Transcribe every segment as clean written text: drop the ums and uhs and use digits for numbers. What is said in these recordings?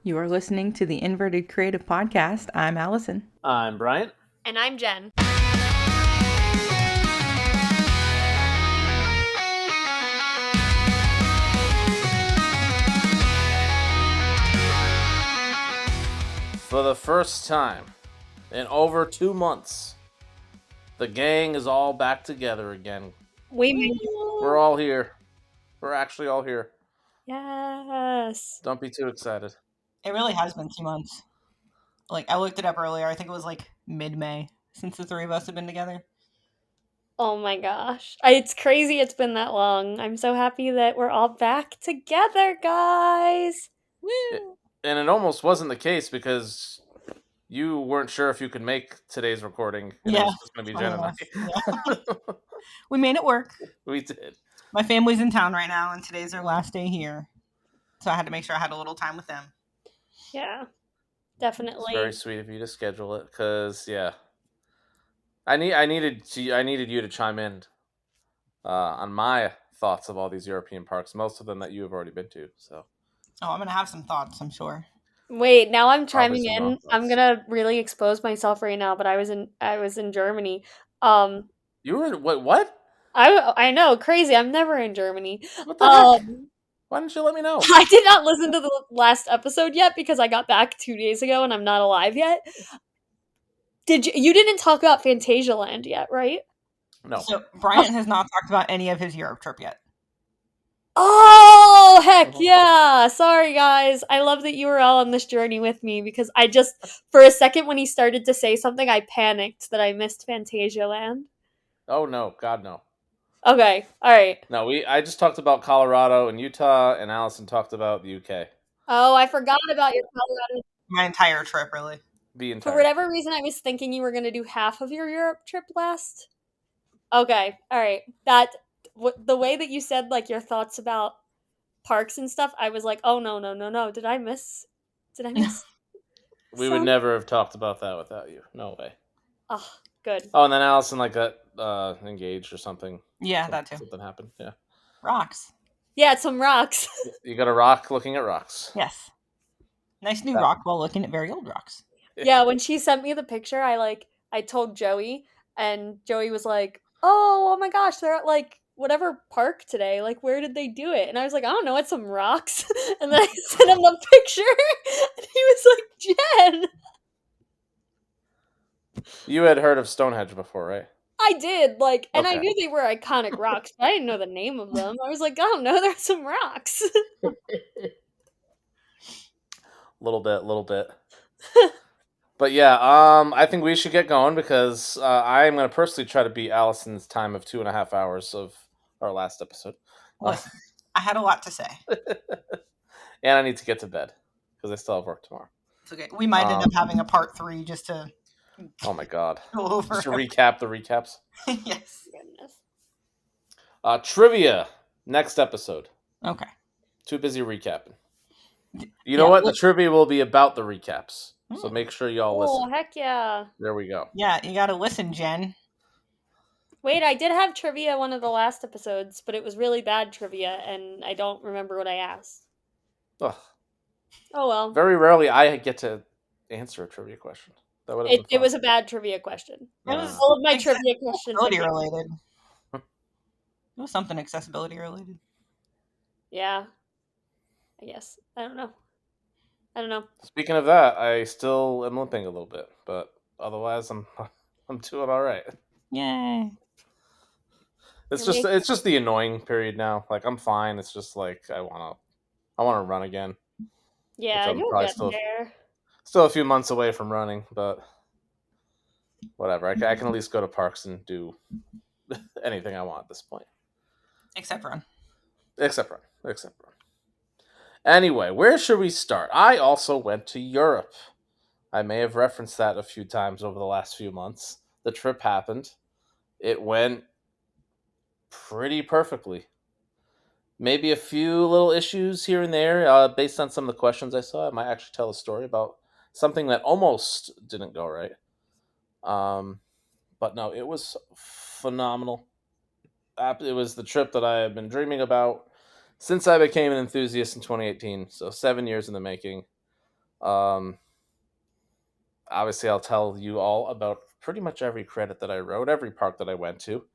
You are listening to the Inverted Creative Podcast. I'm Allison. I'm Bryant. And I'm Jenn. For the first time in over 2 months, the gang is all back together again. We're all here. We're actually all here. Yes. Don't be too excited. It really has been 2 months. I looked it up earlier. I think it was mid-May since the three of us have been together. Oh my gosh. It's crazy it's been that long. I'm so happy that we're all back together, guys. Woo! And it almost wasn't the case because you weren't sure if you could make today's recording. And it was just going to be Jenn and I. Yeah. We made it work. We did. My family's in town right now, and today's their last day here. So I had to make sure I had a little time with them. Yeah, definitely. It's very sweet of you to schedule it because, yeah. I needed you to chime in on my thoughts of all these European parks, most of them that you have already been to. So, I'm gonna have some thoughts, I'm sure. Wait, now I'm chiming in. I'm gonna really expose myself right now, but I was in Germany. You were in what? I know, crazy. I'm never in Germany. What the heck? Why didn't you let me know? I did not listen to the last episode yet because I got back 2 days ago and I'm not alive yet. You didn't talk about Phantasialand yet, right? No. So Bryant has not talked about any of his Europe trip yet. Oh, heck yeah. Sorry, guys. I love that you were all on this journey with me because I just, for a second when he started to say something, I panicked that I missed Phantasialand. Oh, no. God, no. Okay. All right. No, I just talked about Colorado and Utah, and Allison talked about the UK. Oh, I forgot about your Colorado. My entire trip, really. For whatever reason, I was thinking you were going to do half of your Europe trip last. Okay. All right. The way that you said, your thoughts about parks and stuff, I was like, oh, no. Did I miss? We would never have talked about that without you. No way. Oh, good. Oh, and then Allison got engaged or something. Yeah, that too. Something happened. Yeah. Rocks. Yeah, some rocks. You got a rock looking at rocks. Yes. Nice new rock while looking at very old rocks. Yeah, when she sent me the picture, I told Joey, and Joey was like, oh my gosh, they're at whatever park today. Where did they do it? And I was like, I don't know, it's some rocks. And then I sent him the picture, and he was like, Jenn. You had heard of Stonehenge before, right? I did, and I knew they were iconic rocks, but I didn't know the name of them. I was like, I don't know, there's some rocks. Little bit. But yeah, I think we should get going because I'm going to personally try to beat Allison's time of 2.5 hours of our last episode. Listen, I had a lot to say. And I need to get to bed because I still have work tomorrow. It's okay. We might end up having a part 3 just to... Oh my God. Just to recap the recaps. Yes. Trivia. Next episode. Okay. Too busy recapping. You know what? The trivia will be about the recaps. So make sure y'all listen. Oh, heck yeah. There we go. Yeah, you gotta listen, Jenn. Wait, I did have trivia one of the last episodes, but it was really bad trivia, and I don't remember what I asked. Ugh. Oh, well. Very rarely I get to answer a trivia question. It was a bad trivia question. It was all of my trivia questions. Related. It was something accessibility related. Yeah. I guess. I don't know. Speaking of that, I still am limping a little bit, but otherwise I'm doing all right. Yay! It's just the annoying period now. I'm fine. It's just I wanna run again. Yeah, you'll get there. Still a few months away from running, but whatever. I can at least go to parks and do anything I want at this point. Except run. Anyway, where should we start? I also went to Europe. I may have referenced that a few times over the last few months. The trip happened. It went pretty perfectly. Maybe a few little issues here and there. Based on some of the questions I saw, I might actually tell a story about something that almost didn't go right. But no, it was phenomenal. It was the trip that I have been dreaming about since I became an enthusiast in 2018. So 7 years in the making. Um, Obviously, I'll tell you all about pretty much every credit that I wrote, every park that I went to.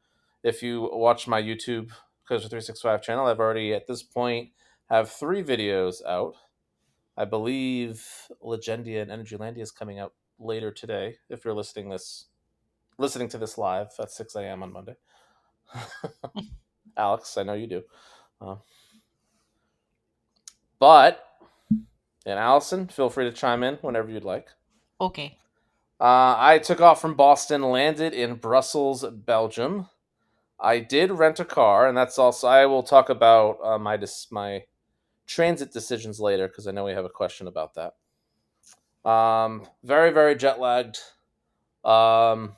If you watch my YouTube Coaster365 channel, I've already at this point have 3 videos out. I believe Legendia and Energylandia is coming out later today. If you're listening to this live at 6 a.m. on Monday, Alex, I know you do. Uh, but and Allison, feel free to chime in whenever you'd like. Okay. I took off from Boston, landed in Brussels, Belgium. I did rent a car, and that's also I will talk about my transit decisions later because I know we have a question about that. Very very jet lagged. Um,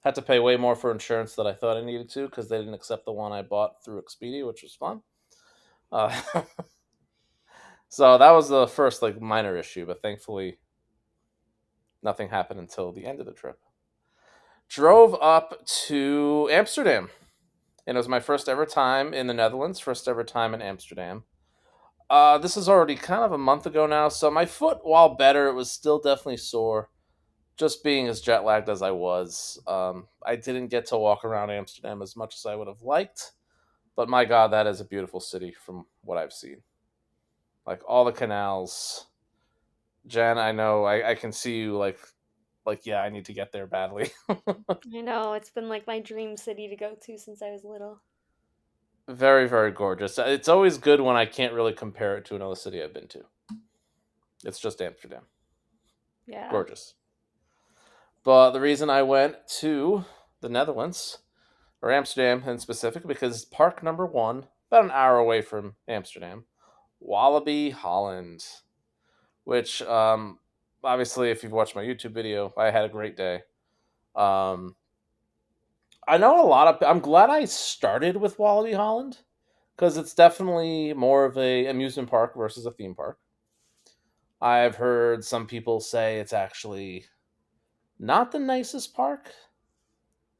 Had to pay way more for insurance than I thought I needed to because they didn't accept the one I bought through Expedia, which was fun. Uh, so that was the first like minor issue, but thankfully nothing happened until the end of the trip. Drove up to Amsterdam, and it was my first ever time in the Netherlands, first ever time in Amsterdam. This is already kind of a month ago now, so my foot, while better, it was still definitely sore. Just being as jet lagged as I was, I didn't get to walk around Amsterdam as much as I would have liked. But my God, that is a beautiful city from what I've seen. Like all the canals. Jen, I know I can see you like yeah, I need to get there badly. I know, it's been like my dream city to go to since I was little. Very, very gorgeous. It's always good when I can't really compare it to another city I've been to. It's just Amsterdam. Yeah. Gorgeous. But the reason I went to the Netherlands, or Amsterdam in specific, because park number one, about an hour away from Amsterdam, Wallaby Holland, which obviously, if you've watched my YouTube video, I had a great day. Um, I know a lot of. I'm glad I started with Wallaby Holland because it's definitely more of a amusement park versus a theme park. I've heard some people say it's actually not the nicest park.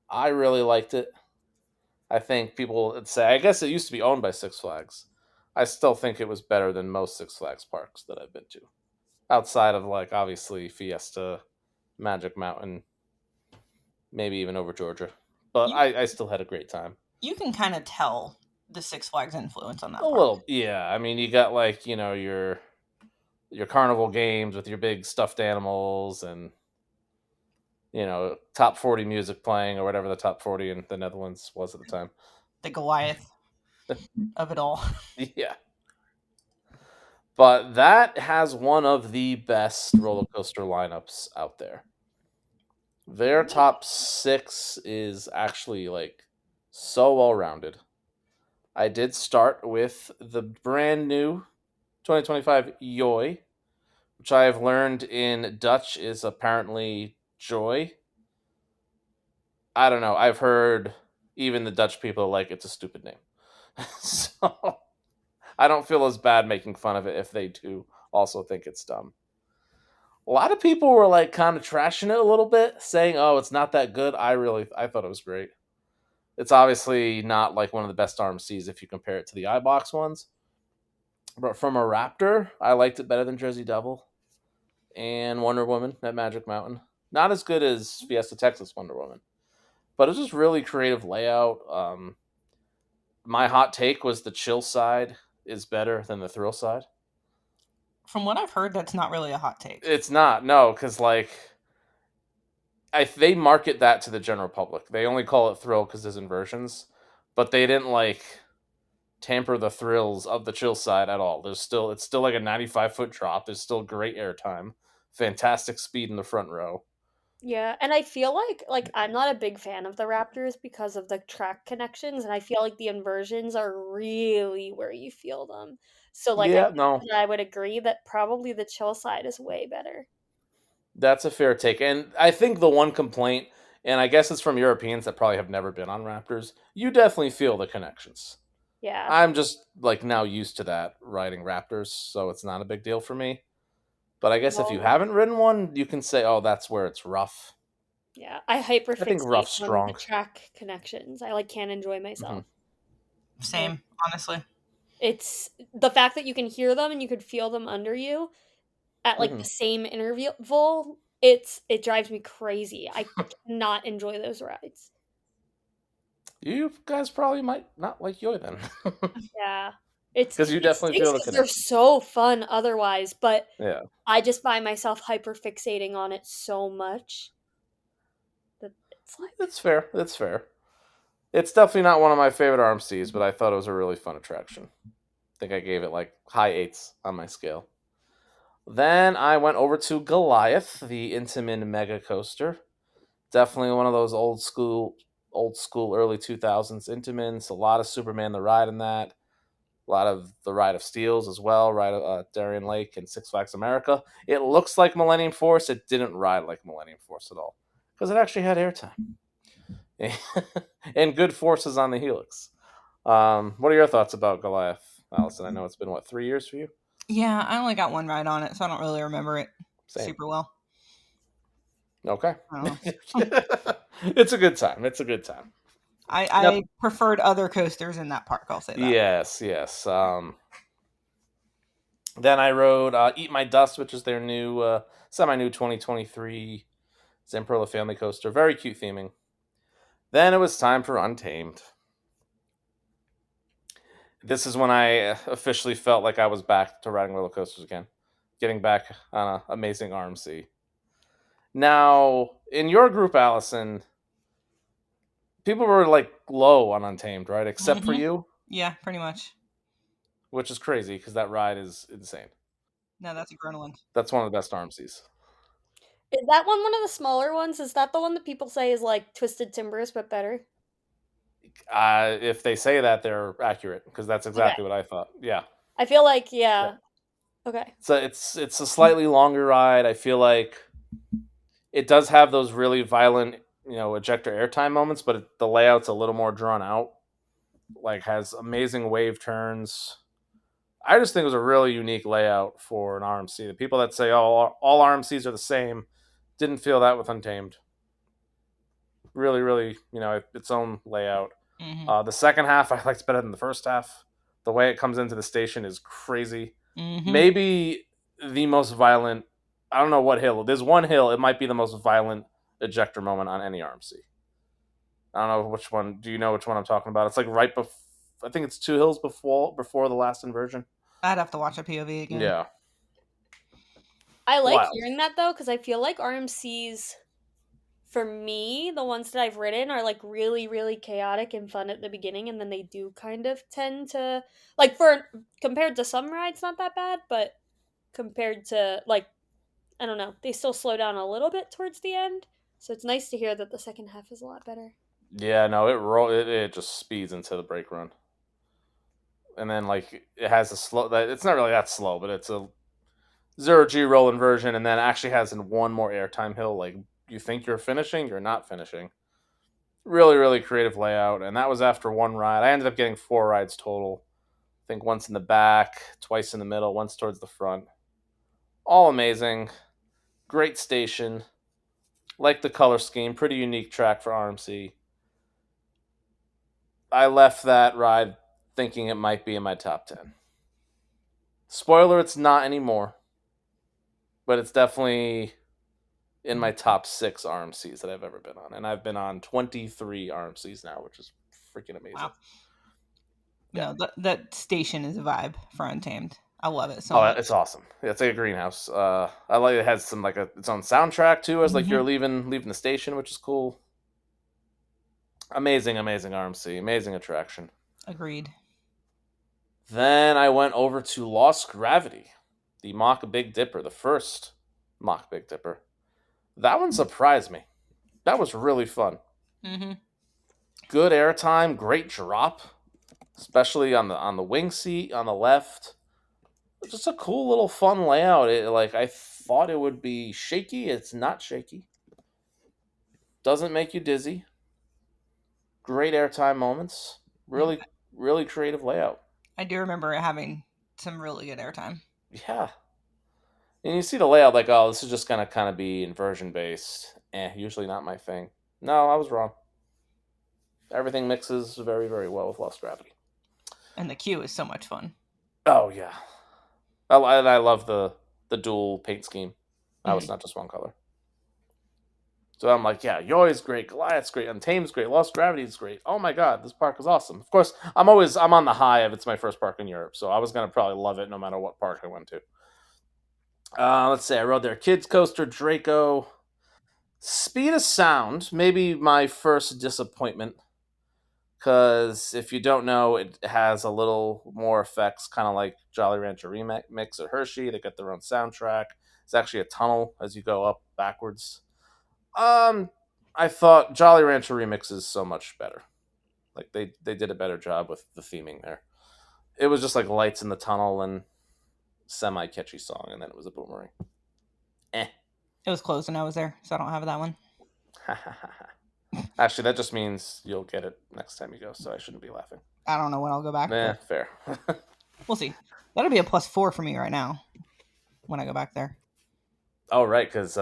I really liked it. I think people would say, I guess it used to be owned by Six Flags. I still think it was better than most Six Flags parks that I've been to. Outside of, like, obviously Fiesta, Magic Mountain, maybe even over Georgia. But You I still had a great time. you can kind of tell the Six Flags influence on A that park. little, yeah. I mean, you got, like, your carnival games with your big stuffed animals and, top 40 music playing or whatever the top 40 in the Netherlands was at the time. The Goliath of it all. Yeah. But that has one of the best roller coaster lineups out there. Their top 6 is actually like so well rounded. I did start with the brand new 2025 Joy, which I have learned in Dutch is apparently joy. I don't know. I've heard even the Dutch people like it's a stupid name. So I don't feel as bad making fun of it if they do also think it's dumb. A lot of people were like kind of trashing it a little bit, saying, "Oh, it's not that good." I thought it was great. It's obviously not like one of the best RMCs if you compare it to the iBox ones. But from a Raptor, I liked it better than Jersey Devil and Wonder Woman at Magic Mountain. Not as good as Fiesta Texas Wonder Woman, but it's just really creative layout. My hot take was the chill side is better than the thrill side. From what I've heard, that's not really a hot take. It's not, no, because like they market that to the general public. They only call it thrill because there's inversions, but they didn't like tamper the thrills of the chill side at all. It's still like a 95-foot drop. There's still great airtime, fantastic speed in the front row. Yeah, and I feel like I'm not a big fan of the Raptors because of the track connections, and I feel like the inversions are really where you feel them. So like I Yeah, think no, that I would agree that probably the chill side is way better. that's a fair take. And I think the one complaint, and I guess it's from Europeans that probably have never been on Raptors, you definitely feel the connections. Yeah. I'm just like now used to that riding Raptors, so it's not a big deal for me. But I guess if you Well, haven't ridden one, you can say, "Oh, that's where it's rough." yeah, I I think hyperfixate rough's on the strong. track connections. I like can't enjoy Hmm. myself. Like Same, honestly. it's the fact that you can hear them and you could feel them under you. at like Hmm. the same interval, it drives me crazy. I cannot enjoy those rides. You guys probably might not like Yoy then, Yeah. because you It definitely stinks feel the because they're connection. so fun otherwise, but Yeah, I just find myself hyper fixating on it so much that it's like that's fair. That's fair. It's definitely not one of my favorite RMCs, but I thought it was a really fun attraction. I think I gave it like high eights on my scale. Then I went over to Goliath, the Intamin Mega Coaster. Definitely one of those old school early 2000s Intamins. A lot of Superman the Ride in that. A lot of the Ride of Steels as well, Ride of Darien Lake and Six Flags America. It looks like Millennium Force. It didn't ride like Millennium Force at all because it actually had airtime and good forces on the helix. What are your thoughts about Goliath, Allison? I know it's been what 3 years for you. Yeah, I only got one ride on it, so I don't really remember it Same. super well. Okay. I don't know. It's a good time. It's a good time. I Yep. preferred other coasters in that park. I'll say that. Yes. Yes. Then I rode Eat My Dust, which is their new semi-new 2023 Zamperla family coaster. Very cute theming. Then it was time for Untamed. This is when I officially felt like I was back to riding roller coasters again, getting back on an amazing RMC. Now, in your group, Allison, people were like low on Untamed, right? Except for Hmm. you, Yeah, pretty much. which is crazy because that ride is insane. No, that's adrenaline. That's one of the best RMCs. is that one of the smaller ones? Is that the one that people say is like Twisted Timbers but better? If they say that, they're accurate because that's Okay. exactly what I thought. Yeah, I feel like yeah. yeah. Okay. So it's a slightly longer ride. I feel like it does have those really violent, ejector airtime moments, but the layout's a little more drawn out. Like has amazing wave turns. I just think it was a really unique layout for an RMC. The people that say, "Oh, all RMCs are the same," didn't feel that with Untamed. Really, really, its own layout. Hmm. The second half I liked better than the first half. The way it comes into the station is crazy. Hmm. Maybe the most violent. I don't know what hill. There's one hill. It might be the most violent ejector moment on any RMC. I don't know which one. Do you know which one I'm talking about? It's like right before. I think it's two hills before the last inversion. I'd have to watch a POV again. Yeah, I like wild. hearing that though, because I feel like RMCs, for me, the ones that I've ridden are like really, really chaotic and fun at the beginning, and then they do kind of tend to like for compared to some rides, not that bad, but compared to like I don't know, they still slow down a little bit towards the end. So it's nice to hear that the second half is a lot better. Yeah, no, it just speeds into the brake run, and then like it has a slow. It's not really that slow, but it's a zero G roll inversion, and then actually has in one more airtime hill. Like you think you're finishing, you're not finishing. Really, really creative layout, and that was after one ride. I ended up getting four rides total. I think once in the back, twice in the middle, once towards the front. All amazing. Great station. Like the color scheme. Pretty unique track for RMC. I left that ride thinking it might be in my top 10. Spoiler, it's not anymore, but it's definitely in my top 6 RMCs that I've ever been on. And I've been on 23 RMCs now, which is freaking amazing. Wow. Yeah. No, that station is a vibe for Untamed. I love it so Oh, much. it's awesome. Yeah, it's like a greenhouse. I like it has some like its own soundtrack too, as like Hmm. you're leaving the station, which is cool. Amazing, amazing RMC, amazing attraction. Agreed. Then I went over to Lost Gravity, the Mock Big Dipper, the first Mock Big Dipper. That one surprised me. That was really fun. Hmm. Good airtime, great drop, especially on the wing seat on the left. Just a cool little fun layout. Like I thought it would be shaky. It's not shaky. Doesn't make you dizzy. Great airtime moments. Yeah, Really, really creative layout. I do remember it having some really good airtime. Yeah. And you see the layout like, oh, this is just gonna kind of be inversion based. Usually not my thing. No, I was wrong. Everything mixes very, very well with Lost Gravity. And the queue is so much fun. Oh yeah, I love the the dual paint scheme. Now it's Mhm. not just one color. So I'm like, yeah, Yoi is great, Goliath's great, Untamed's great, Lost Gravity is great. Oh my god, this park is awesome. Of course, I'm on the high of it's my first park in Europe, so I was gonna probably love it no matter what park I went to. Let's see, I rode their kids coaster, Draco. Speed of Sound, maybe my first disappointment, because if you don't know, it has a little more effects, kind of like Jolly Rancher Remix or Hershey. They got their own soundtrack. It's actually a tunnel as you go up backwards. I thought Jolly Rancher Remix is so much better. Like they did a better job with the theming there. It was just like lights in the tunnel and semi catchy song, and then it was a boomerang. Eh. It was closed when I was there, so I don't have that one. Actually, that just means you'll get it next time you go, so I shouldn't be laughing. I don't know when I'll go back, Nah, but fair. we'll see. That'll be a +4 for me right now when I go back there. Oh, right, because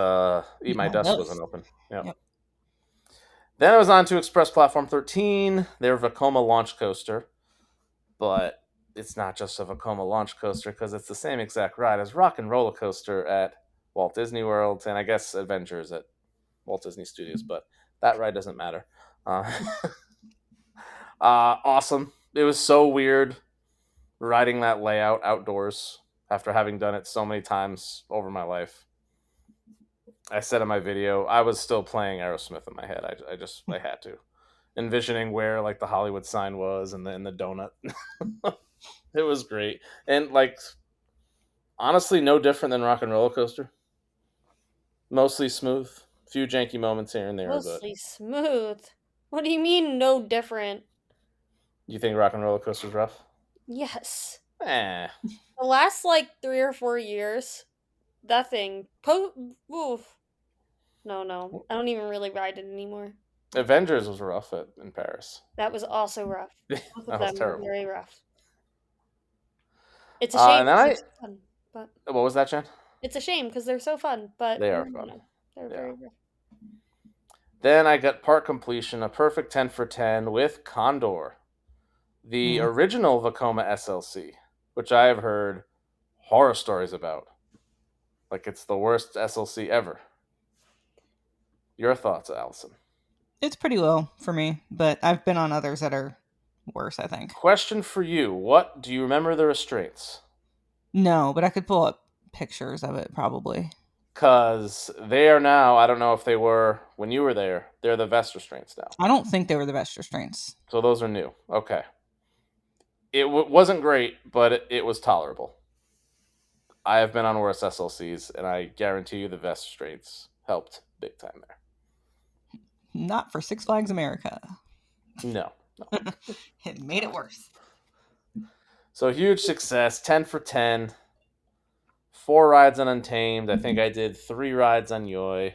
Eat My My Dust dust. wasn't open. Yep. Yep. Then I was on to Express Platform 13, their Vekoma launch coaster. But it's not just a Vekoma launch coaster because it's the same exact ride as Rock and Roller Coaster at Walt Disney World and I guess Adventures at Walt Disney Studios, but that ride doesn't matter. Uh, awesome. It was so weird riding that layout outdoors after having done it so many times over my life. I said in my video, I was still playing Aerosmith in my head. I had to. Envisioning where like the Hollywood sign was and the donut. It was great. And like honestly no different than Rock and Roller Coaster. Mostly smooth. Few janky moments here and there, but Mostly smooth. What do you mean no different? you think Rock and Roller Coaster's rough? Yes. Eh. The last like 3 or 4 years, that thing. Oof. No. I don't even really ride it anymore. Avengers was rough in Paris. That was also rough. Both of That was them were terrible. very rough. It's a shame And then because they're so fun, but what was that, Jen? it's a shame because they're so fun, but They are fun. they're Yeah. very rough. Then I got park completion, a perfect 10 for 10 with Condor, the Mm. original Vekoma SLC, which I have heard horror stories about. Like it's the worst SLC ever. Your thoughts, Allison? It's pretty low for me, but I've been on others that are worse, I think. Question for you. What do you remember the restraints? No, but I could pull up pictures of it probably. Because they are now, I don't know if they were when you were there, they're the vest restraints now. I don't think they were the best restraints. So those are new. Okay. It wasn't great, but it was tolerable. I have been on worse SLCs, and I guarantee you the vest restraints helped big time there. Not for Six Flags America. No. It made it worse. So huge success, 10 for 10. 4 rides on Untamed. I think I did 3 rides on Yoi.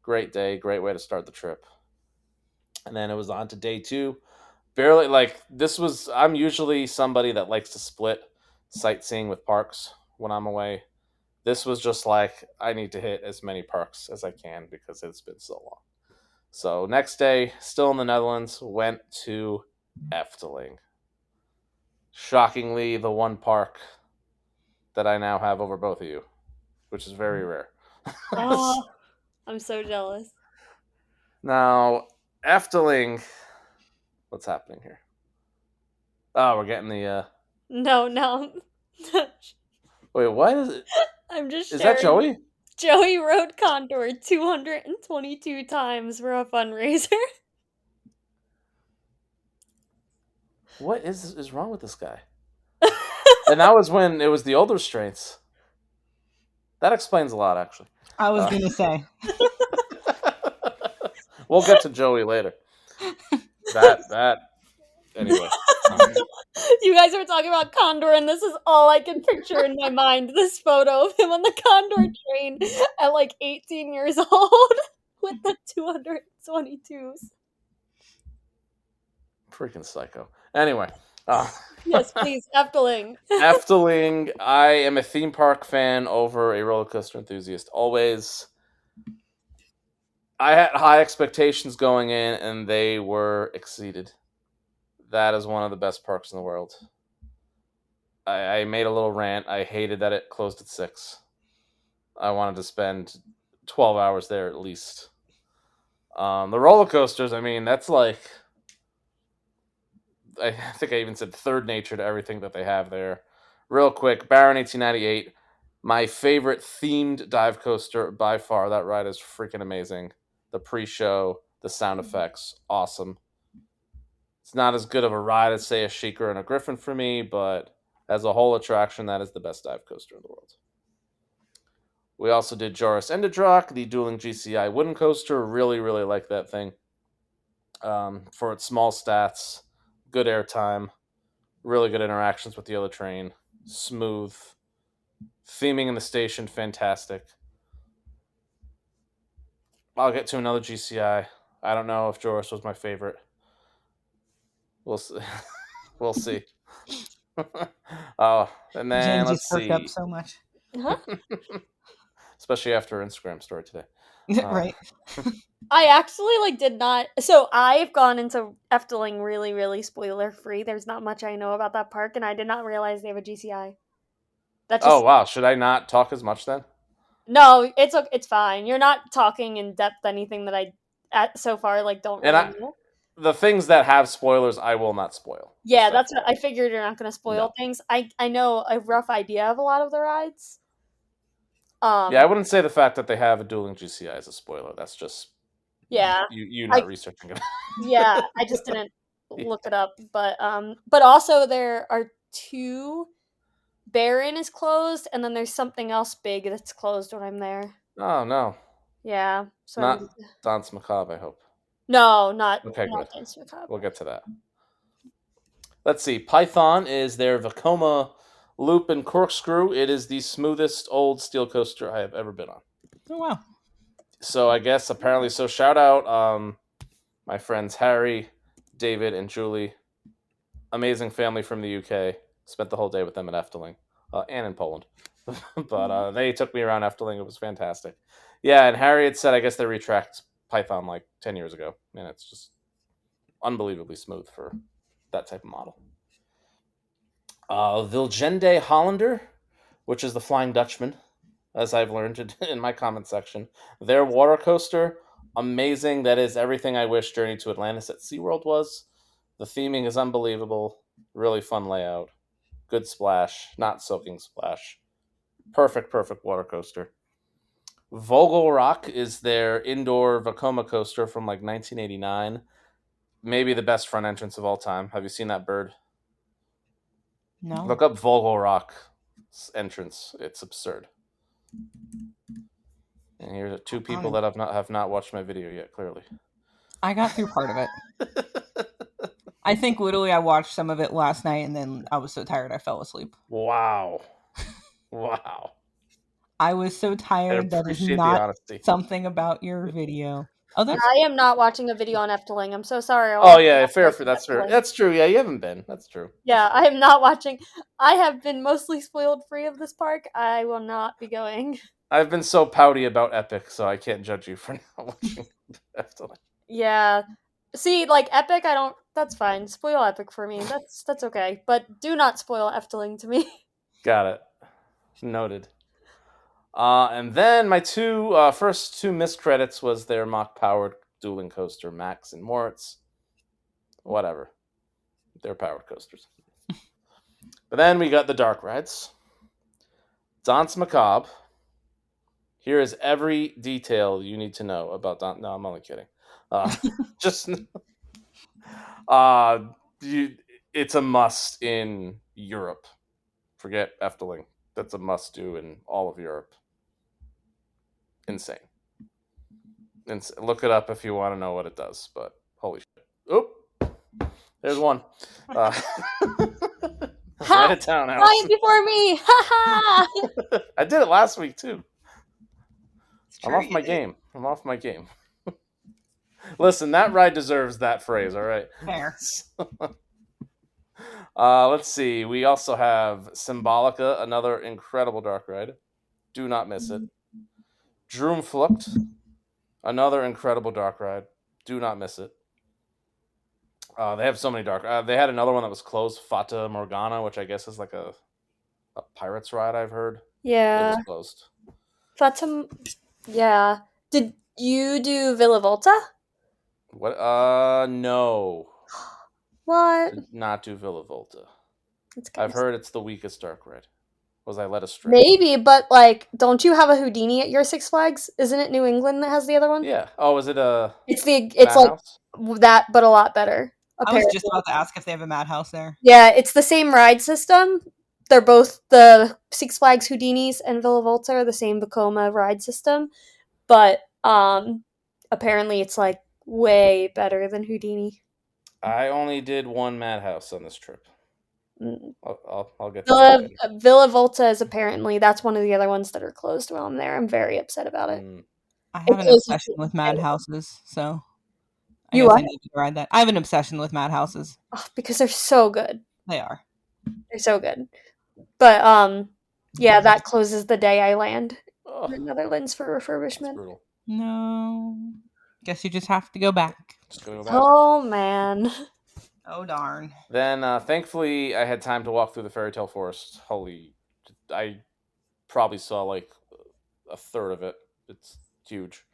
Great day, great way to start the trip. And then it was on to day 2. Barely, like, this was, I'm usually somebody that likes to split sightseeing with parks when I'm away. This was just like, I need to hit as many parks as I can because it's been so long. So next day, still in the Netherlands, went to Efteling. Shockingly, the one park that I now have over both of you, which is very rare. Oh, I'm so jealous. Now, Efteling, what's happening here? Oh, we're getting the. No. Wait, what is it? I'm just Is sharing. that Joey? Joey rode Condor 222 times for a fundraiser. What is wrong with this guy? And that was when it was the older restraints. That explains a lot, actually. I was going to say. We'll get to Joey later. Anyway. You guys were talking about Condor, and this is all I can picture in my mind. This photo of him on the Condor train at like 18 years old with the 222s. Freaking psycho. Anyway. Yes, please, Efteling. Efteling, I am a theme park fan over a roller coaster enthusiast. Always. I had high expectations going in, and they were exceeded. That is one of the best parks in the world. I made a little rant. I hated that it closed at 6. I wanted to spend 12 hours there at least. The roller coasters, I mean, that's like, I think I even said third nature to everything that they have there. Real quick, Baron 1898, my favorite themed dive coaster by far. That ride is freaking amazing. The pre-show, the sound effects, awesome. It's not as good of a ride as, say, a Sheikah and a Griffin for me, but as a whole attraction, that is the best dive coaster in the world. We also did Joris Enderdrock, the dueling GCI wooden coaster. Really, really like that thing. For its small stats, good airtime, really good interactions with the other train, smooth. Theming in the station, fantastic. I'll get to another GCI. I don't know if Joris was my favorite. We'll see. We'll see. Oh, and Jen then just let's perked up see. so much. Huh? Especially after her Instagram story today. Right. I actually did not. So I've gone into Efteling really, really spoiler free. There's not much I know about that park, and I did not realize they have a GCI. That Oh just wow, should I not talk as much then? no. It's fine. You're not talking in depth anything that I so far don't And really know. the things that have spoilers, I will not spoil. Yeah, Just that's what I FYI. figured. You're not going to spoil No. things. I know a rough idea of a lot of the rides. Yeah, I wouldn't say the fact that they have a dueling GCI is a spoiler. That's just Yeah, you I not researching it. yeah, I just didn't look it up, but also there are two. Baron is closed, and then there's something else big that's closed when I'm there. Oh no, Yeah, so I'm not Danse Macabre. I hope. no, not Okay, good. Dance Macabre. We'll get to that. Let's see. Python is their Vekoma loop and corkscrew. It is the smoothest old steel coaster I have ever been on. Oh wow. So I guess apparently, so shout out my friends Harry, David, and Julie. Amazing family from the UK. Spent the whole day with them at Efteling and in Poland. But they took me around Efteling. It was fantastic. Yeah, and Harry had said I guess they retracked Python like 10 years ago, and it's just unbelievably smooth for that type of model. Vilgende Hollander, which is the Flying Dutchman, as I've learned in my comment section. Their water coaster, amazing. That is everything I wish Journey to Atlantis at SeaWorld was. The theming is unbelievable. Really fun layout. Good splash, not soaking splash. Perfect, perfect water coaster. Vogelrock is their indoor Vekoma coaster from like 1989. Maybe the best front entrance of all time. Have you seen that bird? No. Look up Vogelrock's entrance. It's absurd. And here's two people that have not watched my video yet. Clearly, I got through part of it. I think literally I watched some of it last night, and then I was so tired I fell asleep. Wow, wow. I was so I tired. That is appreciate the not honesty. something about your video. Oh, that's I am not watching a video on Efteling. I'm so sorry. I Oh won't yeah, watch fair. videos on That's fair. Efteling. That's true. Yeah, you haven't been. That's true. Yeah, I am not watching. I have been mostly spoiled free of this park. I will not be going. I've been so pouty about Epic, so I can't judge you for not watching Efteling. Yeah. See, Epic, I don't. That's fine. Spoil Epic for me. That's okay. But do not spoil Efteling to me. Got it. Noted. And then my first two missed credits was their mock-powered dueling coaster, Max and Moritz. Whatever. They're powered coasters. But then we got the dark rides. Danse Macabre. Here is every detail you need to know about Danse. No, I'm only kidding. Just it's a must in Europe. Forget Efteling. That's a must do in all of Europe. Insane. Look it up if you want to know what it does. But holy shit! Oop, there's one. Write Ha! it down, Bryant Allison. before me! Ha ha! I did it last week too. I'm true, off my you did. game. I'm off my game. Listen, that ride deserves that phrase. All right. Fair. Let's see. We also have Symbolica, another incredible dark ride. Do not miss it. Droomflucht, another incredible dark ride. Do not miss it. They have so many dark. They had another one that was closed, Fata Morgana, which I guess is like a a Pirates ride, I've heard. It Yeah. was closed. Fatima. Yeah. Did you do Villa Volta? What? No. What? Did not do Villa Volta. It's kind I've of heard it's the weakest dark ride. Was I led astray? maybe, but like, don't you have a Houdini at your Six Flags? Isn't it New England that has the other one? Yeah. Oh, is it a It's like Madhouse? that, but a lot better. I was Apparently. just about to ask if they have a madhouse there. Yeah, it's the same ride system. They're both the Six Flags Houdinis and Villa Volta are the same Vekoma ride system, but apparently it's like way better than Houdini. I only did one Madhouse on this trip. Mm. I'll get to that later. Villa Volta is apparently that's one of the other ones that are closed while I'm there. I'm very upset about it. I It have an closes obsession with madhouses, so I You guess I what? need to ride that. I have an obsession with madhouses. Oh, because they're so good. They are. They're so good. But yeah, that closes the day I land Oh, in the Netherlands for that's refurbishment. brutal. No. Guess you just have to go back. Just gonna go back. Oh man. Oh darn. Then, thankfully, I had time to walk through the fairy tale forest. I probably saw like a third of it. It's huge.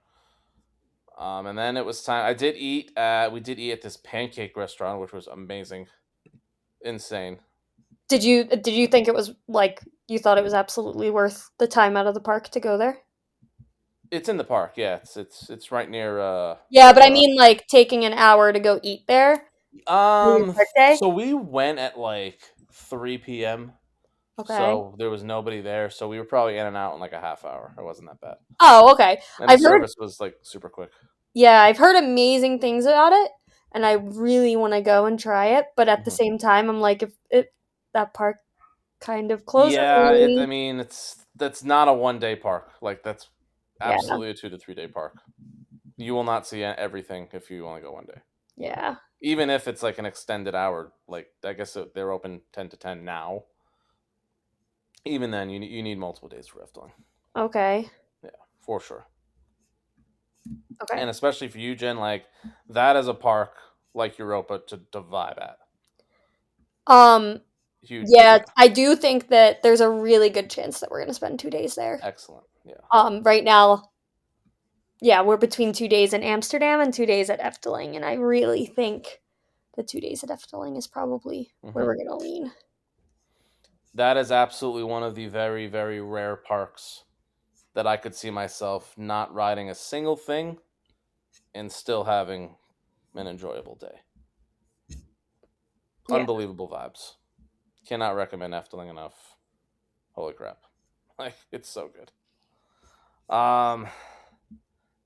And then it was time. We did eat at this pancake restaurant, which was amazing, insane. Did you think it was like you thought it was absolutely worth the time out of the park to go there? It's in the park, yeah. It's right near. Yeah, but I mean like taking an hour to go eat there. On your birthday? So we went at like 3 p.m. Okay. So there was nobody there. So we were probably in and out in like a half hour. It wasn't that bad. Oh, okay. And the service was like super quick. Yeah, I've heard amazing things about it, and I really want to go and try it. But at the same time, I'm like, if that park kind of closes Yeah, early. I mean, that's not a 1 day park. Like that's Yeah. absolutely a 2 to 3 day park. You will not see everything if you only go 1 day. Yeah. Even if it's like an extended hour, like I guess they're open 10 to 10 now. Even then, you need multiple days for rafting. Okay. Yeah, for sure. Okay. And especially for you, Jen, like that is a park like Europa to vibe at. Huge. Yeah, I do think that there's a really good chance that we're gonna spend 2 days there. Excellent. Yeah. Right now, yeah, we're between 2 days in Amsterdam and 2 days at Efteling, and I really think the 2 days at Efteling is probably where we're gonna lean. That is absolutely one of the very, very rare parks that I could see myself not riding a single thing and still having an enjoyable day. Yeah. Unbelievable vibes. Cannot recommend Efteling enough. Holy crap. Like, it's so good.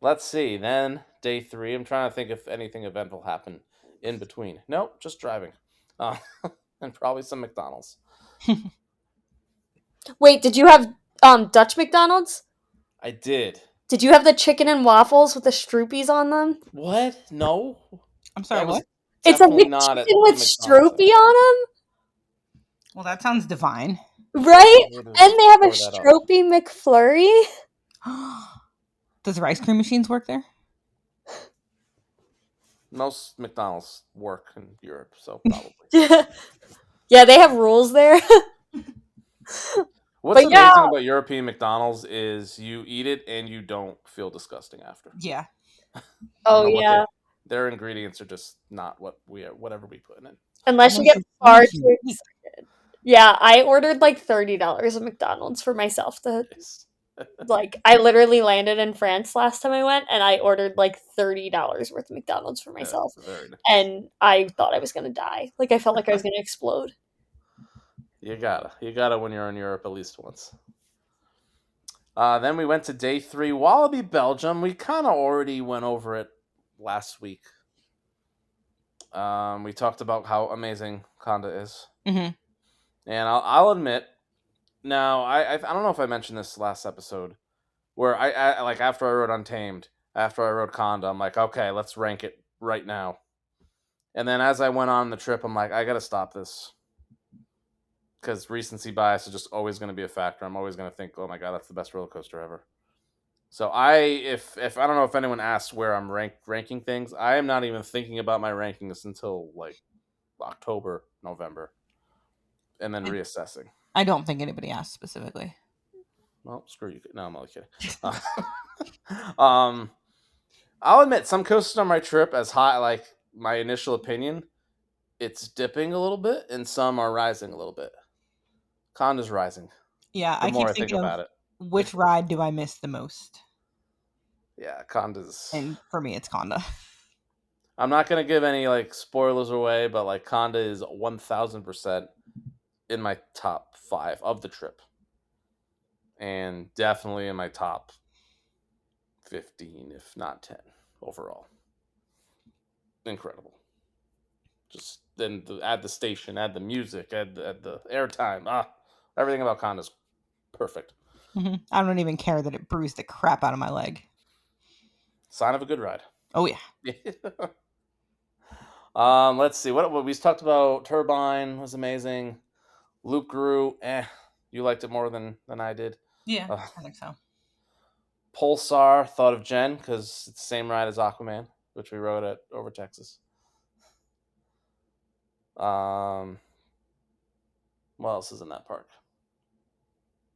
Let's see. Then, day 3. I'm trying to think if anything eventful happened in between. Nope, just driving. And probably some McDonald's. Wait, did you have Dutch McDonald's? I did. Did you have the chicken and waffles with the stroopies on them? What? No. I'm sorry, what? It's a definitely not at McChicken with the McDonald's stroopy on Well, that sounds divine. them, right? Where does- And they have a pull that up? stroopy McFlurry. Does ice cream machines work there? Most McDonald's work in Europe, so probably. Yeah, they have rules there. What's But amazing yeah. about European McDonald's is you eat it and you don't feel disgusting after. Yeah. I Oh don't know what yeah. their ingredients are just not whatever we put in it. Unless you get far too excited. Yeah, I ordered like $30 of McDonald's for myself to like I literally landed in France last time I went and I ordered like $30 worth of McDonald's for myself. Very nice. And I thought I was gonna die. Like I felt like I was gonna explode. You gotta when you're in Europe at least once. Then we went to day 3, Wallaby, Belgium. We kind of already went over it last week. We talked about how amazing Conda is. Mm-hmm. And I'll admit, now I don't know if I mentioned this last episode, where I like after I rode Untamed, after I rode Conda, I'm like, okay, let's rank it right now. And then as I went on the trip, I'm like, I gotta stop this. Because recency bias is just always going to be a factor. I'm always going to think, oh my god, that's the best roller coaster ever. So if I don't know if anyone asks where I'm ranking things, I am not even thinking about my rankings until like October, November, and then reassessing. I don't think anybody asked specifically. Well, screw you. No, I'm only kidding. Um, I'll admit some coasters on my trip, as high like my initial opinion, it's dipping a little bit, and some are rising a little bit. Conda's rising. Yeah, The I more keep I think thinking of about it, which ride do I miss the most, yeah, Conda's. and for me, it's Conda. I'm not gonna give any like spoilers away, but like Conda is 1,000% in my top 5 of the trip, and definitely in my top 15, if not 10, overall. Incredible. Just then add the station, add the music, add the airtime. Everything about Conda's perfect. I don't even care that it bruised the crap out of my leg. Sign of a good ride. Oh yeah. Let's see. What we talked about. Turbine was amazing. Loop Guru, you liked it more than I did. Yeah, Uh, I think so. Pulsar, thought of Jenn because it's the same ride as Aquaman, which we rode at over Texas. What else is in that park?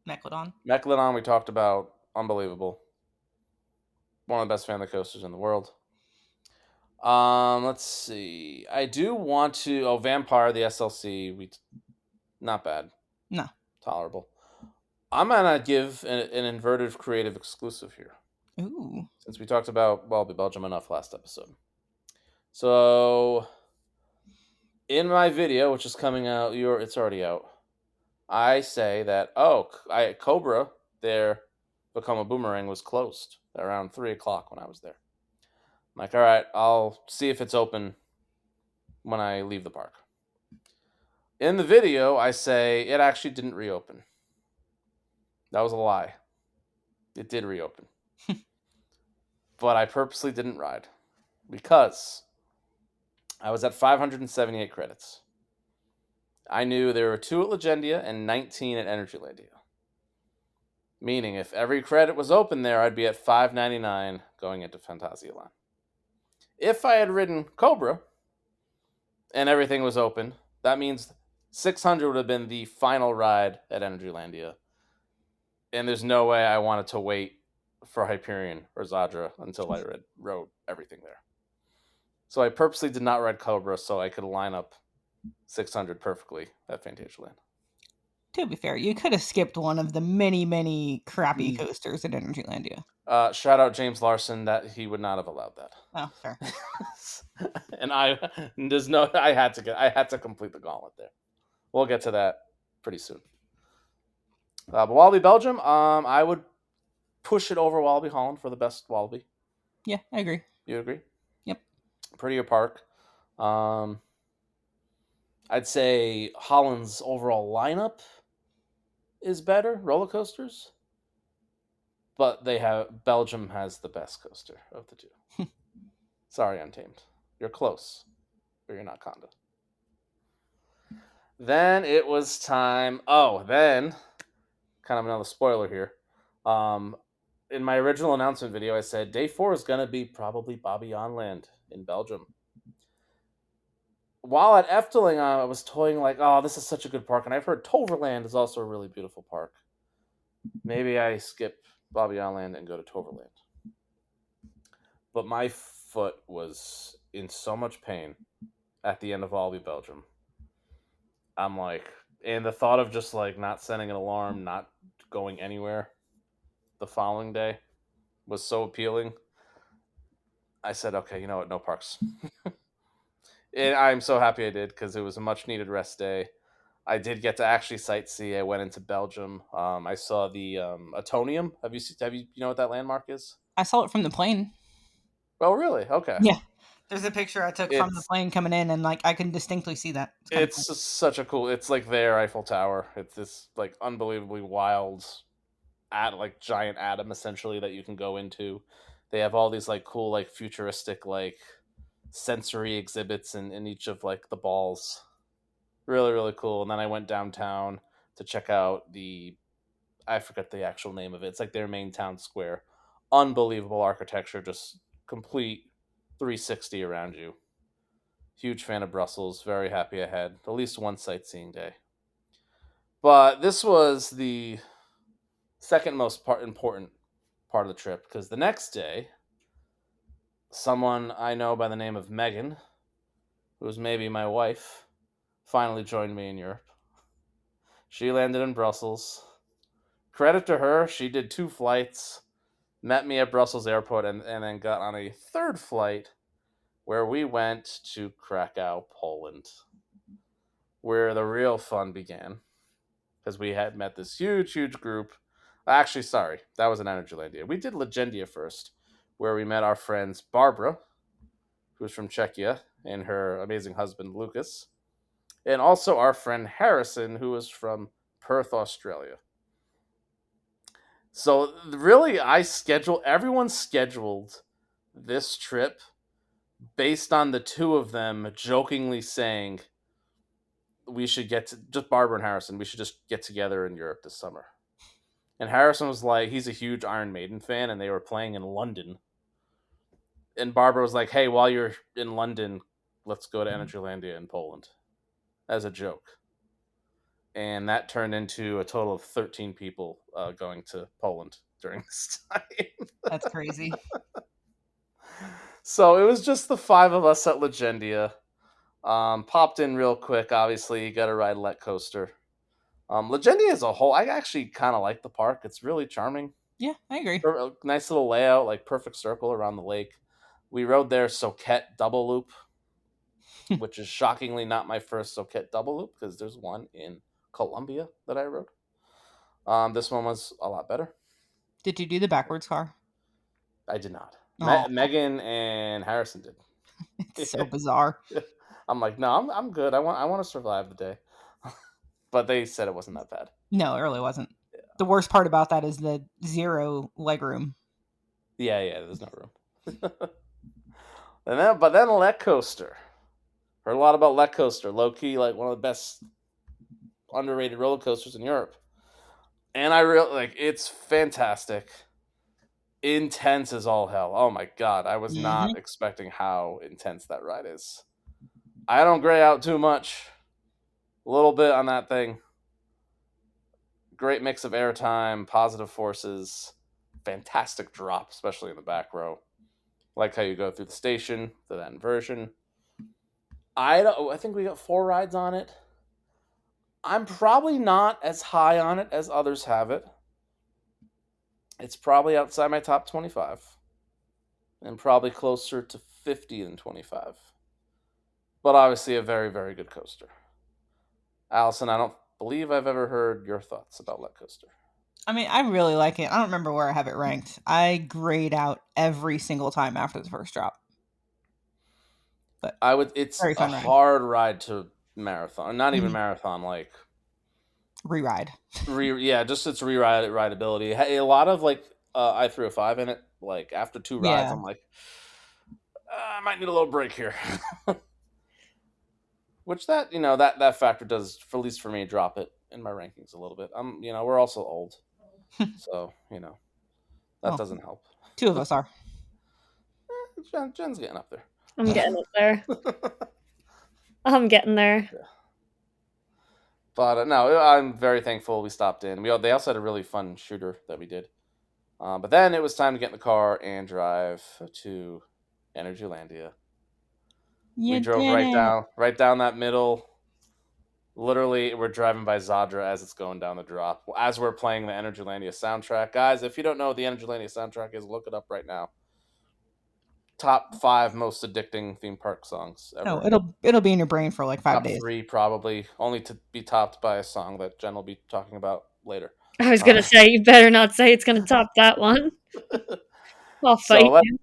Megalodon. Megalodon, we talked about. Unbelievable. One of the best family coasters in the world. Let's see. I do want to. Oh, Vampire, the SLC. Not bad. No. Tolerable. I'm gonna give an inverted creative exclusive here. Ooh. Since we talked about Wallaby Belgium enough last episode. So in my video, which is coming out, it's already out. I say that Cobra there, Become a Boomerang was closed around 3:00 when I was there. I'm like, all right, I'll see if it's open when I leave the park. In the video, I say it actually didn't reopen. That was a lie. It did reopen. But I purposely didn't ride because I was at 578 credits. I knew there were 2 at Legendia and 19 at Energylandia. Meaning, if every credit was open there, I'd be at 599 going into Phantasialand. If I had ridden Cobra and everything was open, that means 600 would have been the final ride at Energylandia. And there's no way I wanted to wait for Hyperion or Zadra until I rode everything there. So I purposely did not ride Cobra so I could line up 600 perfectly at Phantasialand. To be fair, you could have skipped one of the many, many crappy coasters at Energylandia. Shout out James Larson that he would not have allowed that. Oh, fair. And I had to complete the gauntlet there. We'll get to that pretty soon. But Wallaby Belgium, I would push it over Wallaby Holland for the best Wallaby. Yeah, I agree. You agree? Yep. Prettier park. I'd say Holland's overall lineup is better, roller coasters. But Belgium has the best coaster of the two. Sorry, Untamed. You're close, but you're not Conda. Then it was time. Then kind of another spoiler here. In my original announcement video, I said day 4 is going to be probably Bobbejaanland in Belgium. While at Efteling, I was toying like, oh, this is such a good park. And I've heard Toverland is also a really beautiful park. Maybe I skip Bobbejaanland and go to Toverland. But my foot was in so much pain at the end of Wallaby Belgium. I'm like, and the thought of just like not sending an alarm, not going anywhere the following day was so appealing. I said, okay, you know what, no parks. And I'm so happy I did because it was a much needed rest day. I did get to actually sightsee. I went into Belgium. I saw the Atonium. Have you know what that landmark is? I saw it from the plane. Oh, really? Okay. Yeah. There's a picture I took from the plane coming in, and like I can distinctly see that. It's cool. Such a cool. It's like their Eiffel Tower. It's this like unbelievably wild, giant atom essentially that you can go into. They have all these like cool like futuristic like sensory exhibits in each of like the balls. Really, really cool. And then I went downtown to check out I forget the actual name of it. It's like their main town square. Unbelievable architecture, just complete 360 around you. Huge fan of Brussels. Very happy I had at least one sightseeing day. But this was the second most important part of the trip because the next day, someone I know by the name of Megan, who was maybe my wife, finally joined me in Europe. She landed in Brussels. Credit to her, she did 2 flights, met me at Brussels airport, and then got on a third flight where we went to Krakow, Poland, where the real fun began. Because we had met this huge group. Actually, sorry, that was in Energylandia. We did Legendia first, where we met our friends Barbara, who's from Czechia, and her amazing husband Lucas, and also our friend Harrison, who is from Perth, Australia. So really, everyone scheduled this trip based on the two of them jokingly saying we should just Barbara and Harrison, we should just get together in Europe this summer. And Harrison was like, he's a huge Iron Maiden fan, and they were playing in London. And Barbara was like, hey, while you're in London, let's go to Energylandia in Poland, as a joke. And that turned into a total of 13 people going to Poland during this time. That's crazy. So it was just the 5 of us at Legendia. Popped in real quick, obviously. You got to ride Let Coaster. Legendia as a whole, I actually kind of like the park. It's really charming. Yeah, I agree. Nice little layout, like perfect circle around the lake. We rode their Soquette double loop, which is shockingly not my first Soquette double loop because there's one in Colombia that I rode. This one was a lot better. Did you do the backwards car? I did not. Oh. Megan and Harrison did. It's so bizarre. I'm like, no, I'm good. I want to survive the day. But they said it wasn't that bad. No, it really wasn't. Yeah. The worst part about that is the 0 legroom. Yeah, there's no room. But then Let Coaster. Heard a lot about Let Coaster. Low key, like one of the best underrated roller coasters in Europe. And I really like it's fantastic. Intense as all hell. Oh my god, I was not expecting how intense that ride is. I don't gray out too much. A little bit on that thing. Great mix of airtime, positive forces, fantastic drop, especially in the back row. Like how you go through the station to that inversion. I think we got 4 rides on it. I'm probably not as high on it as others have it. It's probably outside my top 25. And probably closer to 50 than 25. But obviously a very, very good coaster. Allison, I don't believe I've ever heard your thoughts about Let Coaster. I mean, I really like it. I don't remember where I have it ranked. I grade out every single time after the first drop. But it's a hard ride to marathon. Not even marathon, like re-ride. Just its rideability. A lot of like I threw a 5 in it. Like after 2 rides, I'm like, I might need a little break here. Which that factor does, for at least for me, drop it in my rankings a little bit. We're also old, so that doesn't help. 2 of us are. Jen's getting up there. I'm getting up there. I'm getting there. Yeah. But no, I'm very thankful we stopped in. They also had a really fun shooter that we did. But then it was time to get in the car and drive to Energylandia. We drove right down that middle. Literally, we're driving by Zadra as it's going down the drop. As we're playing the Energylandia soundtrack. Guys, if you don't know what the Energylandia soundtrack is, look it up right now. Top 5 most addicting theme park songs ever. No, it'll be in your brain for like 5 days. Top 3 probably, only to be topped by a song that Jen will be talking about later. I was gonna say, you better not say it's gonna top that one. I'll fight you.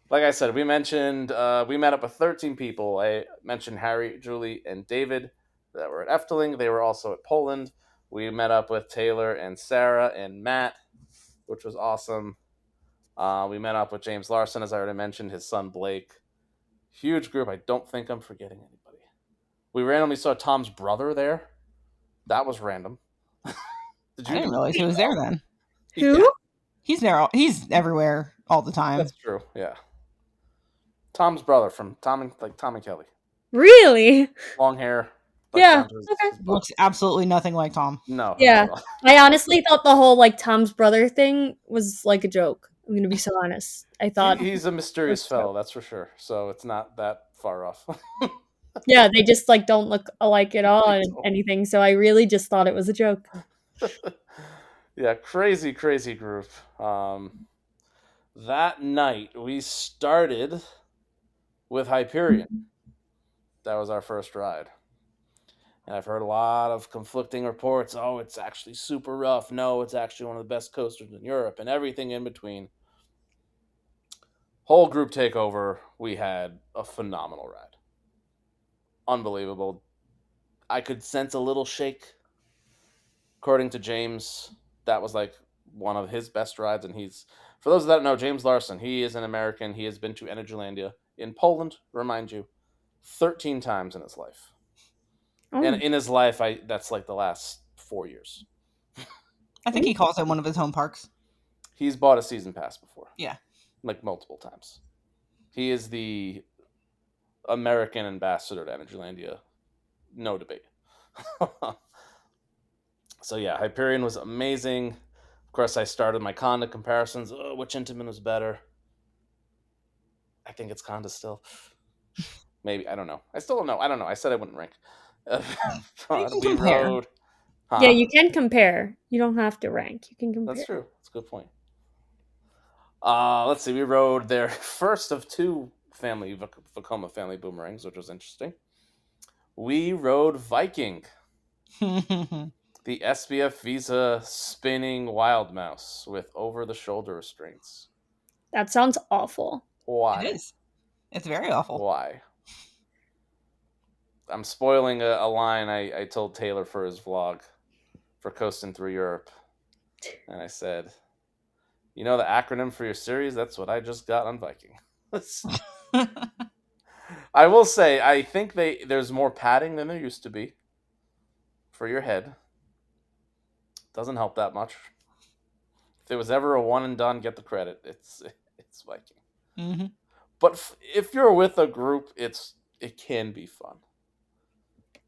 Like I said, we mentioned we met up with 13 people. I mentioned Harry, Julie, and David that were at Efteling. They were also at Poland. We met up with Taylor and Sarah and Matt, which was awesome. We met up with James Larson, as I already mentioned, his son Blake. Huge group. I don't think I'm forgetting anybody. We randomly saw Tom's brother there. That was random. I didn't realize he was there then. Who? Yeah. He's there. He's everywhere all the time. That's true. Yeah. Tom's brother from Tom and Kelly. Really? Long hair, Like Yeah. down to Okay. his butt. Looks absolutely nothing like Tom. No, not Yeah. at all. I honestly thought the whole like Tom's brother thing was like a joke. I'm gonna be so honest. I thought He's a it was mysterious a joke. fellow, that's for sure. So it's not that far off. Yeah, they just like don't look alike at all They and don't. anything. So I really just thought it was a joke. Yeah, crazy, crazy group. That night we started with Hyperion. That was our first ride. And I've heard a lot of conflicting reports. Oh, it's actually super rough. No, it's actually one of the best coasters in Europe, and everything in between. Whole group takeover. We had a phenomenal ride. Unbelievable. I could sense a little shake. According to James, that was like one of his best rides. And for those that don't know, James Larson, he is an American. He has been to Energylandia in Poland, remind you, 13 times in his life. And Oh, in his life, that's like the last 4 years. I think he calls it one of his home parks. He's bought a season pass before. Yeah. Like multiple times. He is the American ambassador to Energylandia. No debate. So yeah, Hyperion was amazing. Of course, I started my Conda comparisons. Oh, which Intamin was better? I think it's Conda still. Maybe, I don't know. I still don't know. I don't know. I said I wouldn't rank. You can We compare. rode. yeah, Huh? you can compare. You don't have to rank. You can That's compare. true. That's a good point. Let's see. We rode their first of two Vekoma family boomerangs, which was interesting. We rode Viking, the SBF Visa spinning wild mouse with over-the-shoulder restraints. That sounds awful. It Why? is. It's very awful. Why? I'm spoiling a line I told Taylor for his vlog for coasting through Europe. And I said, you know the acronym for your series? That's what I just got on Viking. I will say, I think there's more padding than there used to be for your head. Doesn't help that much. If it was ever a one and done, get the credit. It's Viking. Mm-hmm. But if you're with a group, it can be fun.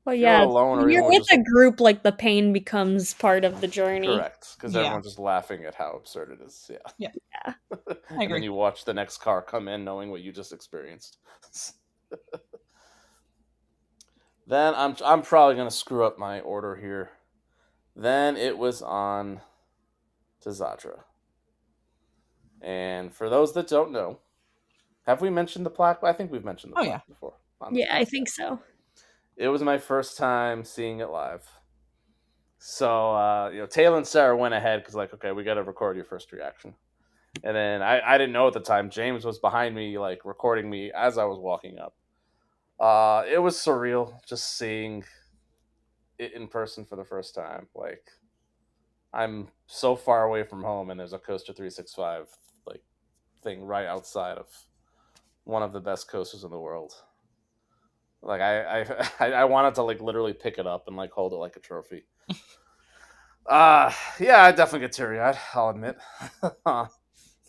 Well, If you're yeah, alone or when even you're with with just a group, like the pain becomes part of the journey. correct, because Yeah. everyone's just laughing at how absurd it is. Yeah. Yeah. Yeah. I And then agree. you watch the next car come in knowing what you just experienced. Then I'm probably gonna screw up my order here. Then it was on to Zadra. And for those that don't know, have we mentioned the plaque? I think we've mentioned the Oh yeah. plaque before on this Yeah, I podcast. think so. It was my first time seeing it live. So Taylor and Sarah went ahead because like, okay, we got to record your first reaction. And then I didn't know at the time. James was behind me, like recording me as I was walking up. It was surreal just seeing it in person for the first time. Like I'm so far away from home, and there's a Coaster365 like thing right outside of one of the best coasters in the world. Like I wanted to like literally pick it up and like hold it like a trophy. Yeah, I definitely get teary eyed. I'll admit.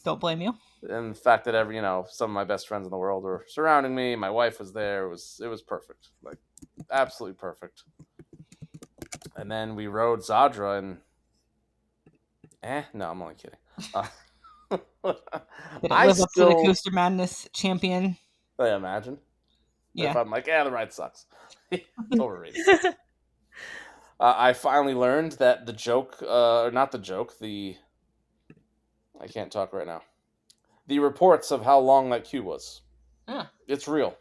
Don't blame you. And the fact that some of my best friends in the world were surrounding me, my wife was there. It was perfect, like absolutely perfect. And then we rode Zadra, and no, I'm only kidding. Did it I live up to the still, Coaster Madness champion? I imagine if Yeah. I'm like, the ride sucks, it's overrated. I finally learned that the joke, or not the joke, I can't talk right now. The reports of how long that queue was. Yeah. It's real.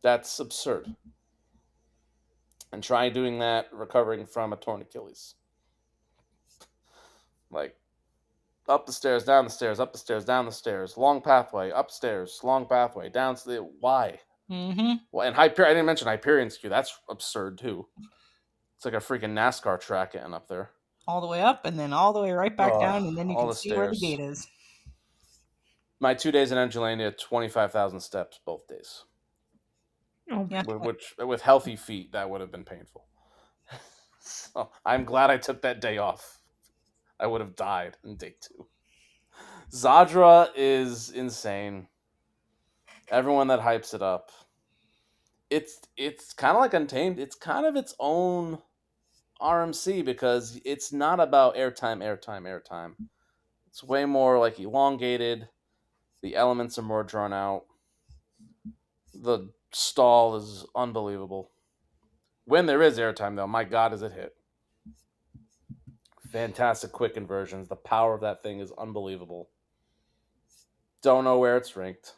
That's absurd. And try doing that recovering from a torn Achilles. Like, up the stairs, down the stairs, up the stairs, down the stairs, long pathway, upstairs, long pathway, down. Why? Mm-hmm. Well, and Hyperion, I didn't mention Hyperion's queue. That's absurd, too. It's like a freaking NASCAR track getting up there. All the way up and then all the way right back down, and then you All can the see where the stairs. gate is. My 2 days in Energylandia, 25,000 steps both days. Oh, Yeah. Which, with healthy feet, that would have been painful. So I'm glad I took that day off. I would have died in day 2. Zadra is insane. Everyone that hypes it up. it's kind of like Untamed. It's kind of its own RMC because it's not about airtime, airtime, airtime. It's way more like elongated. The elements are more drawn out. The stall is unbelievable. When there is airtime, though, my God, is it hit? Fantastic quick conversions. The power of that thing is unbelievable. Don't know where it's ranked.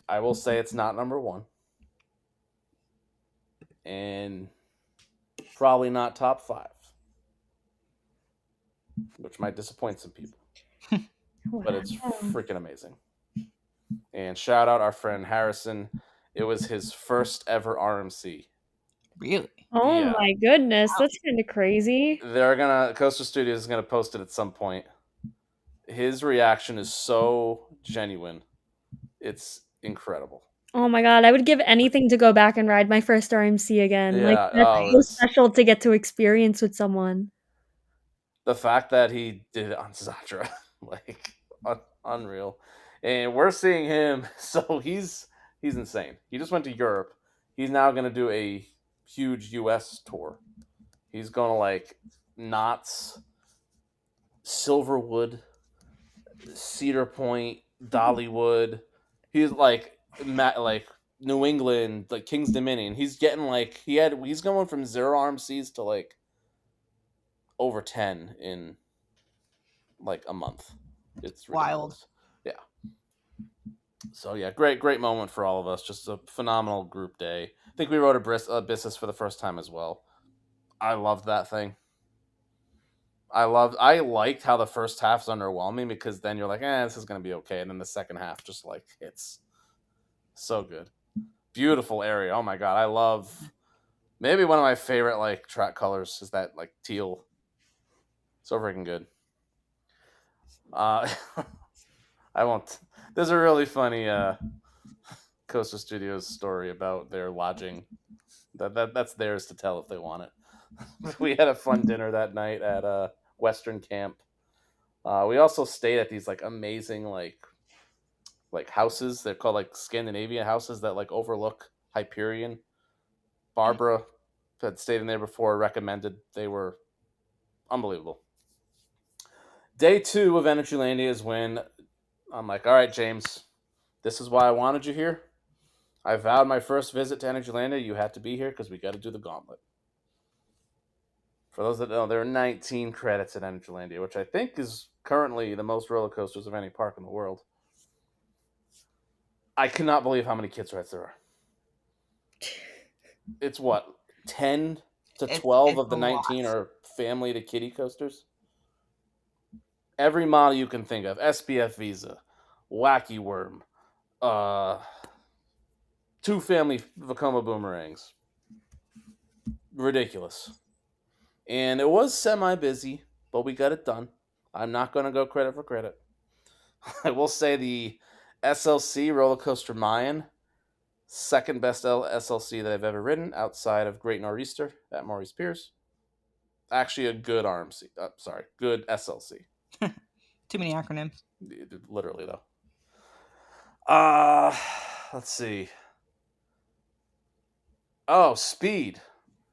I will say it's not number one. And probably not top five, which might disappoint some people. But it's freaking amazing. And shout out our friend Harrison. It was his first ever RMC. Really? Oh Yeah. my goodness, that's kind of crazy. They're gonna Coaster Studios is gonna post it at some point. His reaction is so genuine. It's incredible. Oh my god, I would give anything to go back and ride my first RMC again. Like, Yeah. that's Oh, so it's special to get to experience with someone. the fact that he did it on Zadra, like unreal. And we're seeing him, so he's insane. He just went to Europe. He's now gonna do a huge US tour. He's gonna like Knott's, Silverwood, Cedar Point, Dollywood. He's like like New England, like King's Dominion. He's getting like he's going from 0 RMCs to like over 10 in like a month. It's Wild. ridiculous. Yeah. So yeah, great moment for all of us. Just a phenomenal group day. I think we rode a business for the first time as well. I loved that thing. I liked how the first half's underwhelming because then you're like, this is gonna be okay, and then the second half just like hits. So good. Beautiful area. Oh my god, I love maybe one of my favorite like track colors is that like teal. So freaking good. Uh I won't there's a really funny Coaster Studios story about their lodging. That's theirs to tell if they want it. We had a fun dinner that night at Western Camp. We also stayed at these like amazing like houses. They're called like Scandinavian houses that like overlook Hyperion. Barbara had stayed in there before, recommended. They were unbelievable. Day 2 of Energylandia is when I'm like, all right, James, this is why I wanted you here. I vowed my first visit to Energylandia, you had to be here because we got to do the gauntlet. For those that know, there are 19 credits at Energylandia, which I think is currently the most roller coasters of any park in the world. I cannot believe how many kids rides there are. It's what, 10 to 12 It's of a the lot. 19 are family to kiddie coasters? Every model you can think of: SPF Visa, Wacky Worm, uh, 2 family Vekoma boomerangs. Ridiculous. And it was semi busy, but we got it done. I'm not going to go credit for credit. I will say the SLC Roller Coaster Mayan, second best SLC that I've ever ridden outside of Great Nor'easter at Maurice Pierce. Actually, a good RMC. Sorry, good SLC. Too many acronyms. Literally, though. Uh, let's see. Oh, Speed,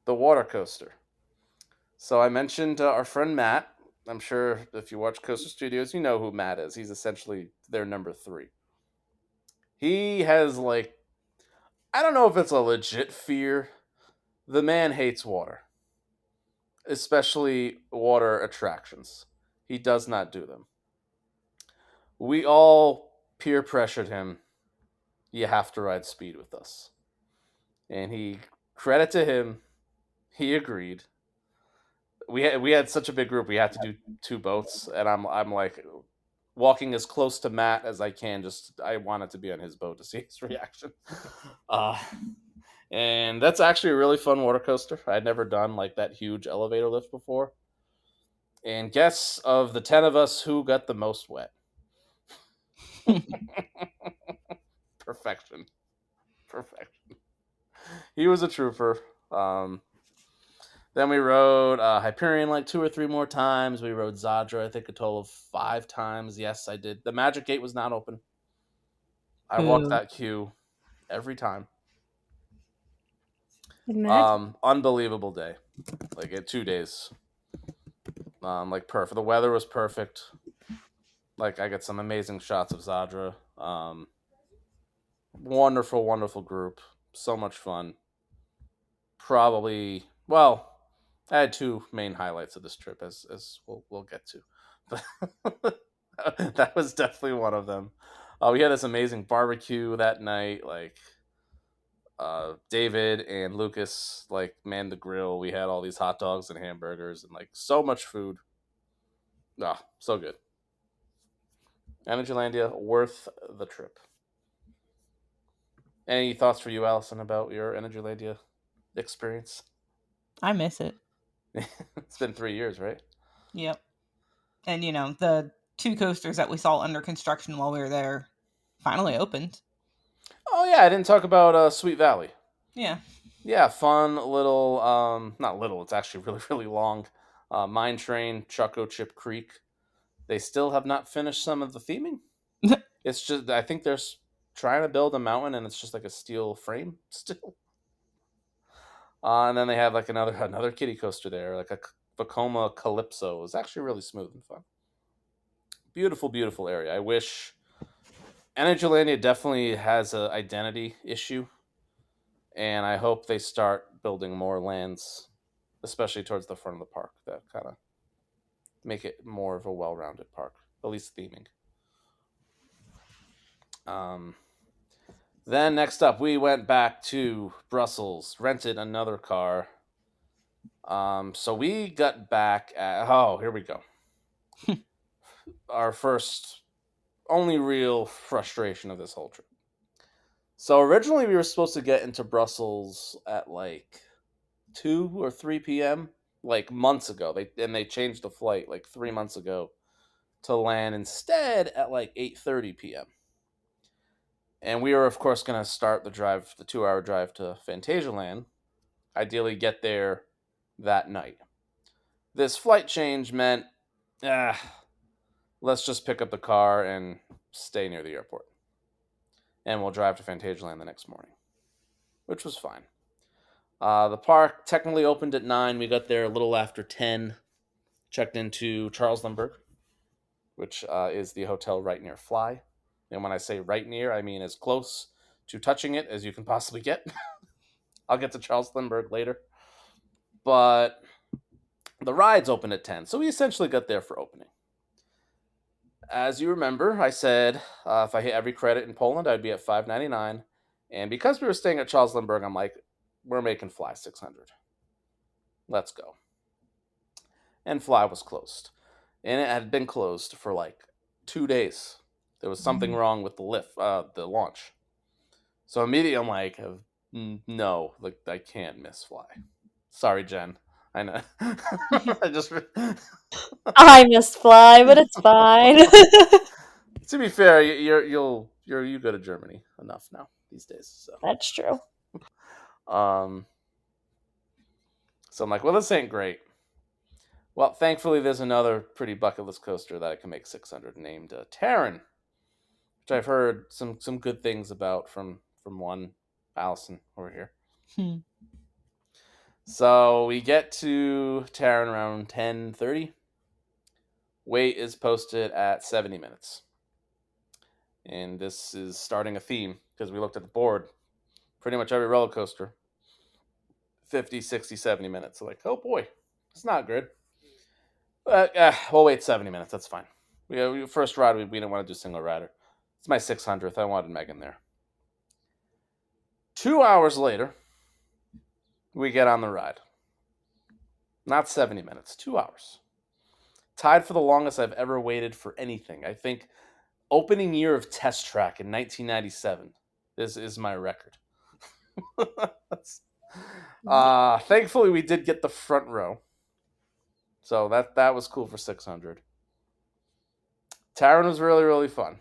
the water coaster. So I mentioned our friend Matt. I'm sure if you watch Coaster Studios, you know who Matt is. He's essentially their number 3. He has like, I don't know if it's a legit fear. The man hates water, especially water attractions. He does not do them. We all peer pressured him. You have to ride Speed with us. And credit to him, he agreed. We had such a big group. We had to do 2 boats, and I'm like walking as close to Matt as I can. Just I wanted to be on his boat to see his reaction. Uh, and that's actually a really fun water coaster. I'd never done like that huge elevator lift before. And guess of the 10 of us who got the most wet? Perfection. Perfection. He was a trooper. Then we rode Hyperion like 2 or 3 more times. We rode Zadra, I think a total of 5 times. Yes, I did. The Magic Gate was not open. I walked Boo. that queue every time. Imagine. Unbelievable day. Like in 2 days. Like perfect. The weather was perfect. Like I got some amazing shots of Zadra. Wonderful, wonderful group. So much fun. Probably, well, I had two main highlights of this trip, as we'll get to, but that was definitely one of them. We had this amazing barbecue that night. Like David and Lucas like manned the grill. We had all these hot dogs and hamburgers and like so much food. Ah, so good. Energylandia, worth the trip. Any thoughts for you, Allison, about your Energylandia experience? I miss it. It's been 3 years, right? Yep. And the two coasters that we saw under construction while we were there finally opened. Oh yeah, I didn't talk about Sweet Valley. Yeah. Yeah, fun little, not little, it's actually really, really long. Mine Train, Choco Chip Creek. They still have not finished some of the theming. It's just, I think they're trying to build a mountain and it's just like a steel frame still. And then they have like another kiddie coaster there, like a Vacoma Calypso. It was actually really smooth and fun. Beautiful, beautiful area. I wish Energylandia definitely has an identity issue, and I hope they start building more lands, especially towards the front of the park, that kind of make it more of a well-rounded park, at least theming. Um, then next up, we went back to Brussels, rented another car. So we got back at, oh, here we go. Our first, only real frustration of this whole trip. So originally we were supposed to get into Brussels at like 2 or 3 p.m. like months ago. They changed the flight like 3 months ago to land instead at like 8:30 p.m. And we were of course going to start the 2-hour drive to Phantasialand, ideally get there that night. This flight change meant let's just pick up the car and stay near the airport. And we'll drive to Phantasialand the next morning, which was fine. The park technically opened at 9. We got there a little after 10. Checked into Charles Lindbergh, which is the hotel right near Fly. And when I say right near, I mean as close to touching it as you can possibly get. I'll get to Charles Lindbergh later. But the rides opened at 10, so we essentially got there for opening. As you remember, I said if I hit every credit in Poland, I'd be at $5.99. And because we were staying at Charles Lindbergh, I'm like, we're making Fly 600. Let's go. And Fly was closed. And it had been closed for like 2 days. There was something wrong with the launch. So immediately I'm like, no, like I can't miss Fly. Sorry, Jen. I know. I just I missed Fly, but it's fine. to be fair, you go to Germany enough now these days. That's true. Um, so I'm like, well, this ain't great. Well, thankfully, there's another pretty bucket list coaster that I can make 600 named Talon, which I've heard some good things about from one Allison over here. So we get to Talon around 10:30. Wait is posted at 70 minutes. And this is starting a theme because we looked at the board. Pretty much every roller coaster, 50, 60, 70 minutes. So like, oh boy, it's not good. But we'll wait 70 minutes. That's fine. First ride, we didn't want to do single rider. It's my 600th. I wanted Megan there. 2 hours later, we get on the ride. Not 70 minutes, 2 hours. Tied for the longest I've ever waited for anything. I think opening year of Test Track in 1997 is my record. Thankfully, we did get the front row. So that was cool for 600. Talon was really, really fun.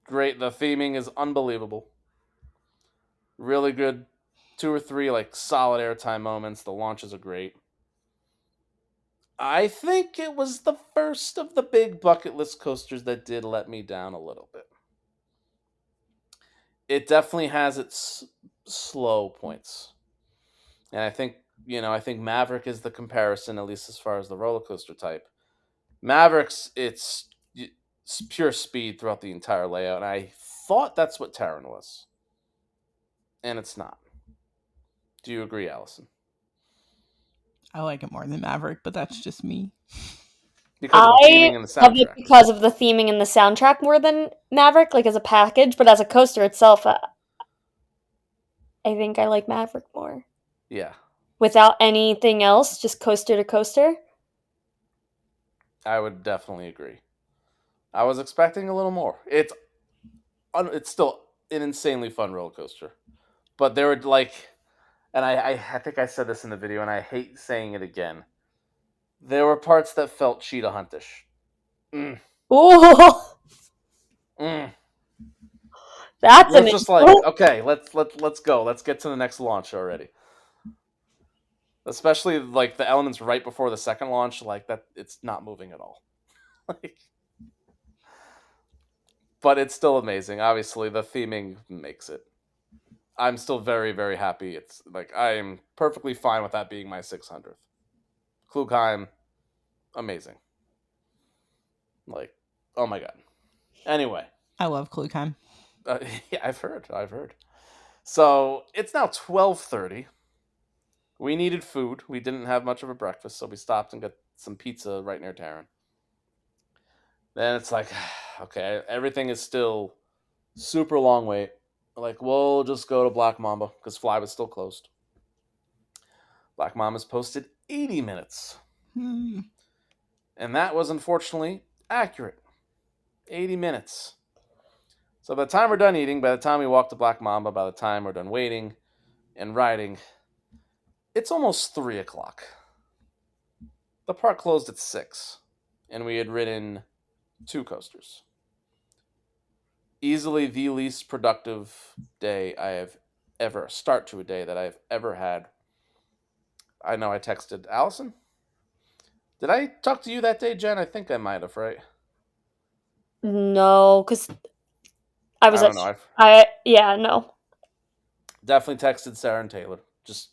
Great. The theming is unbelievable. Really good 2 or 3 like solid airtime moments. The launches are great. I think it was the first of the big bucket list coasters that did let me down a little bit. It definitely has its slow points. And I think Maverick is the comparison, at least as far as the roller coaster type. Mavericks, it's pure speed throughout the entire layout, and I thought that's what Talon was, and it's not. Do you agree, Allison? I like it more than Maverick, but that's just me. Because of the I theming and the love it soundtrack. because of the theming and the soundtrack more than Maverick, like as a package, but as a coaster itself, I think I like Maverick more. Yeah, Without anything else, just coaster to coaster. I would definitely agree. I was expecting a little more. It's still an insanely fun roller coaster, but there were like, and I think I said this in the video, and I hate saying it again. There were parts that felt cheetah huntish. Mm, Ooh, mm. that's It an was just like, okay, let's go. Let's get to the next launch already. Especially like the elements right before the second launch, like that, it's not moving at all. Like, but it's still amazing. Obviously, the theming makes it. I'm still very, very happy. It's like I am perfectly fine with that being my 600th. Klugheim, amazing. Like, oh my god. Anyway, I love Klugheim. yeah, I've heard. I've heard. So it's now 12:30. We needed food. We didn't have much of a breakfast, so we stopped and got some pizza right near Taryn. Then it's like, okay, everything is still super long wait. Like, we'll just go to Black Mamba because Fly was still closed. Black Mamba's posted 80 minutes. Hmm. And that was unfortunately accurate. 80 minutes. So by the time we're done eating, by the time we walk to Black Mamba, by the time we're done waiting and riding, it's almost 3 o'clock. The park closed at 6, and we had ridden 2 coasters. Easily the least productive day I have ever, start to a day that I've ever had. I know I texted Allison. Did I talk to you that day, Jen? I think I might have, right? no, because I was I at. don't know. I've Yeah, no. definitely texted Sarah and Taylor. Just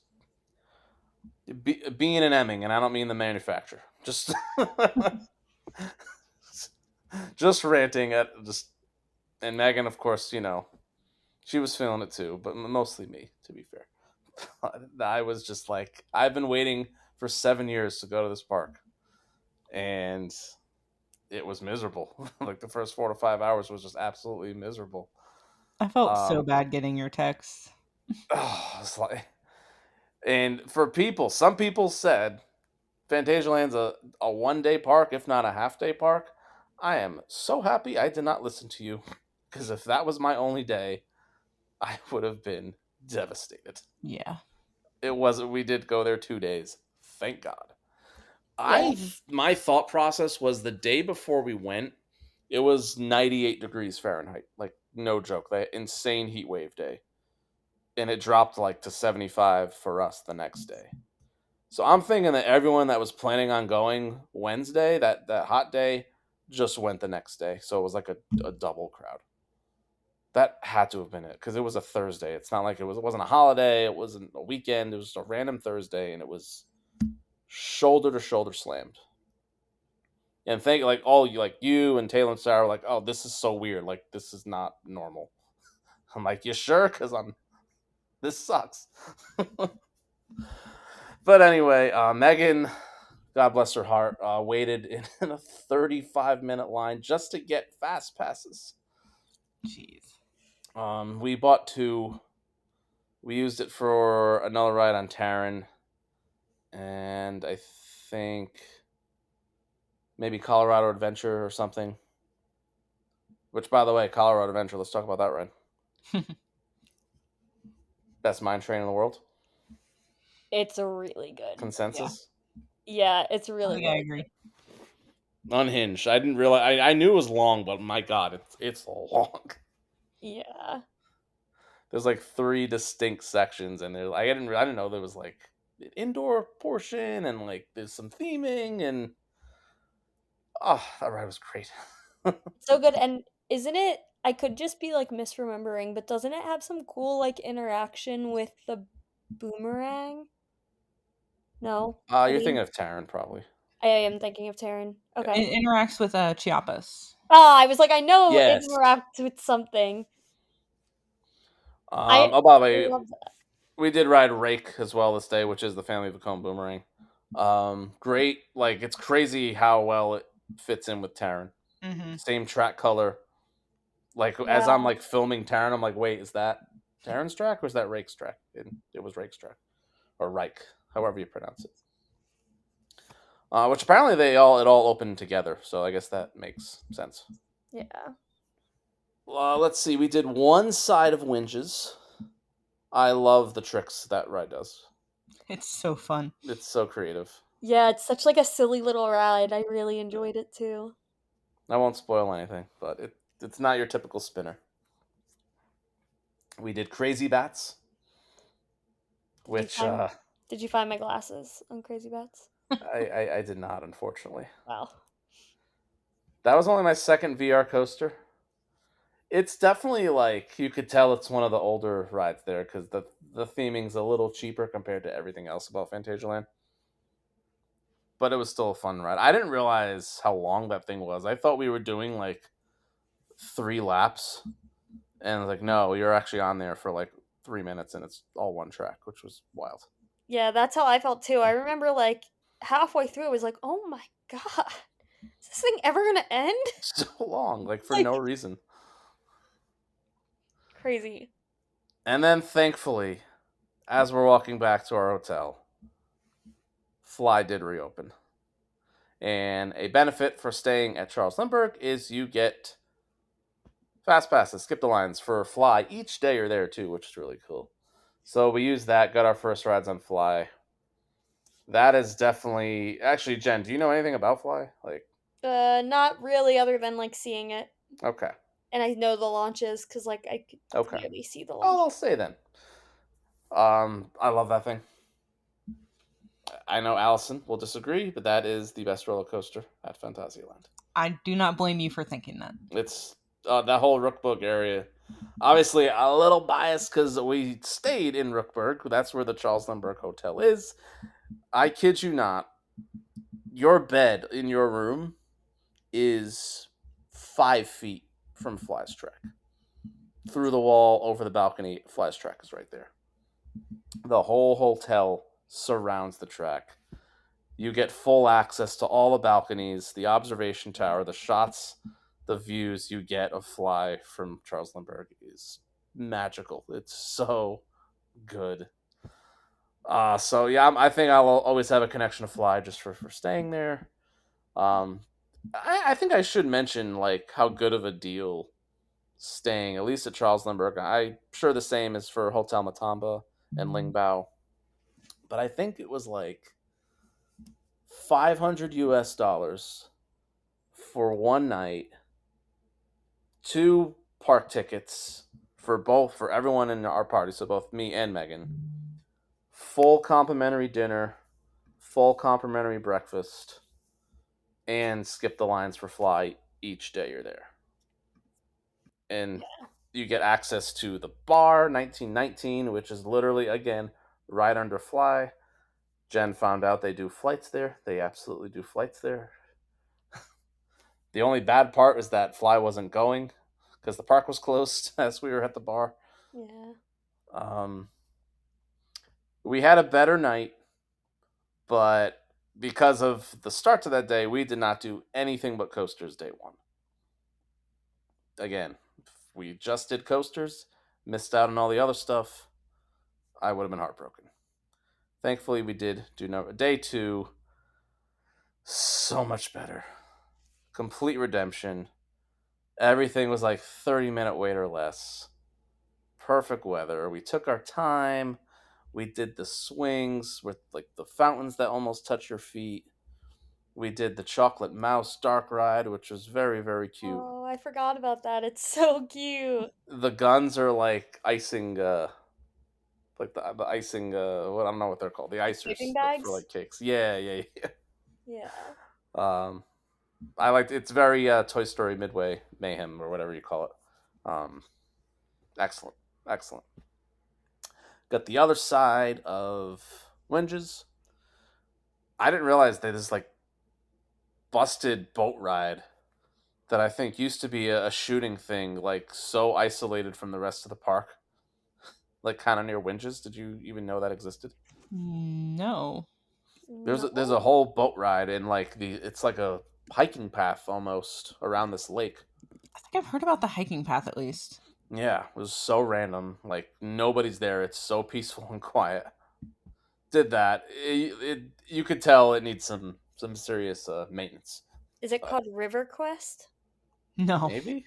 being an Emming, and I don't mean the manufacturer. Just, just ranting at just, and Megan, of course, she was feeling it too, but mostly me, to be fair. I was just like, I've been waiting for 7 years to go to this park, and it was miserable. Like the first 4 to 5 hours was just absolutely miserable. I felt so Um, bad getting your text. it's like, and for people, some people said Fantasialand's a 1 day park, if not a half-day park. I am so happy I did not listen to you, because if that was my only day, I would have been devastated. Yeah. It wasn't. We did go there 2 days. Thank God. Yeah. My thought process was the day before we went, it was 98 degrees Fahrenheit. Like no joke. That insane heat wave day. And it dropped like to 75 for us the next day. So I'm thinking that everyone that was planning on going Wednesday, that hot day, just went the next day. So it was like a double crowd. That had to have been it because it was a Thursday. It's not like it wasn't a holiday. It wasn't a weekend. It was just a random Thursday, and it was shoulder to shoulder slammed. And think like all you like you and Taylor and Sarah were like, oh, this is so weird. Like this is not normal. I'm like, you sure? Because this sucks. But anyway, Megan, God bless her heart, waited in a 35-minute line just to get fast passes. Jeez. We bought 2. We used it for another ride on Taryn, and I think maybe Colorado Adventure or something. Which, by the way, Colorado Adventure, let's talk about that ride. Best mine train in the world. It's really good. Consensus? Yeah, it's I really, think I really agree. Unhinged. I didn't realize. I knew it was long, but my God, it's long. good. Yeah. There's like 3 distinct sections, and I didn't know there was like an indoor portion, and like there's some theming, and oh, that ride was great. So good. And isn't it? I could just be like misremembering, but doesn't it have some cool like interaction with the boomerang? No, I You're thinking think of Taryn, probably. I am thinking of Taryn. Okay. It interacts with Chiapas. Oh, I was like, I know it Yes. interacts with something. Oh, by the I way, love that. we did ride Rake as well this day, which is the family of a cone boomerang. Great. Like, it's crazy how well it fits in with Taryn. Mm-hmm. Same track color. Like, as I'm Yeah. like filming Taryn, I'm like, wait, is that Taryn's track or is that Rake's track? And it was Rake's track, or Reich, however you pronounce it. Which apparently it all opened together, so I guess that makes sense. Yeah. Let's see. We did one side of Winges. I love the tricks that ride does. It's so fun. It's so creative. Yeah, it's such like a silly little ride. I really enjoyed it too. I won't spoil anything, but it's not your typical spinner. We did Crazy Bats, Did you which find Did you find my glasses on Crazy Bats? I did not, unfortunately. Wow. That was only my second VR coaster. It's definitely like you could tell it's one of the older rides there because the theming's a little cheaper compared to everything else about Fantasyland. But it was still a fun ride. I didn't realize how long that thing was. I thought we were doing like 3 laps, and like, no, you're actually on there for like 3 minutes, and it's all one track, which was wild. Yeah, that's how I felt too. I remember like halfway through, I was like, "Oh my god, is this thing ever gonna end?" So long, like for Like no reason. crazy. And then thankfully, as we're walking back to our hotel, Fly did reopen. And a benefit for staying at Charles Lindbergh is you get fast passes, skip the lines for Fly each day you're there too, which is really cool. So we used that, got our first rides on Fly. That is definitely actually, Jen, do you know anything about Fly? Like, Not really, other than like seeing it, okay, and I know the launches because like I could okay. clearly see the Oh, launch. I'll say then. I love that thing. I know Allison will disagree, but that is the best roller coaster at Fantasyland. I do not blame you for thinking that. It's that whole Rookbook area. Obviously, a little biased because we stayed in Rookburg. That's where the Charles Lindbergh Hotel is. I kid you not. Your bed in your room is 5 feet from Fly's track. Through the wall, over the balcony, Fly's track is right there. The whole hotel surrounds the track. You get full access to all the balconies, the observation tower, the shots, the views you get of Fly from Charles Lindbergh is magical. It's so good. So yeah, I think I'll always have a connection to Fly just for staying there. Um, I think I should mention like how good of a deal staying at least at Charles Lindbergh. I'm sure the same is for Hotel Matamba and Lingbao, but I think it was like 500 US dollars for one night, 2 park tickets for everyone in our party, so both me and Megan, full complimentary dinner, full complimentary breakfast, and skip the lines for Fly each day you're there. And you get access to the bar 1919, which is literally again right under Fly. Jen found out they do flights there. They absolutely do flights there. The only bad part was that Fly wasn't going because the park was closed as we were at the bar. Yeah. Um, we had a better night, but because of the start to that day, we did not do anything but coasters day one. Again, if we just did coasters, missed out on all the other stuff, I would have been heartbroken. Thankfully, we did do day two. So much better. Complete redemption. Everything was like 30-minute wait or less. Perfect weather. We took our time. We did the swings with like the fountains that almost touch your feet. We did the chocolate mouse dark ride, which was very, very cute. Oh, I forgot about that. It's so cute. The guns are like icing, like the icing, what I don't know what they're called, the Sleeping icers for bags. like cakes. Yeah, yeah, yeah. Yeah. I liked it's very Toy Story Midway Mayhem or whatever you call it. Um, excellent, excellent. Got the other side of Winges. I didn't realize that this like busted boat ride that I think used to be a shooting thing, like so isolated from the rest of the park, like kind of near Winges. Did you even know that existed? No. There's a No. whole boat ride and like it's like a hiking path almost around this lake. I think I've heard about the hiking path at least. Yeah, it was so random. Like nobody's there. It's so peaceful and quiet. Did that? You could tell it needs some serious maintenance. Is it But called River Quest? No. maybe.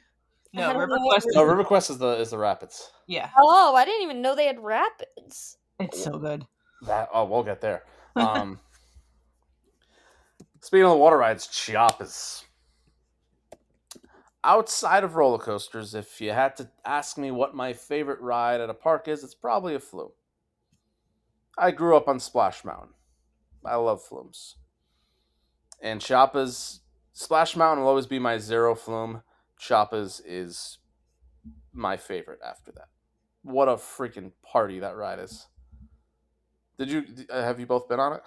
No, I don't River know what. Quest No, is River Quest is the rapids. yeah. Oh, I didn't even know they had rapids. It's so good. That we'll get there. Speaking of the water rides, Chiapas. Outside of roller coasters, if you had to ask me what my favorite ride at a park is, it's probably a flume. I grew up on Splash Mountain. I love flumes. And Chiapas, Splash Mountain will always be my zero flume. Chiapas is my favorite after that. What a freaking party that ride is. Have you both been on it?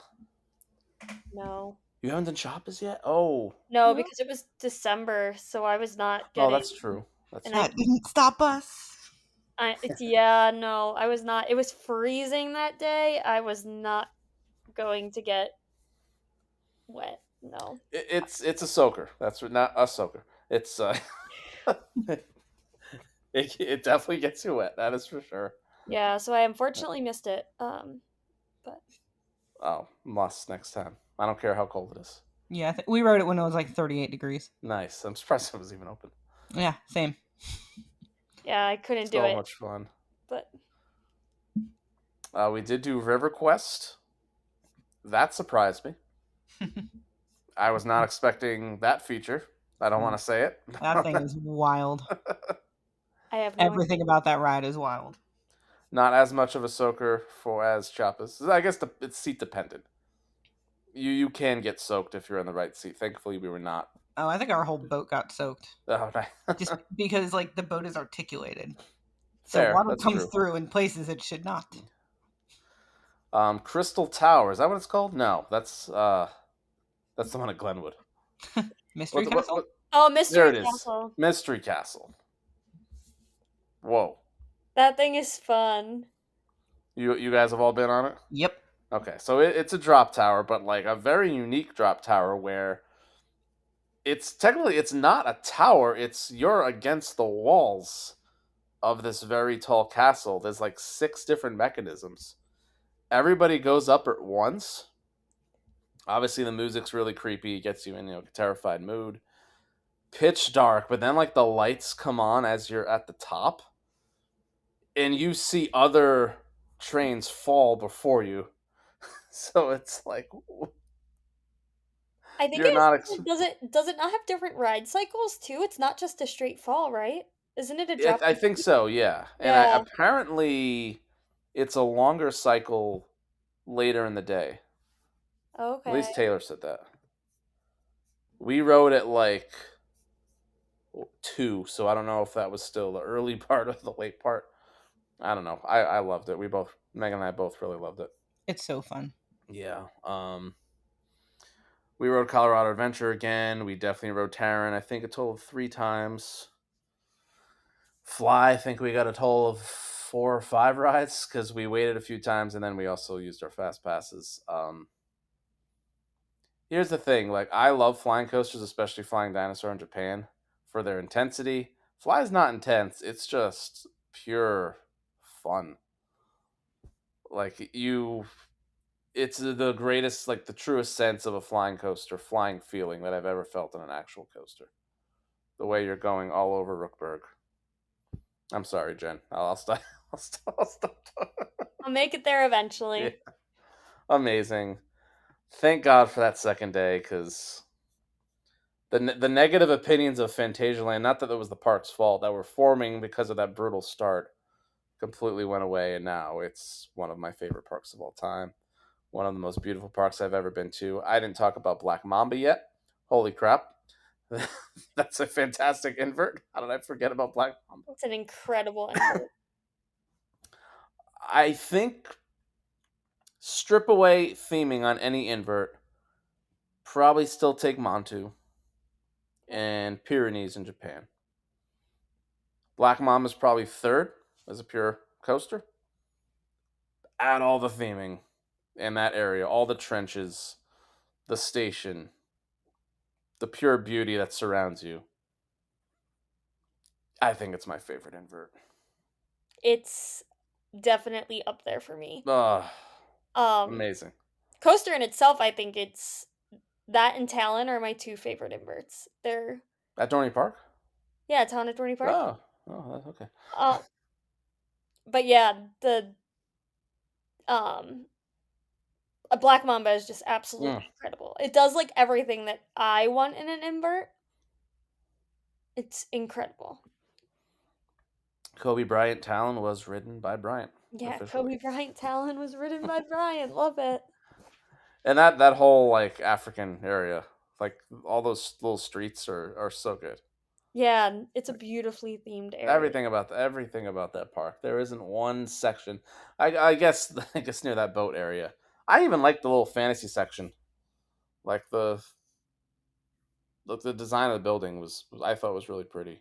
No. You haven't done Chiapas yet? Oh. No, because it was December, so I was not Oh, getting. that's true. That's And true. That didn't stop us. yeah, no, I was not. It was freezing that day. I was not going to get wet. No. It's a soaker. That's not a soaker. It's it definitely gets you wet. That is for sure. Yeah, so I unfortunately missed it. But Oh, must next time. I don't care how cold it is. Yeah, we rode it when it was like 38 degrees. Nice. I'm surprised it was even open. Yeah, same. yeah, I couldn't do So it. much fun. But We did do River Quest. That surprised me. I was not expecting that feature. I don't want to say it. That thing is wild. I have no Everything about that ride is wild. Not as much of a soaker for as Chiapas. I guess it's seat dependent. You can get soaked if you're in the right seat. Thankfully, we were not. Oh, I think our whole boat got soaked. Oh, nice. Just because like the boat is articulated. So Fair, water that's comes true. through in places it should not. Crystal Tower, is that what it's called? No, that's the one at Glenwood. Mystery Castle? Oh, There Mystery it is. Castle. Mystery Castle. Whoa. That thing is fun. You guys have all been on it? Yep. Okay, so it's a drop tower, but like a very unique drop tower where it's not a tower, it's you're against the walls of this very tall castle. There's like 6 different mechanisms. Everybody goes up at once. Obviously the music's really creepy, gets you in a terrified mood. Pitch dark, but then like the lights come on as you're at the top and you see other trains fall before you. So it's like I think you're not does it not have different ride cycles too? It's not just a straight fall, right? Isn't it a drop? I think so, yeah. And Yeah. apparently it's a longer cycle later in the day. At Okay. least Taylor said that. We rode at like 2, so I don't know if that was still the early part of the late part. I don't know. I loved it. Megan and I both really loved it. It's so fun. Yeah. We rode Colorado Adventure again. We definitely rode Taryn, I think a total of 3 times. Fly, I think we got a total of 4 or 5 rides because we waited a few times and then we also used our fast passes. Here's the thing, like I love flying coasters, especially Flying Dinosaur in Japan for their intensity. Fly's not intense, it's just pure fun. Like it's the greatest, like the truest sense of a flying coaster, flying feeling that I've ever felt in an actual coaster. The way you're going all over Rookburg. I'm sorry, Jen. I'll stop. I'll stop. I'll make it there eventually. Yeah. Amazing. Thank God for that second day, because the negative opinions of Phantasialand, not that it was the park's fault, that were forming because of that brutal start, completely went away, and now it's one of my favorite parks of all time. One of the most beautiful parks I've ever been to. I didn't talk about Black Mamba yet. Holy crap. That's a fantastic invert. How did I forget about Black Mamba? It's an incredible invert. I think strip away theming on any invert, probably still take Montu and Pyrenees in Japan. Black Mamba is probably third as a pure coaster. Add all the theming in that area, all the trenches, the station, the pure beauty that surrounds you. I think it's my favorite invert. It's definitely up there for me. Oh, Um, amazing. Coaster in itself, I think it's that and Talon are my two favorite inverts. They're At Dorney Park? Talon at Dorney Park. Oh, okay. Uh, but yeah, the um a Black Mamba is just absolutely Mm. incredible. It does like everything that I want in an invert. It's incredible. Kobe Bryant Talon was ridden by Bryant Yeah, officially, Kobe Bryant Talon was ridden by Bryant. Love it. and that whole like African area, like all those little streets are so good. Yeah, it's a beautifully themed area. Everything about that park. There isn't one section. I guess I guess near that boat area. I even like the little fantasy section, like the design of the building was I thought was really pretty,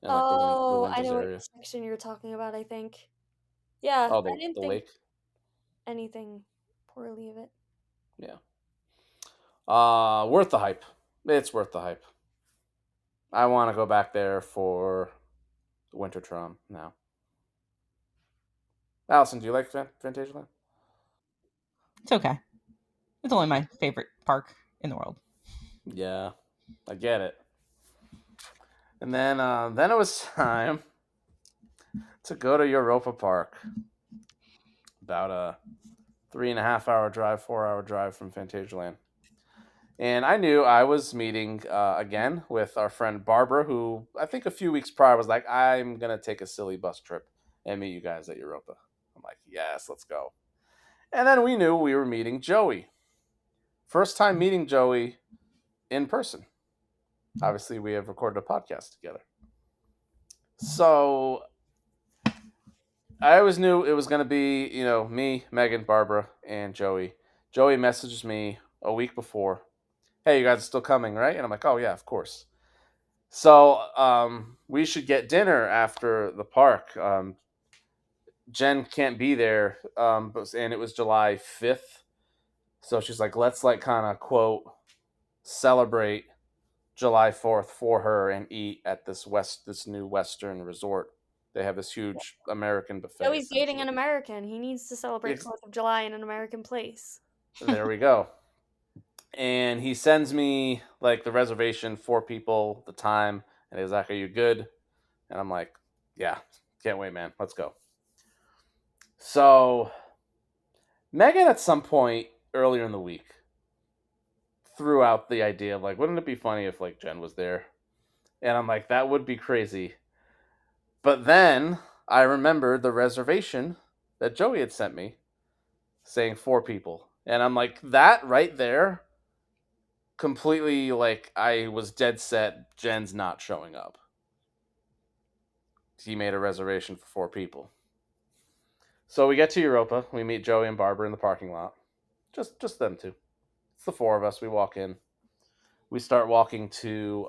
and like the Oh, I windows know what area. section you're talking about, I think. Yeah, Oh, I didn't the think lake. anything poorly of it. Yeah. Worth the hype. It's worth the hype. I want to go back there for Winter Trom now. Allison, do you like Fantasyland? It's okay. It's only my favorite park in the world. Yeah, I get it. And then it was time to go to Europa Park. About a 3.5 hour drive, 4 hour drive from Fantasyland. And I knew I was meeting again with our friend Barbara, who I think a few weeks prior was like, I'm going to take a silly bus trip and meet you guys at Europa. I'm like, yes, let's go. And then we knew we were meeting Joey. First time meeting Joey in person. Obviously, we have recorded a podcast together. So I always knew it was going to be, me, Megan, Barbara, and Joey. Joey messages me a week before. Hey, you guys are still coming, right? And I'm like, oh, yeah, of course. So we should get dinner after the park. Jenn can't be there, and it was July 5th. So she's like, let's like kind of quote celebrate July 4th for her and eat at this new Western resort. They have this huge American buffet Joey's dating essentially. an American. He needs to celebrate Ex- 4th of July in an American place. there we go. And he sends me like the reservation, 4 people, the time, and he's like, "Are you good?" And I'm like, "Yeah, can't wait, man. Let's go." So Megan at some point earlier in the week threw out the idea of like, wouldn't it be funny if like Jenn was there? And I'm like, that would be crazy. But then I remembered the reservation that Joey had sent me saying 4 people. And I'm like, that right there completely like I was dead set Jenn's not showing up. He made a reservation for 4 people. So we get to Europa, we meet Joey and Barbara in the parking lot. Just them two. It's the 4 of us. We walk in. We start walking to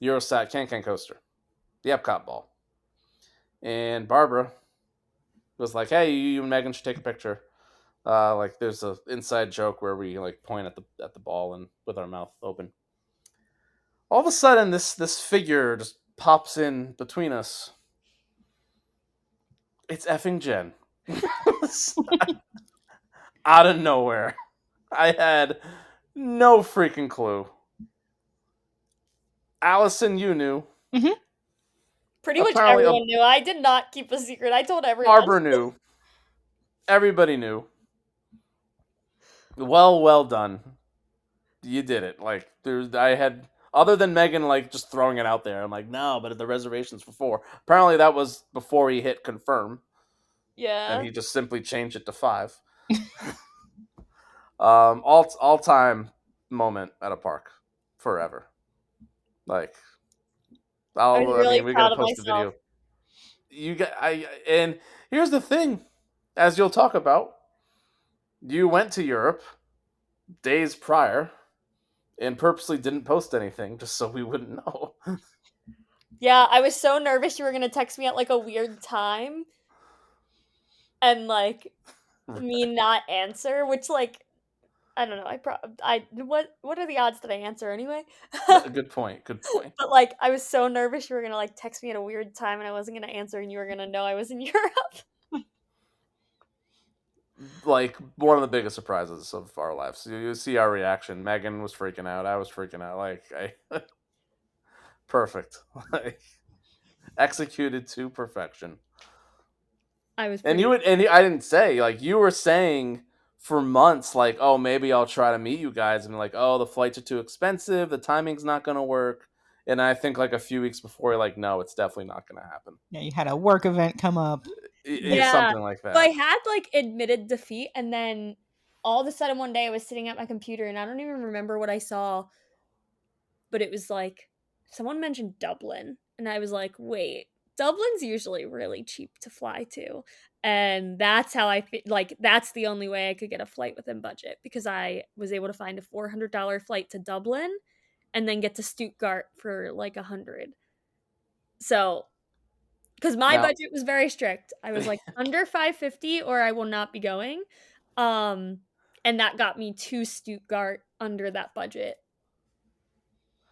Eurosat Can Coaster, the Epcot ball. And Barbara was like, "Hey, you and Megan should take a picture." Like there's a inside joke where we like point at the ball and with our mouth open. All of a sudden, this figure just pops in between us. It's effing Jenn. Out of nowhere. I had no freaking clue. Allison, you knew. Mm-hmm. Pretty much Apparently, everyone knew. I did not keep a secret. I told everyone. Barbara knew. Everybody knew. Well done. You did it. Like I had other than Megan like just throwing it out there. I'm like, no, but the reservation's for 4. Apparently that was before he hit confirm, and Yeah. he just simply changed it to 5. All time moment at a park. forever. Like, I was I really mean, we got to proud of post the myself. video. You get, and here's the thing, as you'll talk about, you went to Europe days prior and purposely didn't post anything just so we wouldn't know. Yeah, I was so nervous you were gonna text me at like a weird time and like me not answer, which like I don't know. I what are the odds that I answer anyway? Good point. Good point. But like I was so nervous you were gonna like text me at a weird time and I wasn't gonna answer and you were gonna know I was in Europe. Like, one of the biggest surprises of our lives. You see our reaction. Megan was freaking out. I was freaking out. Like, perfect. Like, executed to perfection. I was And pretty. I didn't say, like, you were saying for months, like, oh, maybe I'll try to meet you guys, and like, oh, the flights are too expensive, the timing's not gonna work. And I think like a few weeks before, you're like, no, it's definitely not gonna happen. Yeah, you had a work event come up. Yeah. Something like So I that. had like admitted defeat and then all of a sudden one day I was sitting at my computer and I don't even remember what I saw, but it was like someone mentioned Dublin and I was like, "Wait, Dublin's usually really cheap to fly to." And that's how like that's the only way I could get a flight within budget because I was able to find a $400 flight to Dublin and then get to Stuttgart for like 100. So, because my Now, budget was very strict. I was like under 550 or I will not be going. Um and that got me to Stuttgart under that budget.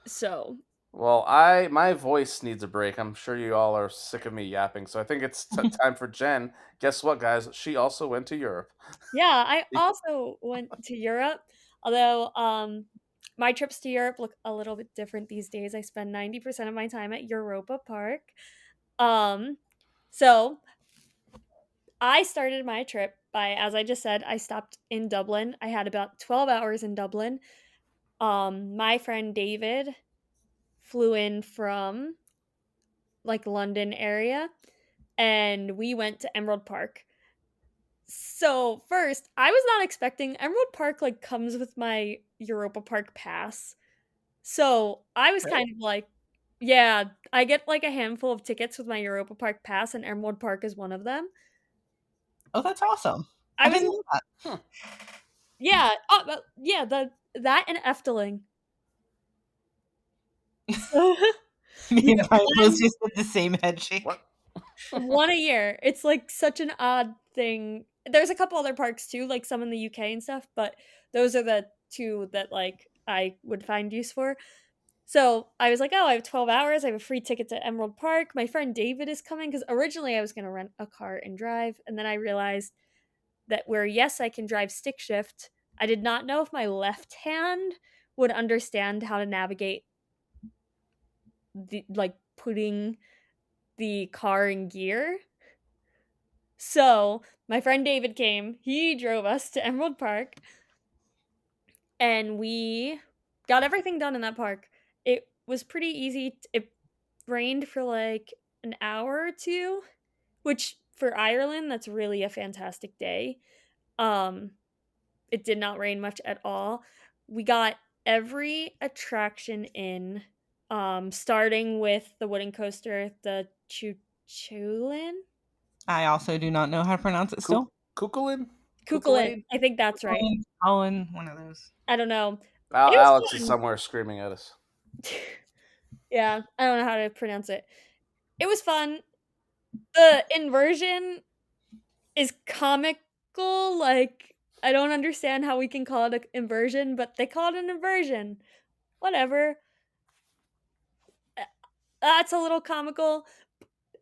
So, well, my voice needs a break. I'm sure you all are sick of me yapping, so I think it's time for Jen. Guess what, guys? She also went to Europe. yeah, I also went to Europe, although my trips to Europe look a little bit different these days. I spend 90% of my time at Europa Park. Um so I started my trip by, as I just said, I stopped in Dublin. I had about 12 hours in Dublin. My friend David flew in from like London area and we went to Emerald Park. So, first, I was not expecting Emerald Park like comes with my Europa Park pass. So, I was Really? kind of like, yeah, I get like a handful of tickets with my Europa Park pass and Emerald Park is one of them. Oh, that's awesome. I I was didn't know that. Hmm. yeah, yeah, that and Efteling. So, Me you and get Bryant both one just did the same head shake. What? one a year. It's like such an odd thing. There's a couple other parks too, like some in the UK and stuff, but those are the two that like I would find use for. So I was like, oh, I have 12 hours. I have a free ticket to Emerald Park. My friend David is coming because originally I was going to rent a car and drive. And then I realized that where, yes, I can drive stick shift, I did not know if my left hand would understand how to navigate the like putting the car in gear. So my friend David came. He drove us to Emerald Park, and we got everything done in that park. It was pretty easy. It rained for like an hour or two, which for Ireland, that's really a fantastic day. Um, it did not rain much at all. We got every attraction in, starting with the wooden coaster, the Chulin. I also do not know how to pronounce it still. Kukulin? Kukulin. Kukulane? I think that's right. Colin, one of those. I don't know. It Alex was is fun. somewhere screaming at us. Yeah, I don't know how to pronounce it. It was fun. The inversion is comical. Like, I don't understand how we can call it an inversion, but they call it an inversion. Whatever. That's a little comical.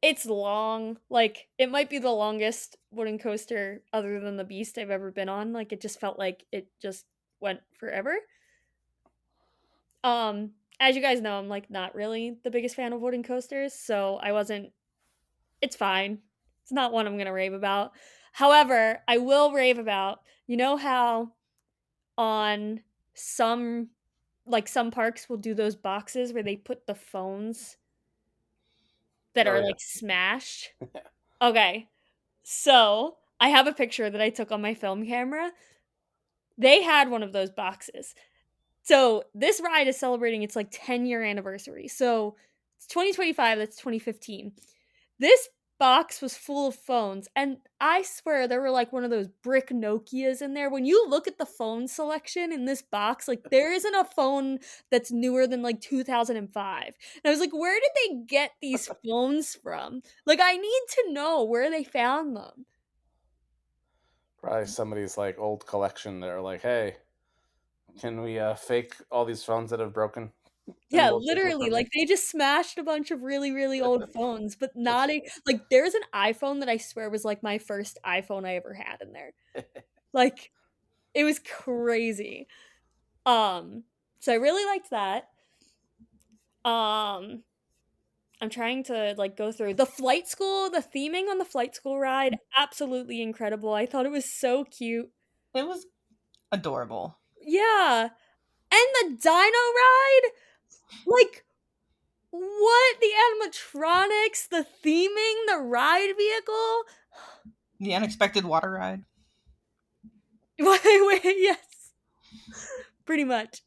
It's long. Like, it might be the longest wooden coaster other than the Beast I've ever been on. Like, it just felt like it just went forever. As you guys know, I'm like not really the biggest fan of wooden coasters, so I wasn't. It's fine. It's not one I'm gonna rave about. However, I will rave about. You know how on some some parks will do those boxes where they put the phones that Oh are yeah. like smashed. Okay, so I have a picture that I took on my film camera. They had one of those boxes. So this ride is celebrating its like 10-year anniversary. So it's 2025, that's 2015. This box was full of phones, and I swear there were like one of those brick Nokias in there. When you look at the phone selection in this box, like there isn't a phone that's newer than like 2005. And I was like, where did they get these phones from? Like, I need to know where they found them. Probably somebody's like old collection. They're like, hey, can we fake all these phones that have broken and Yeah, will take them literally, from me? like, they just smashed a bunch of really, really old phones, but not a like, there's an iPhone that I swear was, like, my first iPhone I ever had in there. Like, it was crazy. So I really liked that. Um, I'm trying to, like, go through the flight school, the theming on the flight school ride, absolutely incredible. I thought it was so cute. It was adorable. Yeah, and the dino ride, like, what? The animatronics, the theming, the ride vehicle? The unexpected water ride. Wait, yes. Pretty much.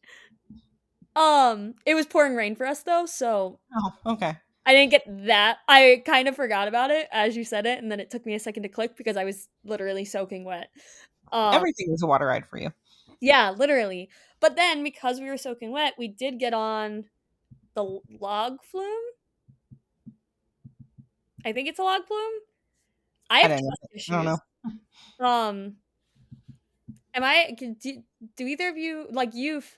It was pouring rain for us though, so Oh, okay. I didn't get that. I kind of forgot about it as you said it, and then it took me a second to click because I was literally soaking wet. Um, Everything was a water ride for you. yeah, literally. But then because we were soaking wet, we did get on the log flume. I think it's a log flume. I I have didn't know. trust I don't issues. know. Um, am I do either of you like you've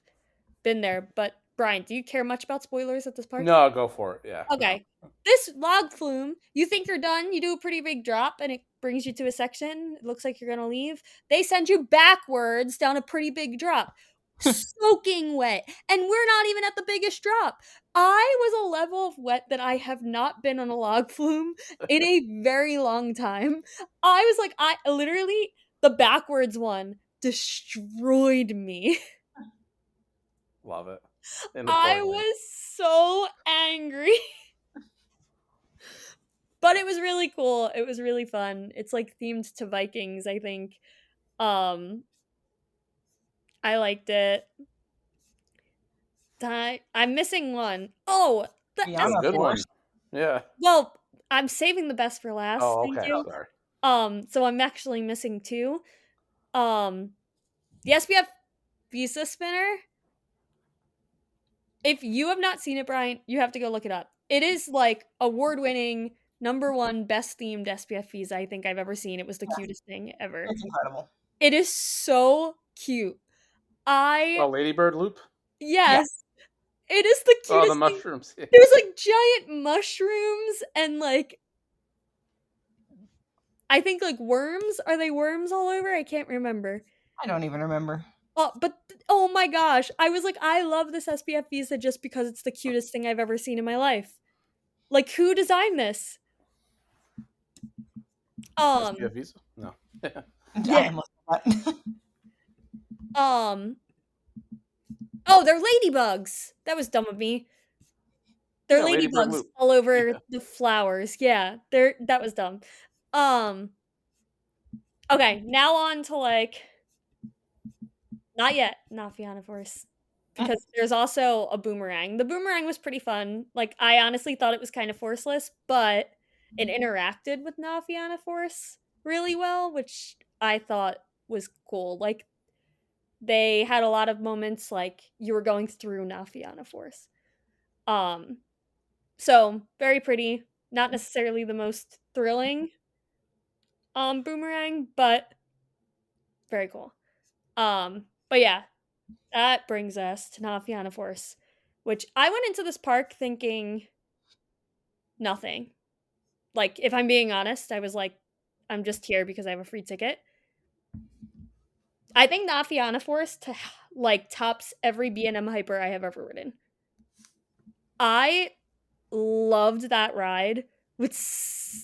been there, but Brian, do you care much about spoilers at this park? No, go for it. Yeah, no. Okay. This log flume, you think you're done, you do a pretty big drop, and it brings you to a section. It looks like you're gonna leave. They send you backwards down a pretty big drop, soaking wet, and we're not even at the biggest drop. I was a level of wet that I have not been on a log flume in a very long time. I was like, I literally, the backwards one destroyed me. Love it. In the I pouring rain. was so angry. But it was really cool. It was really fun. It's like themed to Vikings, I think. Um I liked it. I'm missing one. Oh, the The Piano SP good one. Force. Yeah. well, I'm saving the best for last. Oh, Thank okay. you. Sorry. So I'm actually missing two. Um the SPF Visa spinner. If you have not seen it, Bryant, you have to go look it up. It is like award-winning number one best themed SPF Visa I think I've ever seen. It was the Yes, cutest thing ever. it's incredible. It is so cute. I Oh, Ladybird Loop. Yeah, yes, it is the Oh, the cutest thing. mushrooms. There's like giant mushrooms and like I think like worms. Are they worms all over? I can't remember. I don't even remember. Oh, but oh my gosh, I was like, I love this SPF Visa just because it's the cutest thing I've ever seen in my life. Like, who designed this? SPF Um, Visa? No. yeah. I must have that. Um. Oh, they're ladybugs. That was dumb of me. They're Yeah, Ladybird ladybugs Loop. all over Yeah. the flowers. Yeah, that was dumb. Um. Okay, now on to like not yet, not Fianna Force. Because there's also a boomerang. The boomerang was pretty fun. Like I honestly thought it was kind of forceless, but it interacted with Naviana Force really well, which I thought was cool. Like they had a lot of moments like you were going through Naviana Force. Um so very pretty, not necessarily the most thrilling boomerang, but very cool. But yeah, that brings us to Naviana Force, which I went into this park thinking nothing. Like, if I'm being honest, I was like, I'm just here because I have a free ticket. I think Nafiana Force like tops every B&M hyper I have ever ridden. I loved that ride.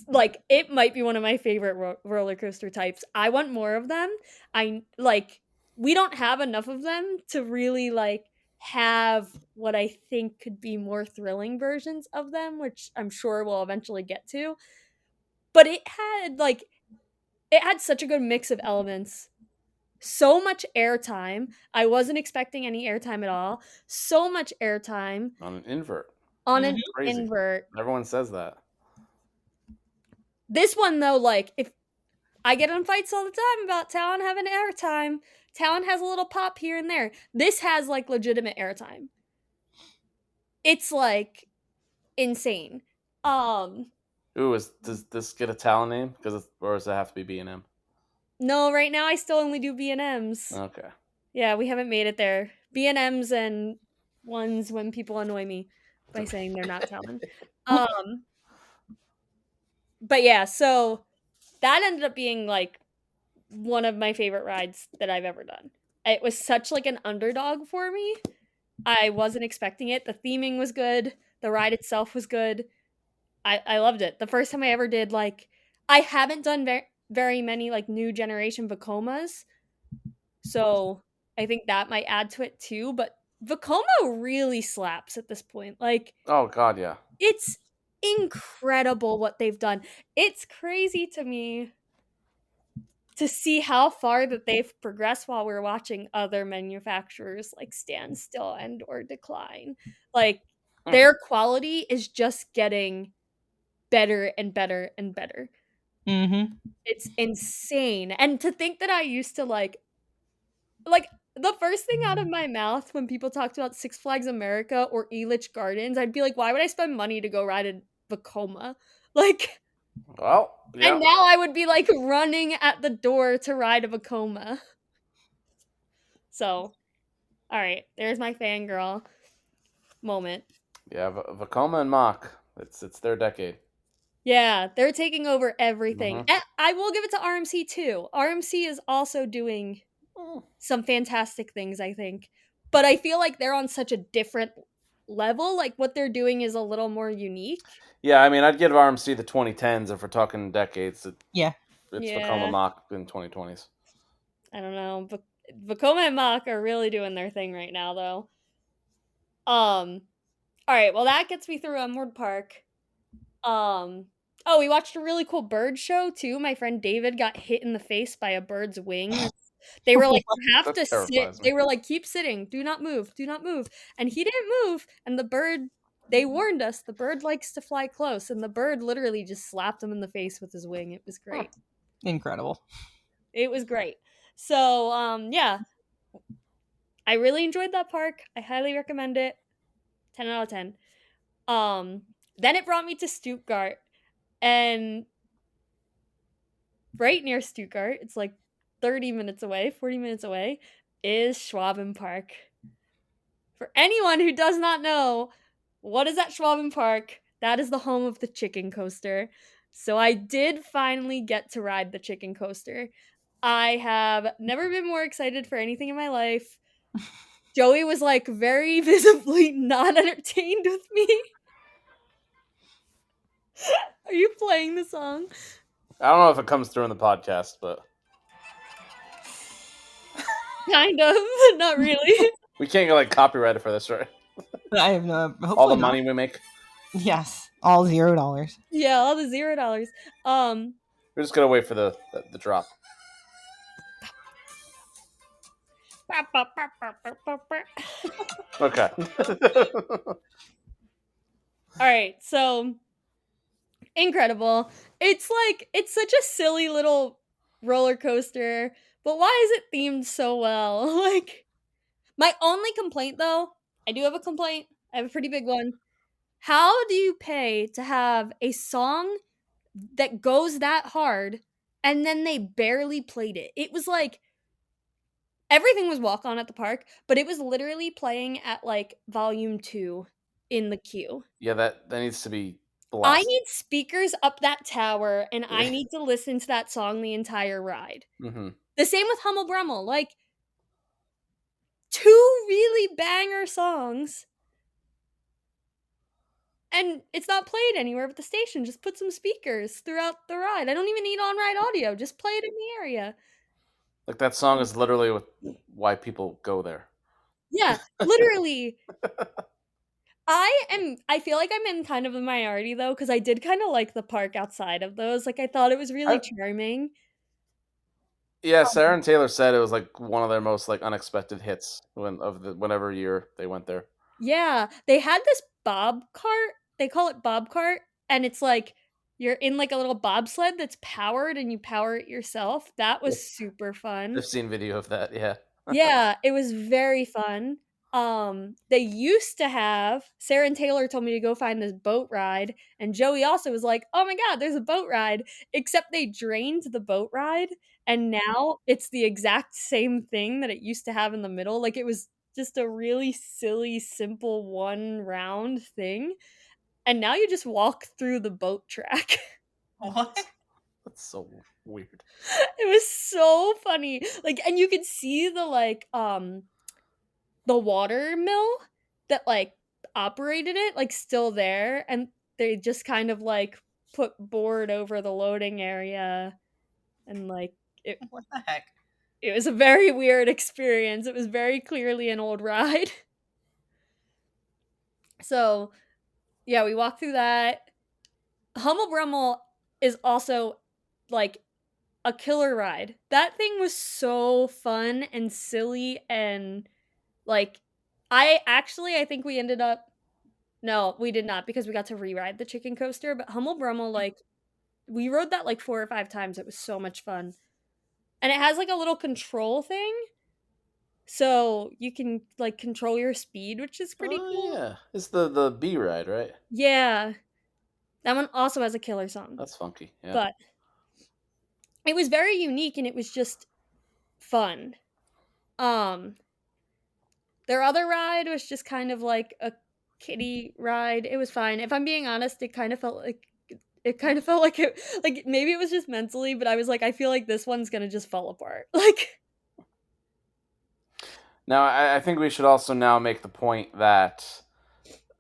Like it might be one of my favorite roller coaster types. I want more of them. I like we don't have enough of them to really like have what I think could be more thrilling versions of them, which I'm sure we'll eventually get to. But it had such a good mix of elements. So much airtime. I wasn't expecting any airtime at all. So much airtime On an invert. on an Mhm. Crazy. invert. Everyone says that. This one though, like if I get in fights all the time about Talon having airtime. Talon has a little pop here and there. This has like legitimate airtime. It's like insane. Ooh, does this get a Talon name? Or does it have to be B&M? No, right now I still only do B&Ms. Okay. Yeah, we haven't made it there. B&Ms and ones when people annoy me by saying they're not Talon. But yeah, so that ended up being like one of my favorite rides that I've ever done. It was such like an underdog for me. I wasn't expecting it. The theming was good. The ride itself was good. I loved it. The first time I ever did like I haven't done very many like new generation Vacomas. So I think that might add to it too, but Vacoma really slaps at this point. Like Oh God, yeah. it's incredible what they've done. It's crazy to me to see how far that they've progressed while we're watching other manufacturers like stand still and or decline. Like their quality is just getting better and better and better. Mhm. It's insane. And to think that I used to like the first thing out of my mouth when people talked about Six Flags America or Elitch Gardens, I'd be like, why would I spend money to go ride a Vacoma? Like, Well, and yeah. now I would be like running at the door to ride a Vacoma. So, all right, there's my fangirl moment. Yeah, Vacoma and Mach. It's their decade. Yeah, they're taking over everything. Mm-hmm. And I will give it to RMC too. RMC is also doing some fantastic things, I think. But I feel like they're on such a different level. Like what they're doing is a little more unique. Yeah, I mean, I'd give RMC the 2010s if we're talking decades. Yeah. It's Vacoma Yeah, Mach in 2020s. I don't know. Vacoma and Mach are really doing their thing right now, though. All right. Well, that gets me through Onward Park. Um. Oh, we watched a really cool bird show too. My friend David got hit in the face by a bird's wing. They were like, "You have That to terrifies sit." me. They were like, "Keep sitting. Do not move. Do not move." And he didn't move. And the bird, they warned us, the bird likes to fly close, and the bird literally just slapped him in the face with his wing. It was great. Incredible. It was great. So, yeah, I really enjoyed that park. I highly recommend it. 10 out of 10. Then it brought me to Stuttgart, and right near Stuttgart, it's like 30 minutes away, 40 minutes away, is Schwaben Park. For anyone who does not know, what is at Schwaben Park? That is the home of the chicken coaster. So I did finally get to ride the chicken coaster. I have never been more excited for anything in my life. Joey was like very visibly not entertained with me. Are you playing the song? I don't know if it comes through in the podcast, but Kind of, not really. we can't get like copyrighted for this, right? I have no. Hopefully All the not. money we make. Yes. All $0. Yeah, all the $0. We're just gonna wait for the drop. Okay. All right, so incredible. It's such a silly little roller coaster, but why is it themed so well? Like my only complaint though, I do have a complaint. I have a pretty big one. How do you pay to have a song that goes that hard and then they barely played it? It was like everything was walk on at the park, but it was literally playing at like volume 2 in the queue. Yeah, that needs to be I blessed. need speakers up that tower and I need to listen to that song the entire ride. Mm-hmm. The same with Hummel Brummel. Like, two really banger songs, and it's not played anywhere but the station. Just put some speakers throughout the ride. I don't even need on ride audio. Just play it in the area. Like that song is literally why people go there. Yeah, literally. I feel like I'm in kind of a minority though, because I did kind of like the park outside of those. Like I thought it was really I, charming. Yeah, Sarah and Taylor said it was like one of their most like unexpected hits whenever year they went there. Yeah, they had this bob cart. They call it bob cart, and it's like you're in like a little bobsled that's powered, and you power it yourself. That was super fun. I've seen video of that. Yeah. Yeah, it was very fun. They used to have Sarah and Taylor told me to go find this boat ride, and Joey also was like, "Oh my god, there's a boat ride." Except they drained the boat ride, and now it's the exact same thing that it used to have in the middle. Like it was just a really silly, simple one round thing, and now you just walk through the boat track. What? That's so weird. It was so funny. Like, and you could see the water mill that like operated it like still there, and they just kind of like put board over the loading area, and like What the heck? it was a very weird experience. It was very clearly an old ride. So yeah, we walked through that. Hummel Brummel is also like a killer ride. That thing was so fun and silly, and like I think we ended up. No, we did not, because we got to re-ride the chicken coaster, but Hummel Brummel, like, we rode that like 4 or 5 times. It was so much fun. And it has like a little control thing, so you can like control your speed, which is pretty Oh cool. yeah, it's the B ride, right? Yeah. That one also has a killer song. That's funky. Yeah. But it was very unique, and it was just fun. Um their other ride was just kind of like a kiddie ride. It was fine. If I'm being honest, it like maybe it was just mentally, but I was like, I feel like this one's gonna just fall apart. Like, Now I think we should also now make the point that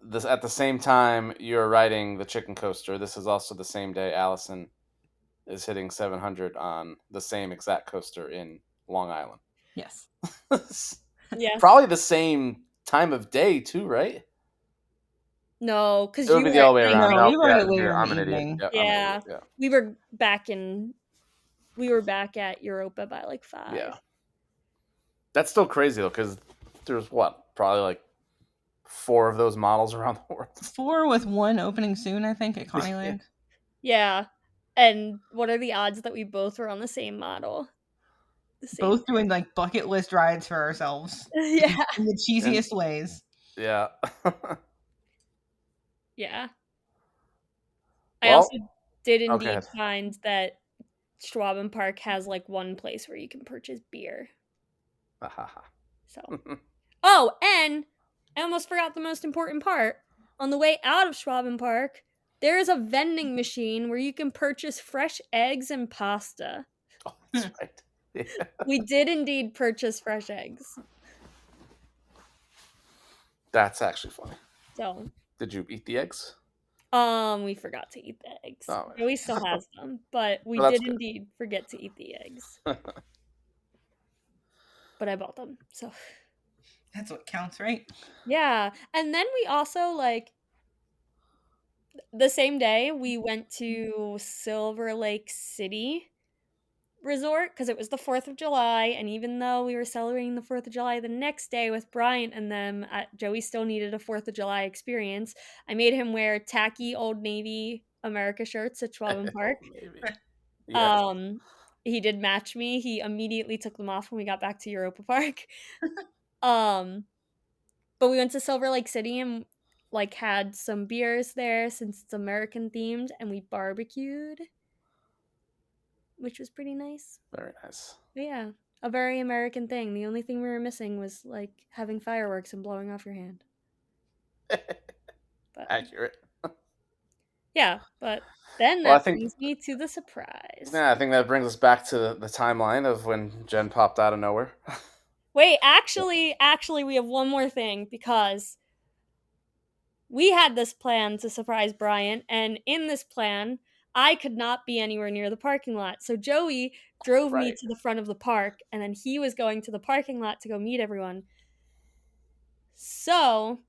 this at the same time you're riding the chicken coaster. This is also the same day Allison is hitting 700 on the same exact coaster in Long Island. Yes. yes. Probably the same time of day too, right? No, because It would you be were the at other way night. around. No, we No, rode yeah, it later in I'm the an idiot. evening. Yeah, I'm an Yeah. idiot. Yeah. We were back at Europa by like 5. Yeah. That's still crazy though, because there's probably like 4 of those models around the world. 4 with 1 opening soon, I think, at Connieland. Yeah. And what are the odds that we both were on the same model? The same. Both doing like bucket list rides for ourselves Yeah. in the cheesiest ways. Yeah. Yeah. I Well, also did okay. indeed find that Schwaben Park has like one place where you can purchase beer. So. Oh, and I almost forgot the most important part. On the way out of Schwaben Park, there is a vending machine where you can purchase fresh eggs and pasta. Oh, that's right. Yeah. We did indeed purchase fresh eggs. That's actually funny. So, Did you eat the eggs? we forgot to eat the eggs. Oh, man. Joey still has them, but we Well, that's did good. indeed forget to eat the eggs. But I bought them, so That's what counts, right? yeah. And then we also like the same day we went to Silver Lake City Resort because it was the 4th of July, and even though we were celebrating the 4th of July the next day with Bryant and them, Joey still needed a 4th of July experience. I made him wear tacky Old Navy America shirts at Schwaben Park. Maybe. Yeah. He did match me. He immediately took them off when we got back to Europa Park. But we went to Silver Lake City and like had some beers there since it's American themed, and we barbecued, which was pretty nice. Very nice. But yeah, a very American thing. The only thing we were missing was like having fireworks and blowing off your hand. But Accurate. yeah, but then Well, I that think brings me to the surprise. yeah, I think that brings us back to the timeline of when Jen popped out of nowhere. Wait, actually, we have one more thing because we had this plan to surprise Bryant, and in this plan, I could not be anywhere near the parking lot. So Joey drove me Right. to the front of the park, and then he was going to the parking lot to go meet everyone. So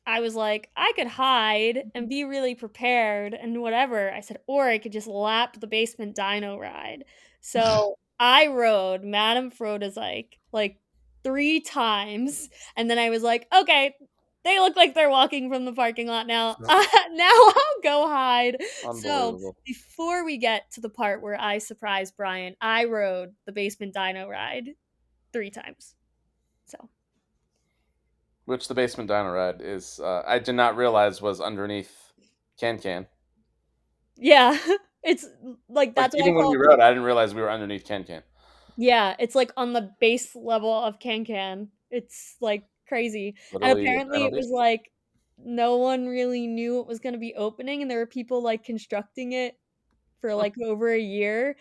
I was like, I could hide and be really prepared and whatever. I said, or I could just lap the basement dino ride. So I rode Madame Frodazike like 3 times, and then I was like, "Okay, they look like they're walking from the parking lot now. Now I'll go hide." So, Unbelievable. before we get to the part where I surprised Bryant, I rode the Basement Dino ride 3 times. So, Which the basement dino ride is, I did not realize was underneath Can Can. yeah, it's like Like, that's why I even when call we it rode, I didn't realize we were underneath Can Can. yeah, it's like on the base level of Can Can. It's like crazy. And Literally a apparently dino it was beast. like no one really knew it was going to be opening and there were people like constructing it for like over a year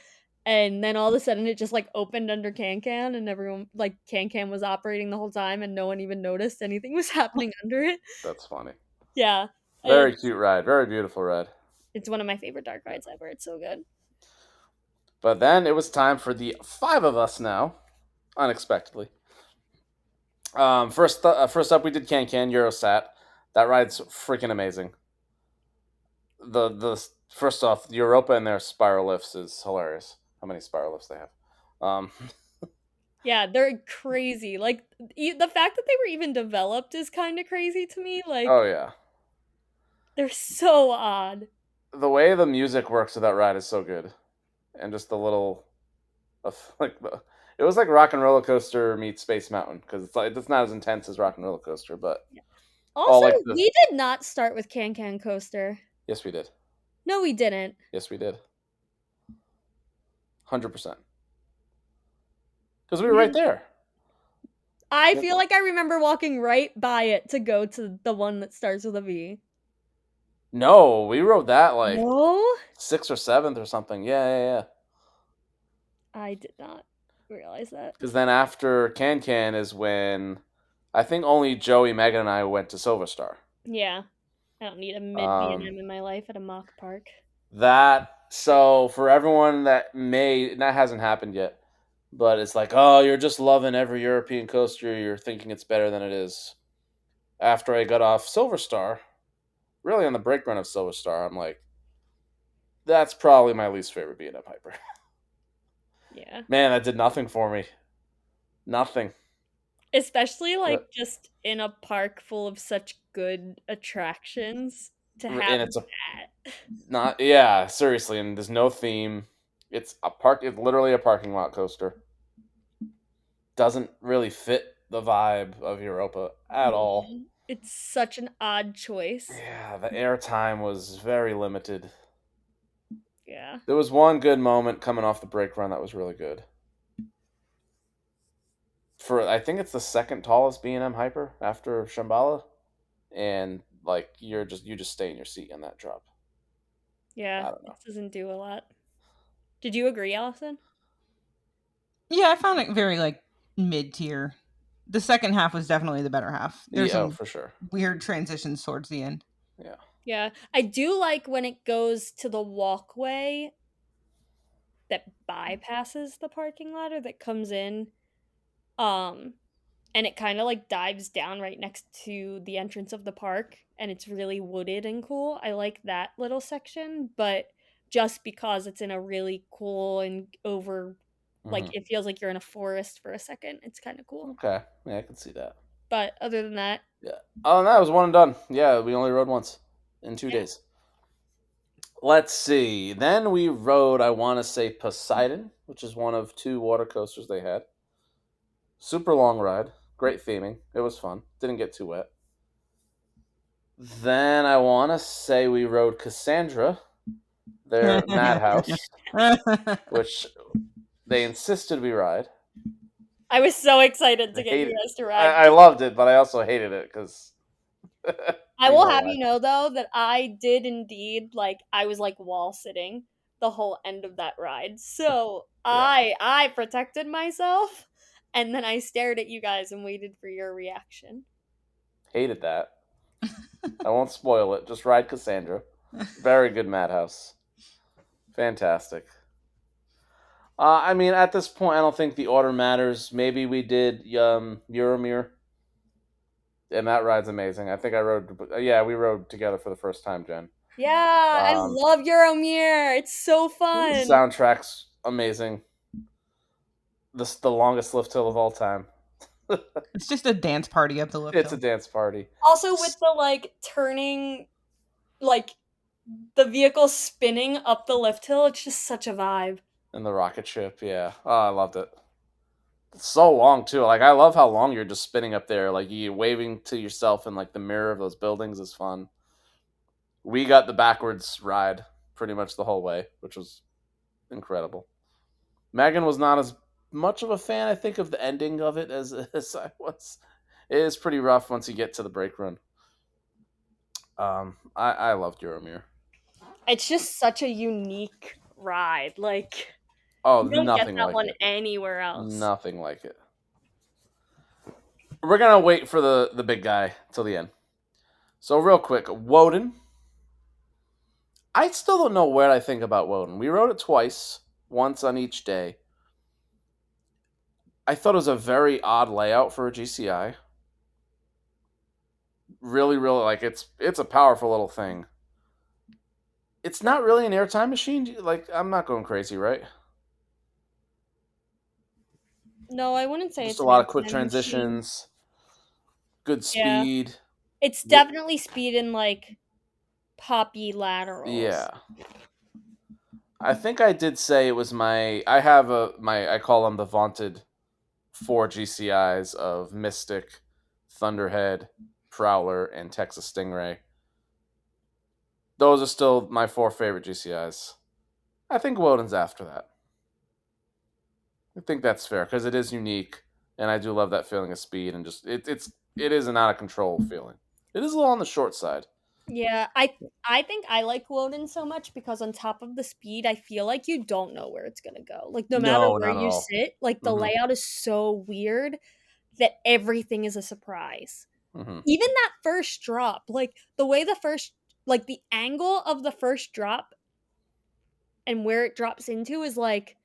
and then all of a sudden it just like opened under Can Can and everyone like Can Can was operating the whole time and no one even noticed anything was happening under it. That's funny. Yeah. Very It's cute ride. Very beautiful ride. it's one of my favorite dark rides ever. It's so good. But then it was time for the 5 of us now, unexpectedly. First up, we did Can Can Eurosat. That ride's freaking amazing. The first off, Europa and their spiral lifts is hilarious. How many spiral lifts they have? Um, Yeah, they're crazy. Like the fact that they were even developed is kind of crazy to me. oh Like yeah, they're so odd. the way the music works with that ride is so good, and just the little, like it was like Rock and Roller Coaster meets Space Mountain because it's not as intense as Rock and Roller Coaster, but all Also, like the we did not start with Can Can Coaster. yes we did, No, we didn't. yes we did, 100% because we were We right didn't. there. I feel like I remember walking right by it to go to the one that starts with a V. No, we rode that like No, 6th or 7th or something. Yeah. I did not realize that. Because then after Can Can is when I think only Joey, Megan, and I went to Silver Star. Yeah, I don't need a mid B and Um, M in my life at a mock park. that so for everyone that hasn't happened yet, but it's like, oh, you're just loving every European coaster. You're thinking it's better than it is. After I got off Silver Star, really on the break run of Silver Star, I'm like, that's probably my least favorite B&M Hyper. Yeah, Man, that did nothing for me. Nothing. especially And like just in a park full of such good attractions to have it's a that. not yeah, seriously, and there's no theme. It's a park. It's literally a parking lot coaster. Doesn't really fit the vibe of Europa at all. No, it's such an odd choice. Yeah, the airtime was very limited. Yeah. There was one good moment coming off the brake run that was really good. For I think it's the second tallest B&M hyper after Shambhala, and like you just stay in your seat in that drop. Yeah, I don't it know. doesn't do a lot. Did you agree, Allison? Yeah, I found it very like mid tier. The second half was definitely the better half. There's Yeah, oh, some for sure. weird transitions towards the end. Yeah. Yeah. I do like when it goes to the walkway that bypasses the parking lot or that comes in. Um and it kind of like dives down right next to the entrance of the park and it's really wooded and cool. I like that little section, but just because it's in a really cool and over like Hmm. it feels like you're in a forest for a second. It's kind of cool. Okay. Yeah, I can see that. But other than that, Yeah. Oh, that was one and done. Yeah, we only rode once in 2 days. Let's see. Then we rode, I want to say, Poseidon, which is one of 2 water coasters they had. Super long ride. Great theming. It was fun. Didn't get too wet. Then I want to say we rode Cassandra, their madhouse, which they insisted we ride. I was so excited I to get you hated. guys to ride. I loved it, but I also hated it because I you will know have why. you know though that I did indeed like I was like wall sitting the whole end of that ride. So Yeah, I protected myself and then I stared at you guys and waited for your reaction. hated that. I won't spoil it. Just ride Cassandra. Very good madhouse. Fantastic. I mean, at this point, I don't think the order matters. Maybe we did Euromir, and that ride's amazing. I think I rode. Yeah, we rode together for the first time, Jen. Yeah, I Um, love Euromir. It's so fun. Soundtrack's amazing. the longest lift hill of all time. It's just a dance party up the lift It's a hill. dance party. Also with the like turning, like the vehicle spinning up the lift hill, it's just such a vibe. And the rocket ship, yeah. Oh, I loved it. It's so long too. Like I love how long you're just spinning up there. Like you waving to yourself in like the mirror of those buildings is fun. We got the backwards ride pretty much the whole way, which was incredible. Megan was not as much of a fan, I think, of the ending of it as I was. It is pretty rough once you get to the brake run. I loved Euromir. It's just such a unique ride. Like Oh, you don't get nothing that like one it. anywhere else. Nothing like it. We're gonna wait for the big guy till the end. So real quick, Woden. I still don't know what I think about Woden. We rode it twice, once on each day. I thought it was a very odd layout for a GCI. Really, really like it's a powerful little thing. It's not really an airtime machine. Like I'm not going crazy, right? No, I wouldn't say Just it's a an lot of quick airtime machine. transitions, good Yeah. speed. It's definitely speed and like poppy laterals. Yeah. I think I did say it was my. I have I call them the vaunted 4 GCIs of Mystic, Thunderhead, Prowler, and Texas Stingray. Those are still my 4 favorite GCIs. I think Woden's after that. I think that's fair because it is unique, and I do love that feeling of speed and just it is an out of control feeling. It is a little on the short side. Yeah, I think I like Woden so much because on top of the speed, I feel like you don't know where it's gonna go. Like no matter No, where not at you all. sit, like the Mm-hmm. layout is so weird that everything is a surprise. Mm-hmm. Even that first drop, like the way like the angle of the first drop and where it drops into is like,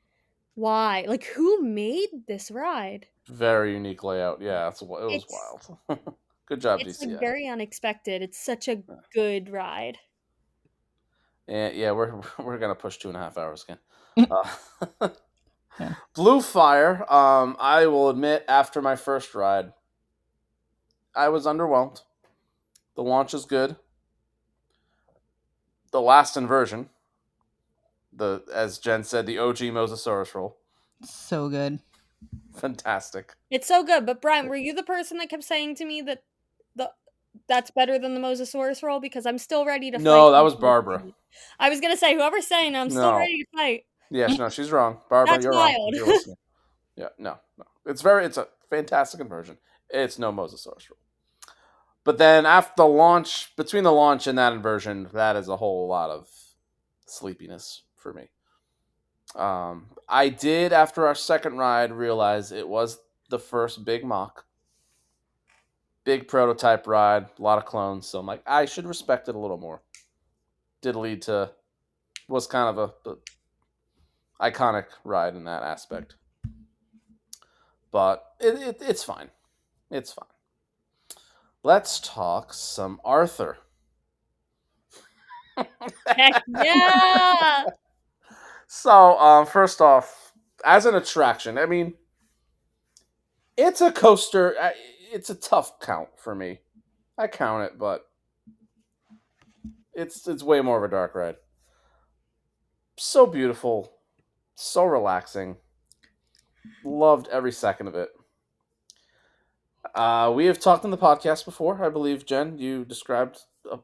why? Like who made this ride? Very unique layout. Yeah, it was It's wild. Good job, it's like DCI. very unexpected. It's such a good ride. And yeah, we're gonna push 2.5 hours again. Yeah. Blue Fire. I will admit, after my first ride, I was underwhelmed. The launch is good. The last inversion, as Jen said, the OG Mosasaurus roll, So good. fantastic. It's so good. But Brian, were you the person that kept saying to me that the that's better than the Mosasaurus roll? Because I'm still ready to fight No, that you was to the Barbara. fight. I was gonna say whoever's saying I'm still No, ready to fight. yeah, no, she's wrong. Barbara, That's you're wrong. wild. If you're listening, yeah, no. It's a fantastic inversion. It's no Mosasaurus roll. But then after the launch, between the launch and that inversion, that is a whole lot of sleepiness for me. I did, after our second ride, realize it was the first big mock. Big prototype ride, a lot of clones, so I'm like, I should respect it a little more. Did lead to, was kind of a iconic ride in that aspect. But it's fine. It's fine. Let's talk some Arthur. Heck yeah! So, first off, as an attraction, I mean, it's a coaster. It's a tough count for me. I count it, but it's way more of a dark ride. So beautiful, so relaxing. Loved every second of it. We have talked in the podcast before, I believe, Jen. You described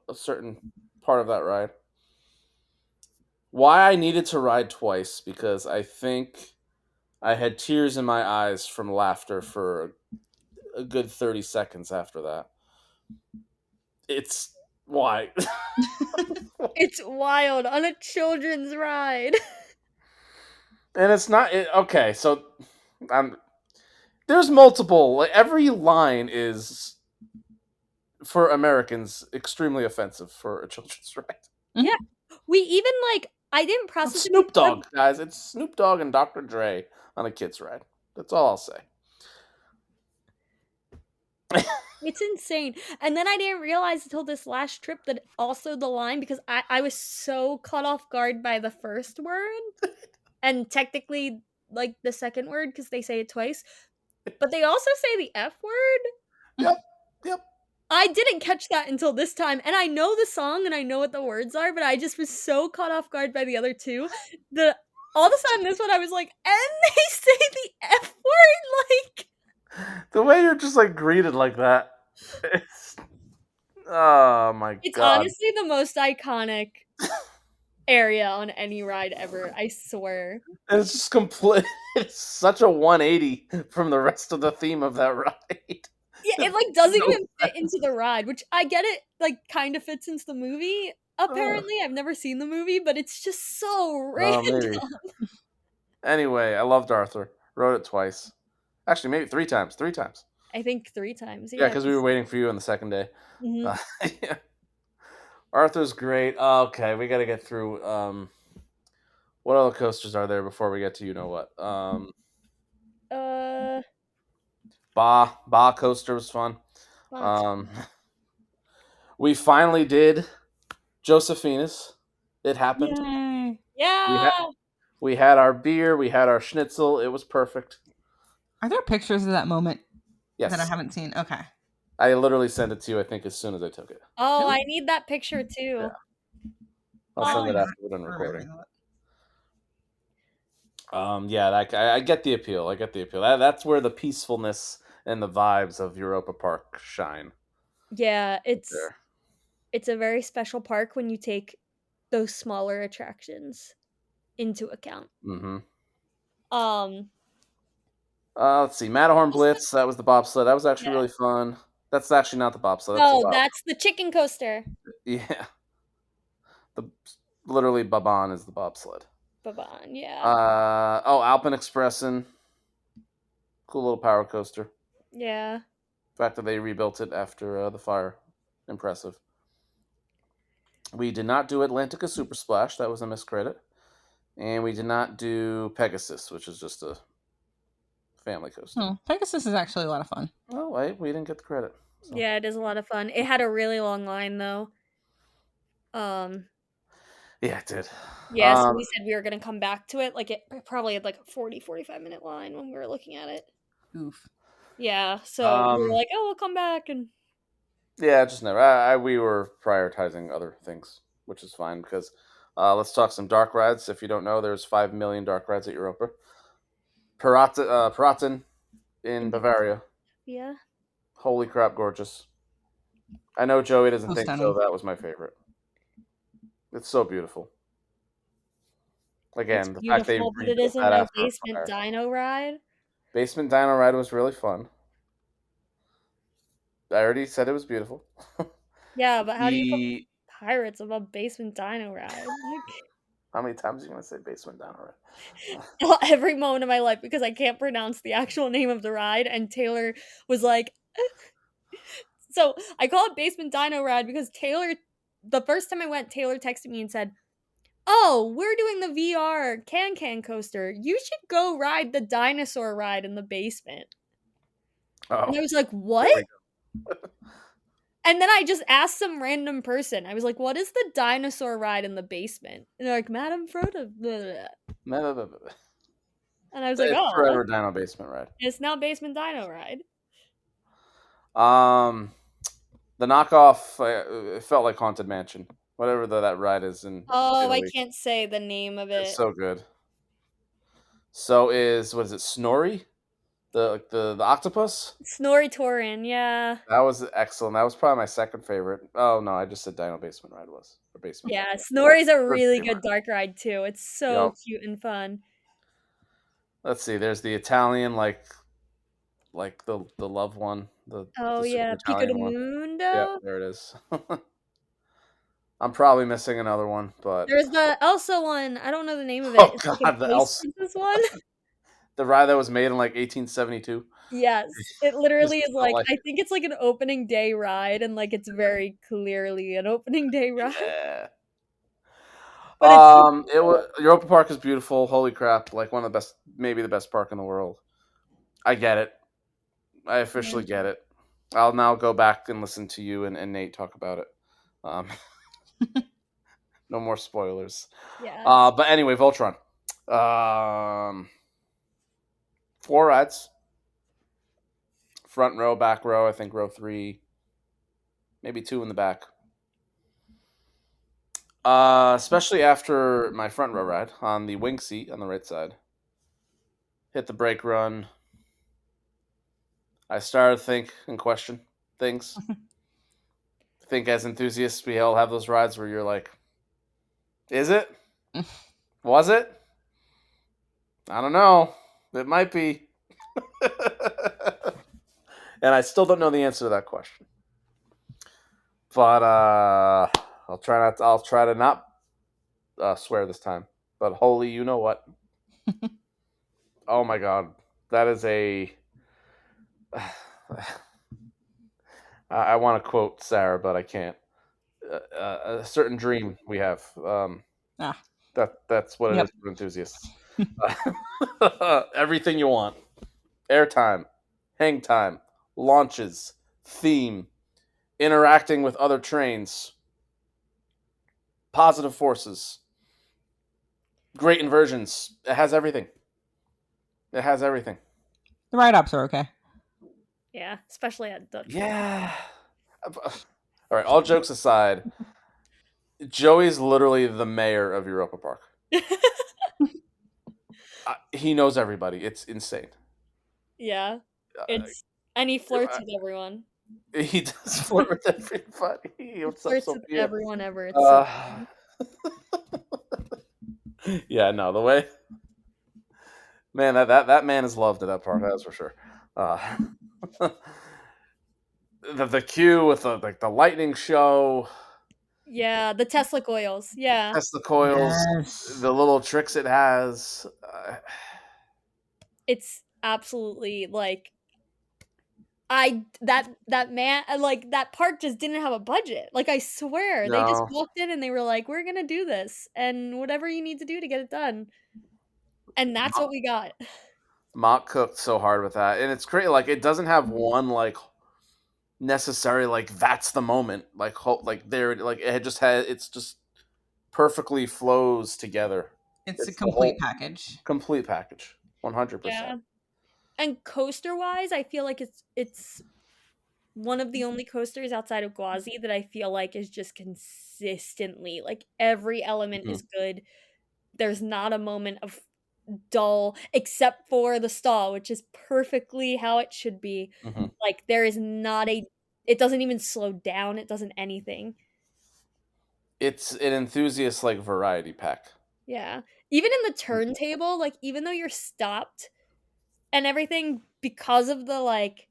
a certain part of that ride. Why I needed to ride twice, because I think I had tears in my eyes from laughter for a good 30 seconds after that. It's why. It's wild on a children's ride. And it's not okay, so there's multiple, like every line is for Americans extremely offensive for a children's ride. Yeah. We even like I didn't It's process it Snoop before. Dogg, guys. It's Snoop Dogg and Dr. Dre on a kid's ride. That's all I'll say. It's insane. And then I didn't realize until this last trip that also the line, because I was so caught off guard by the first word. And technically like the second word because they say it twice, but they also say the F word. Yep. Yep. I didn't catch that until this time, and I know the song and I know what the words are, but I just was so caught off guard by the other two that all of a sudden this one I was like, and they say the F word, like The way you're just like greeted like that. It's, oh my it's god. honestly the most iconic area on any ride ever. I swear. And it's just complete. It's such a 180 from the rest of the theme of that ride. Yeah, it like doesn't No even fit into the ride, which I get it like kind of fits into the movie. uh, Apparently, I've never seen the movie, but it's just so maybe. random. Anyway, I loved Arthur. Wrote it twice. Actually, maybe 3 times. 3 times. I think 3 times. Yeah, Yeah. because we were waiting for you on the second day. Mhm. Yeah. Arthur's great. Okay, we got to get through. What other coasters are there before we get to you know what? Uh, Ba coaster was fun. Fox. Um, we finally did Josephina's. It happened. Yay. We Yeah. had we had our beer. We had our schnitzel. It was perfect. Are there pictures of that moment that I Yes, haven't seen? Okay. I literally sent it to you. I think as soon as I took it. Oh, Really? I need that picture Yeah, too. I'll Why send am it I after not we're done recording. remembering that? Yeah, I get the appeal. I get the appeal. That's where the peacefulness and the vibes of Europa Park shine. Yeah, There. it's a very special park when you take those smaller attractions into account. Mm-hmm. Um, Let's see. Matterhorn also, Blitz. That was the bobsled. That was actually yeah. really fun. That's actually not the bobsled. That's the No, wild. that's the chicken coaster. Yeah. The literally Baban is the bobsled. Baban, yeah. Alpen Expressin. Cool little power coaster. Yeah. The fact that they rebuilt it after the fire, impressive. We did not do Atlantica Super Splash. That was a miscredit. And we did not do Pegasus, which is just a family coaster. Oh, Pegasus is actually a lot of fun. Oh, wait, we didn't get the credit. So. Yeah, it is a lot of fun. It had a really long line though. Um, Yeah, it did. yeah, so we said we were gonna come back to it. Like it probably had like a 45 minute line when we were looking at it. Oof. Yeah, so we were Um, like, oh, we'll come back and yeah, just never. We were prioritizing other things, which is fine because let's talk some dark rides. If you don't know, there's 5 million dark rides at Europa. Paraten in Bavaria. yeah. Holy crap, gorgeous. I know Joey doesn't So think so. stunning. That was my favorite. It's so beautiful. It's Again, the fact they beautiful, but it rebuilt isn't that my after a basement fire. dino ride. Basement Dino Ride was really fun. I already said it was beautiful. Yeah, but how do you put the pirates above basement dino ride? Like How many times are you gonna say Basement Dino Ride? every moment of my life because I can't pronounce the actual name of the ride. And Taylor was like, so I call it basement dino ride because Taylor, the first time I went, Taylor texted me and said, "Oh, we're doing the VR can coaster. You should go ride the dinosaur ride in the basement." And Oh, I was like, there "What?" we And then I just asked some random person. I was like, "What is the dinosaur ride in the basement?" And they're like, "Madame Frodo." Blah, blah, blah. go. And I was like, It's "Oh, Forever Dino Basement Ride. it's now basement dino ride." Um, the knockoff, it felt like Haunted Mansion. Whatever that ride is in Oh, I Italy, can't say the name of it's it. so good. So is what is it? Snorri, the octopus. Snorri Torin, yeah. That was excellent. That was probably my second favorite. Oh no, I just said Dino Basement Ride was or Basement Dino. Yeah, Snorri's a First really name good ride. dark ride too. It's so Yup. cute and fun. Let's see. There's the Italian, like the love one, Oh the super yeah, Pico de Italian one. Yeah, Mundo. there it is. I'm probably missing another one, but There's the Elsa one. I don't know the name of it. oh It's like an god, the Ice else Princess one. the ride that was made in like 1872. Yes, it Just literally is felt like like I think it's like an opening day ride, and like it's very clearly an opening day ride. yeah. But it's so It cool. was Europa Park is beautiful. Holy crap! Like one of the best, maybe the best park in the world. I get it. I Yeah. officially get it. I'll now go back and listen to you and Nate talk about it. Um, no more spoilers. Yes. But anyway, Voltron. Um, 4 rides. Front row, back row, I think row 3, maybe 2 in the back. Especially after my front row ride on the wing seat on the right side. Hit the brake run. I started to think and question things. I think as enthusiasts, we all have those rides where you're like, is it? Was it? I don't know. It might be. And I still don't know the answer to that question. But I'll try to not swear this time. But holy, you know what? Oh my god, that is a. I want to quote Sarah, but I can't. A certain dream we have. Ah, That's what it yep. is for enthusiasts. Everything you want: airtime, hang time, launches, theme, interacting with other trains, positive forces, great inversions. It has everything. It has everything. The ride-ups are okay. Yeah, especially at the trip. Yeah. All right. All jokes aside, Joey's literally the mayor of Europa Park. He knows everybody. It's insane. Yeah. Uh, It's and he flirts with everyone. he does flirt with everybody. What's up, Flirts with Sophia? everyone ever. It's so funny. Yeah, no, the way man that man is loved at that park. That's for sure. Uh, the queue with the lightning show, Yeah, the Tesla coils. Yeah. Tesla coils, Yes. the little tricks it has. It's absolutely like that man like that park just didn't have a budget. Like I swear, they just No, walked in and they were like, "We're gonna do this, and whatever you need to do to get it done." And that's what we got. Mock cooked so hard with that, and it's great. Like it doesn't have one like necessary like that's the moment like there like it just had it's just perfectly flows together. It's a It's the complete whole package. complete package, 100%. Yeah. And coaster wise, I feel like it's one of the only coasters outside of Gwazi that I feel like is just consistently like every element Mhm, is good. There's not a moment of dull except for the stall, which is perfectly how it should be. mhm. Like there is not a it doesn't even slow down, it doesn't anything. It's an enthusiast like variety pack. Yeah. Even in the turntable, like even though you're stopped and everything because of the like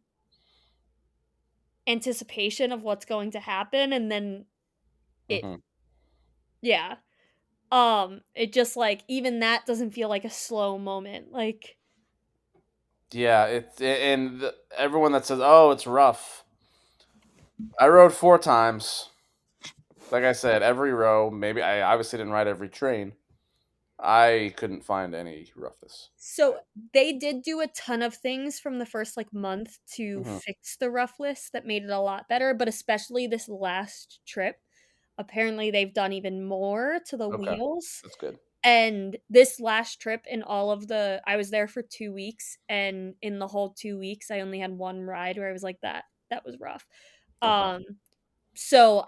anticipation of what's going to happen and then it Mhm. yeah. It just like even that doesn't feel like a slow moment. Like Yeah, everyone that says, "Oh, it's rough." I rode 4 times. Like I said, every row. Maybe I obviously didn't ride every train. I couldn't find any roughness. so they did do a ton of things from the first like month to Hmm. fix the rough list that made it a lot better, but especially this last trip, apparently they've done even more to the Okay, wheels. that's good. And this last trip in all of the I was there for 2 weeks and in the whole 2 weeks I only had one ride where I was like that was rough. Okay. Um so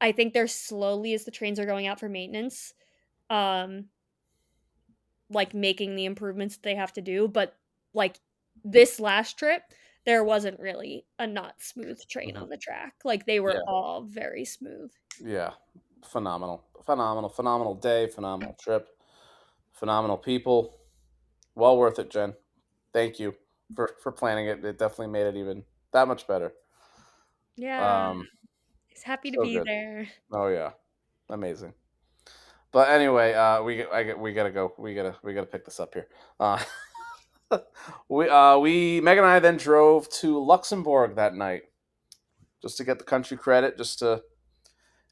I think they're slowly as the trains are going out for maintenance um like making the improvements that they have to do, but like this last trip there wasn't really a not smooth train Hmm. on the track. Like they were Yeah, all very smooth. yeah. Phenomenal, phenomenal, phenomenal day, phenomenal trip, phenomenal people. Well worth it, Jen. Thank you for planning it. It definitely made it even that much better. Yeah, Um, he's happy to so be good. there. Oh yeah, amazing. But anyway, we gotta go. We gotta pick this up here. Uh, we Meg and I then drove to Luxembourg that night just to get the country credit. Just to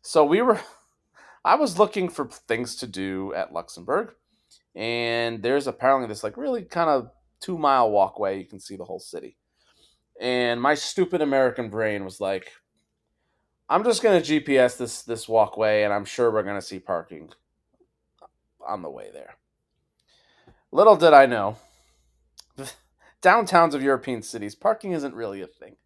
so we were. I was looking for things to do at Luxembourg, and there's apparently this like really kind of 2 mile walkway. You can see the whole city. And my stupid American brain was like, I'm just gonna GPS this walkway, and I'm sure we're gonna see parking on the way there. Little did I know, downtowns of European cities, parking isn't really a thing.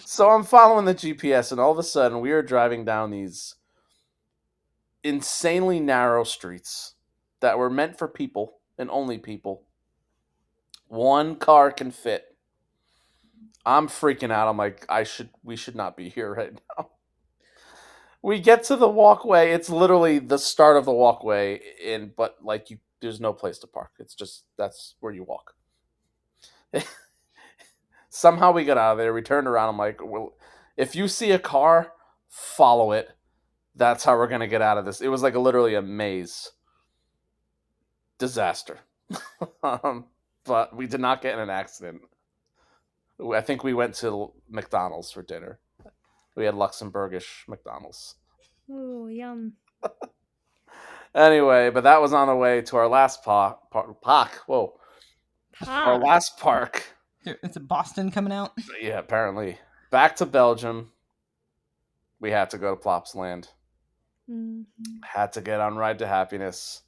So I'm following the GPS, and all of a sudden, we are driving down these insanely narrow streets that were meant for people and only people. One car can fit. I'm freaking out. I'm like, we should not be here right now. We get to the walkway. It's literally the start of the walkway, but like there's no place to park. It's just that's where you walk. Somehow we got out of there. We turned around. I'm like, well, if you see a car, follow it. That's how we're gonna get out of this. It was like literally a maze. Disaster. But we did not get in an accident. I think we went to McDonald's for dinner. We had Luxembourgish McDonald's. Ooh, yum. Anyway, but that was on the way to our last park. Whoa. Our last park. It's a Boston coming out. Yeah, apparently. Back to Belgium. We had to go to Plopsland. Had to get on Ride to Happiness.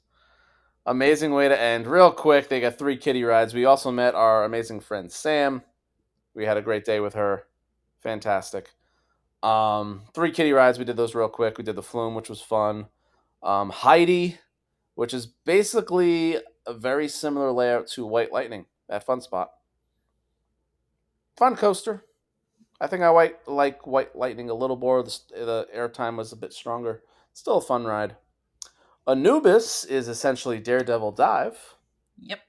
Amazing way to end. Real quick, they got 3 kiddie rides. We also met our amazing friend Sam. We had a great day with her. Fantastic. 3 kiddie rides. We did those real quick. We did the Flume, which was fun. Heidi, which is basically a very similar layout to White Lightning at Fun Spot. Fun coaster. I think I like White Lightning a little more. The airtime was a bit stronger. Still a fun ride. Anubis is essentially Daredevil Dive. Yep.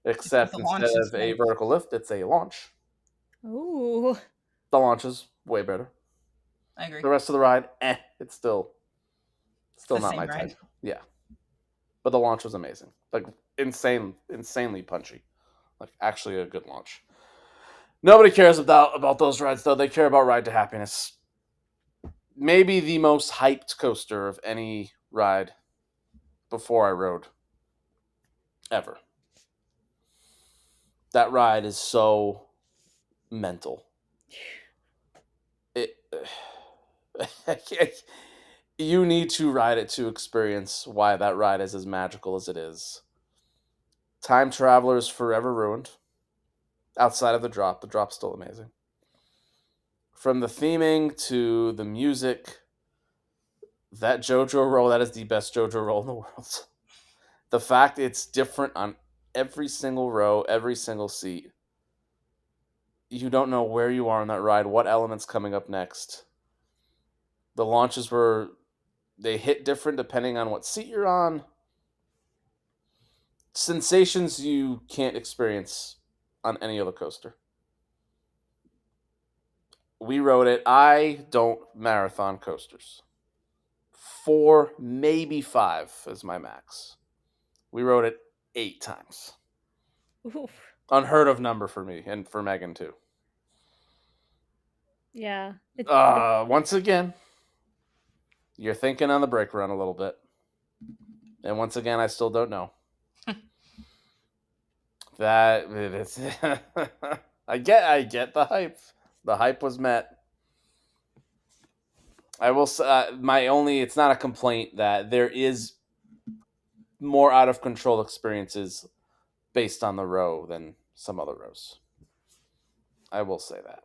Except instead of a vertical lift, it's a launch. Ooh. The launch is way better. I agree. The rest of the ride, it's still not my ride. type. Yeah. But the launch was amazing. Like insanely punchy. Like actually a good launch. Nobody cares about those rides though. They care about Ride to Happiness. Maybe the most hyped coaster of any ride before I rode ever. That ride is so mental. You need to ride it to experience why that ride is as magical as it is. Time Traveler is forever ruined. Outside of the drop's still amazing. From the theming to the music, that JoJo roll, that is the best JoJo roll in the world. The fact it's different on every single row, every single seat. You don't know where you are on that ride, what element's coming up next. The launches they hit different depending on what seat you're on. Sensations you can't experience on any other coaster. We rode it. I don't marathon coasters. 4, maybe 5 is my max. We rode it 8 times. Oof. Unheard of number for me and for Megan too. Yeah. Once again, you're thinking on the brake run a little bit. And once again, I still don't know. That it's I get the hype. The hype was met. I will say it's not a complaint that there is more out of control experiences based on the row than some other rows. I will say that.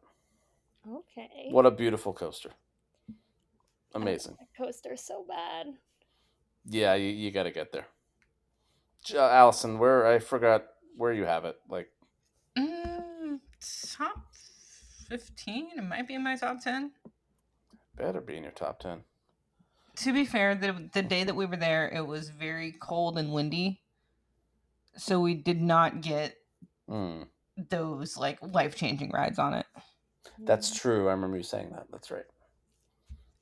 Okay. What a beautiful coaster. Amazing. That coaster's so bad. Yeah, you got to get there. Allison, I forgot where you have it. Like top 15. It might be in my top 10. Better be in your top 10. To be fair, the day that we were there, it was very cold and windy. So we did not get those like life-changing rides on it. That's true. I remember you saying that. That's right.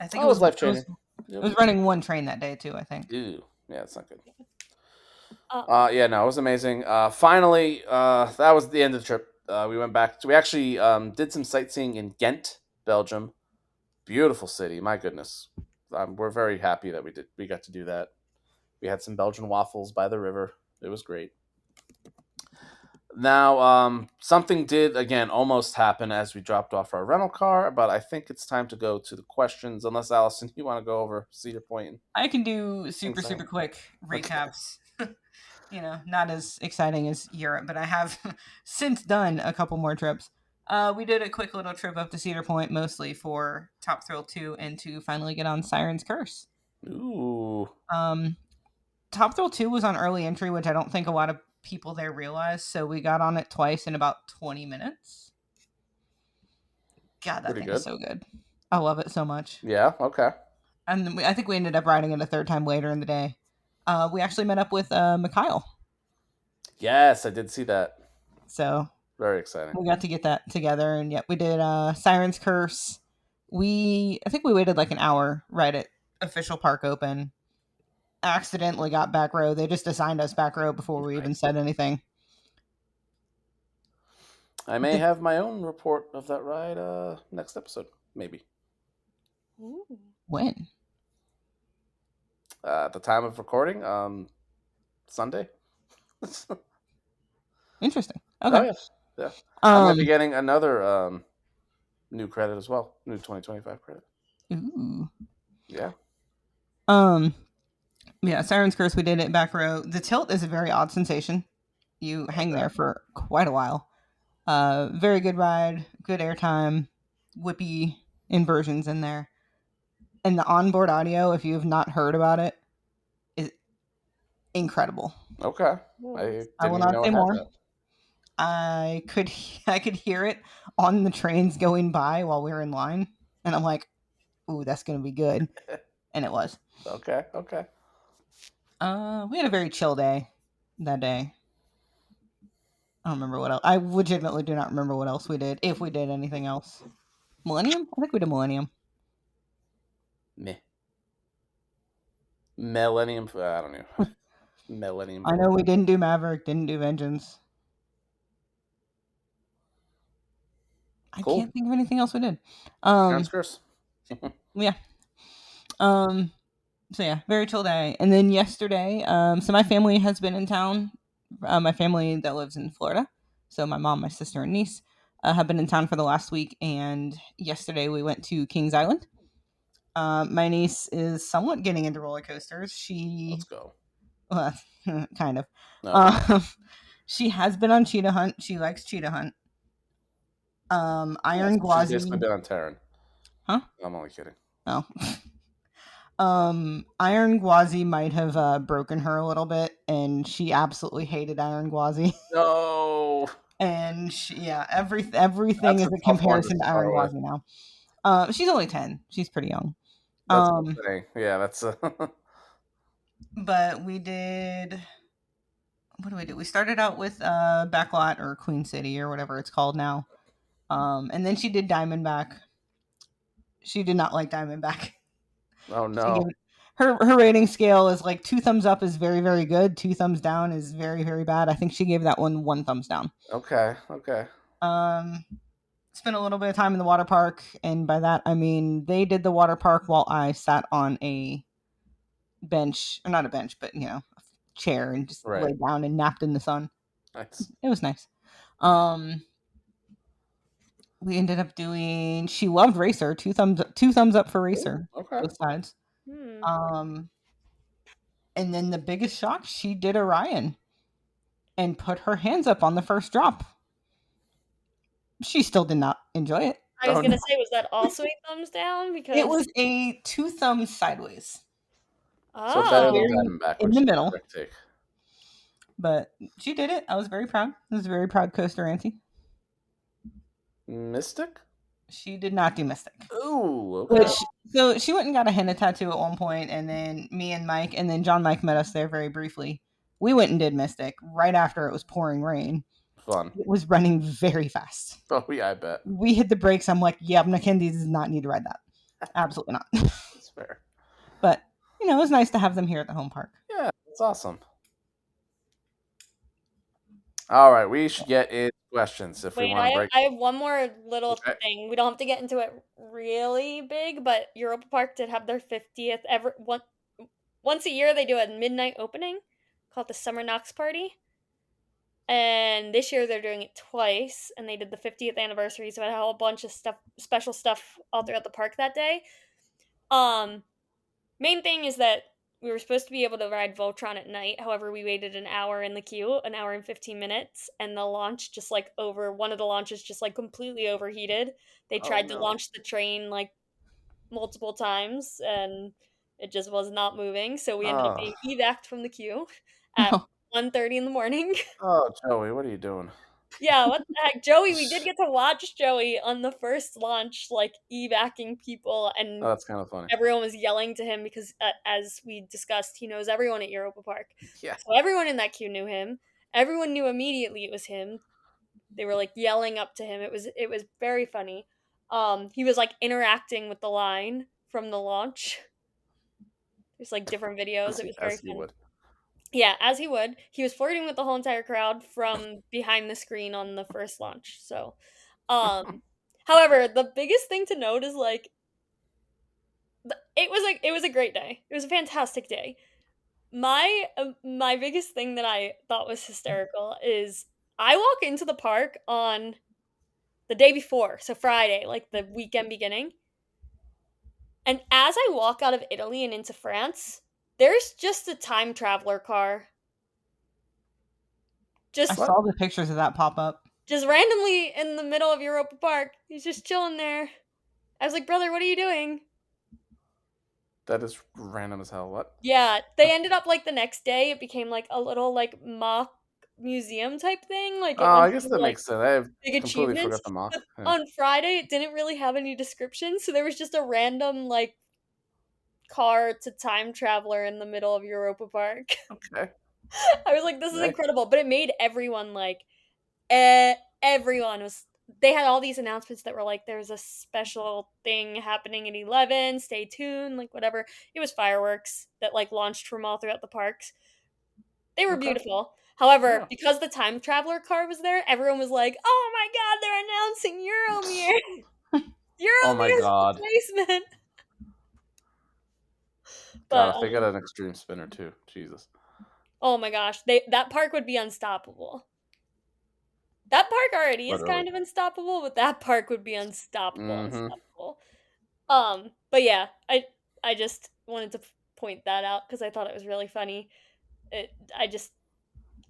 I think it was life-changing. It was running one train that day too, I think. Ew. Yeah, it's not good. Yeah, no, it was amazing. Finally, that was the end of the trip. We went back. We actually did some sightseeing in Ghent, Belgium. Beautiful city. My goodness. We're very happy that we got to do that. We had some Belgian waffles by the river. It was great. Now, something did, again, almost happen as we dropped off our rental car, but I think it's time to go to the questions, unless, Allison, you want to go over Cedar Point. I can do super quick recaps. not as exciting as Europe, but I have since done a couple more trips. We did a quick little trip up to Cedar Point, mostly for Top Thrill 2 and to finally get on Siren's Curse. Ooh. Top Thrill 2 was on early entry, which I don't think a lot of people there realize, so we got on it twice in about 20 minutes. God, that Pretty thing good. is so good. I love it so much. Yeah, okay. And I think we ended up riding it a third time later in the day. We actually met up with Mikhail. Yes, I did see that. So Very exciting. we got to get that together, and yep, we did Siren's Curse. I think we waited like an hour right at official park open. Accidentally got back row. They just assigned us back row before we even said anything. I may have my own report of that ride next episode, maybe. Ooh. When? At the time of recording, Sunday. Interesting. Okay. Oh, yeah. I might be getting another new credit as well. New 2025 credit. Ooh. Yeah. Yeah, Siren's Curse, we did it back row. The tilt is a very odd sensation. You hang there for quite a while. Very good ride, good airtime, whippy inversions in there. And the onboard audio, if you have not heard about it, is incredible. Okay. I will not say more. I could hear it on the trains going by while we were in line, and I'm like, "Ooh, that's gonna be good," and it was. Okay. We had a very chill day that day. I don't remember what else. I legitimately do not remember what else we did, if we did anything else. Millennium? I think we did Millennium. Meh. Millennium. I don't know. Millennium. I know we didn't do Maverick, didn't do Vengeance. I can't think of anything else we did. Curse. Yeah. So yeah, very chill day. And then yesterday, so my family has been in town. My family that lives in Florida. So my mom, my sister, and niece have been in town for the last week. And yesterday we went to Kings Island. My niece is somewhat getting into roller coasters. Let's go. Kind of. No. She has been on Cheetah Hunt. She likes Cheetah Hunt. Iron Gwazi. She's basically been on Terran. Huh? I'm only kidding. Oh. Iron Gwazi might have broken her a little bit, and she absolutely hated Iron Gwazi. No. And everything is a comparison to Iron Gwazi now. She's only 10. She's pretty young. That's upsetting. Yeah, that's. But we did. What do we do? We started out with Backlot or Queen City or whatever it's called now. And then she did Diamondback. She did not like Diamondback. Oh no. Her rating scale is like 2 thumbs up is very, very good. 2 thumbs down is very, very bad. I think she gave that one thumbs down. Okay. Spent a little bit of time in the water park, and by that I mean they did the water park while I sat on a bench, or not a bench, but a chair, and just laid down and napped in the sun. Nice. It was nice. We ended up doing. She loved Racer. 2 thumbs up for Racer. Okay. Both sides. And then the biggest shock, she did Orion, and put her hands up on the first drop. She still did not enjoy it. I was gonna say, was that also a thumbs down? Because it was a 2 thumbs sideways. So better than Diamondback, in the middle. But she did it. I was very proud. I was a very proud coaster auntie. Mystic? She did not do Mystic. Ooh, okay. So she went and got a henna tattoo at one point, and then me and Mike, and then John Mike met us there very briefly. We went and did Mystic right after it was pouring rain. Fun. It was running very fast. Oh yeah, I bet. We hit the brakes. I'm like, yeah, Mackenzie does not need to ride that. Absolutely not. That's fair. But it was nice to have them here at the home park. Yeah, that's awesome. All right, we should get into questions if we want to break. I have one more little thing. We don't have to get into it really big, but Europa Park did have their 50th ever. Once a year, they do a midnight opening called the Summer Knox Party. And this year they're doing it twice, and they did the 50th anniversary, so I had a whole bunch of special stuff all throughout the park that day. Main thing is that we were supposed to be able to ride Voltron at night. However, we waited an hour in the queue, an hour and 15 minutes, and the launch just like one of the launches just like completely overheated. They Oh tried to no. launch the train like multiple times and it just was not moving. So we ended up Oh, being evac'd from the queue at 1:30 in the morning. oh, Joey, what are you doing? Yeah, what the heck? Joey, we did get to watch Joey on the first launch, like evacing people, Oh, and that's kind of funny. everyone was yelling to him because, as we discussed, he knows everyone at Europa Park. Yeah. So everyone in that queue knew him. Everyone knew immediately it was him. They were like yelling up to him. It was very funny. He was like interacting with the line from the launch. There's like different videos. As It he, was very as he funny. would. Yeah, as he would. He was flirting with the whole entire crowd from behind the screen on the first launch. So, um, however, the biggest thing to note is like it was a great day. It was a fantastic day. My biggest thing that I thought was hysterical is I walk into the park on the day before, so Friday, like the weekend beginning, and as I walk out of Italy and into France, there's just a time traveler car I just What? saw the pictures of that pop up. just randomly in the middle of Europa Park. He's just chilling there. I was like, brother, what are you doing? That is random as hell. What? Yeah, they ended up like the next day. It became like a little like mock museum type thing. Like it Oh, went I guess through that like makes sense. I have big completely achievements. forgot the mock. But Yeah. on Friday, it didn't really have any description, so there was just a random like car to time traveler in the middle of Europa Park. Okay. I was like, this is Hey. incredible, but it made everyone like everyone was they had all these announcements that were like there's a special thing happening at 11, stay tuned, like whatever. It was fireworks that like launched from all throughout the parks. They were Okay. beautiful. However, Yeah. because the time traveler car was there, everyone was like, "Oh my god, they're announcing Euromir. Oh my Euromir's god. replacement." God, But if they got an extreme spinner too, Jesus. oh my gosh, that park would be unstoppable. That park already is Literally. kind of unstoppable, but that park would be unstoppable, Mm-hmm. unstoppable. But yeah, I just wanted to point that out because I thought it was really funny. It,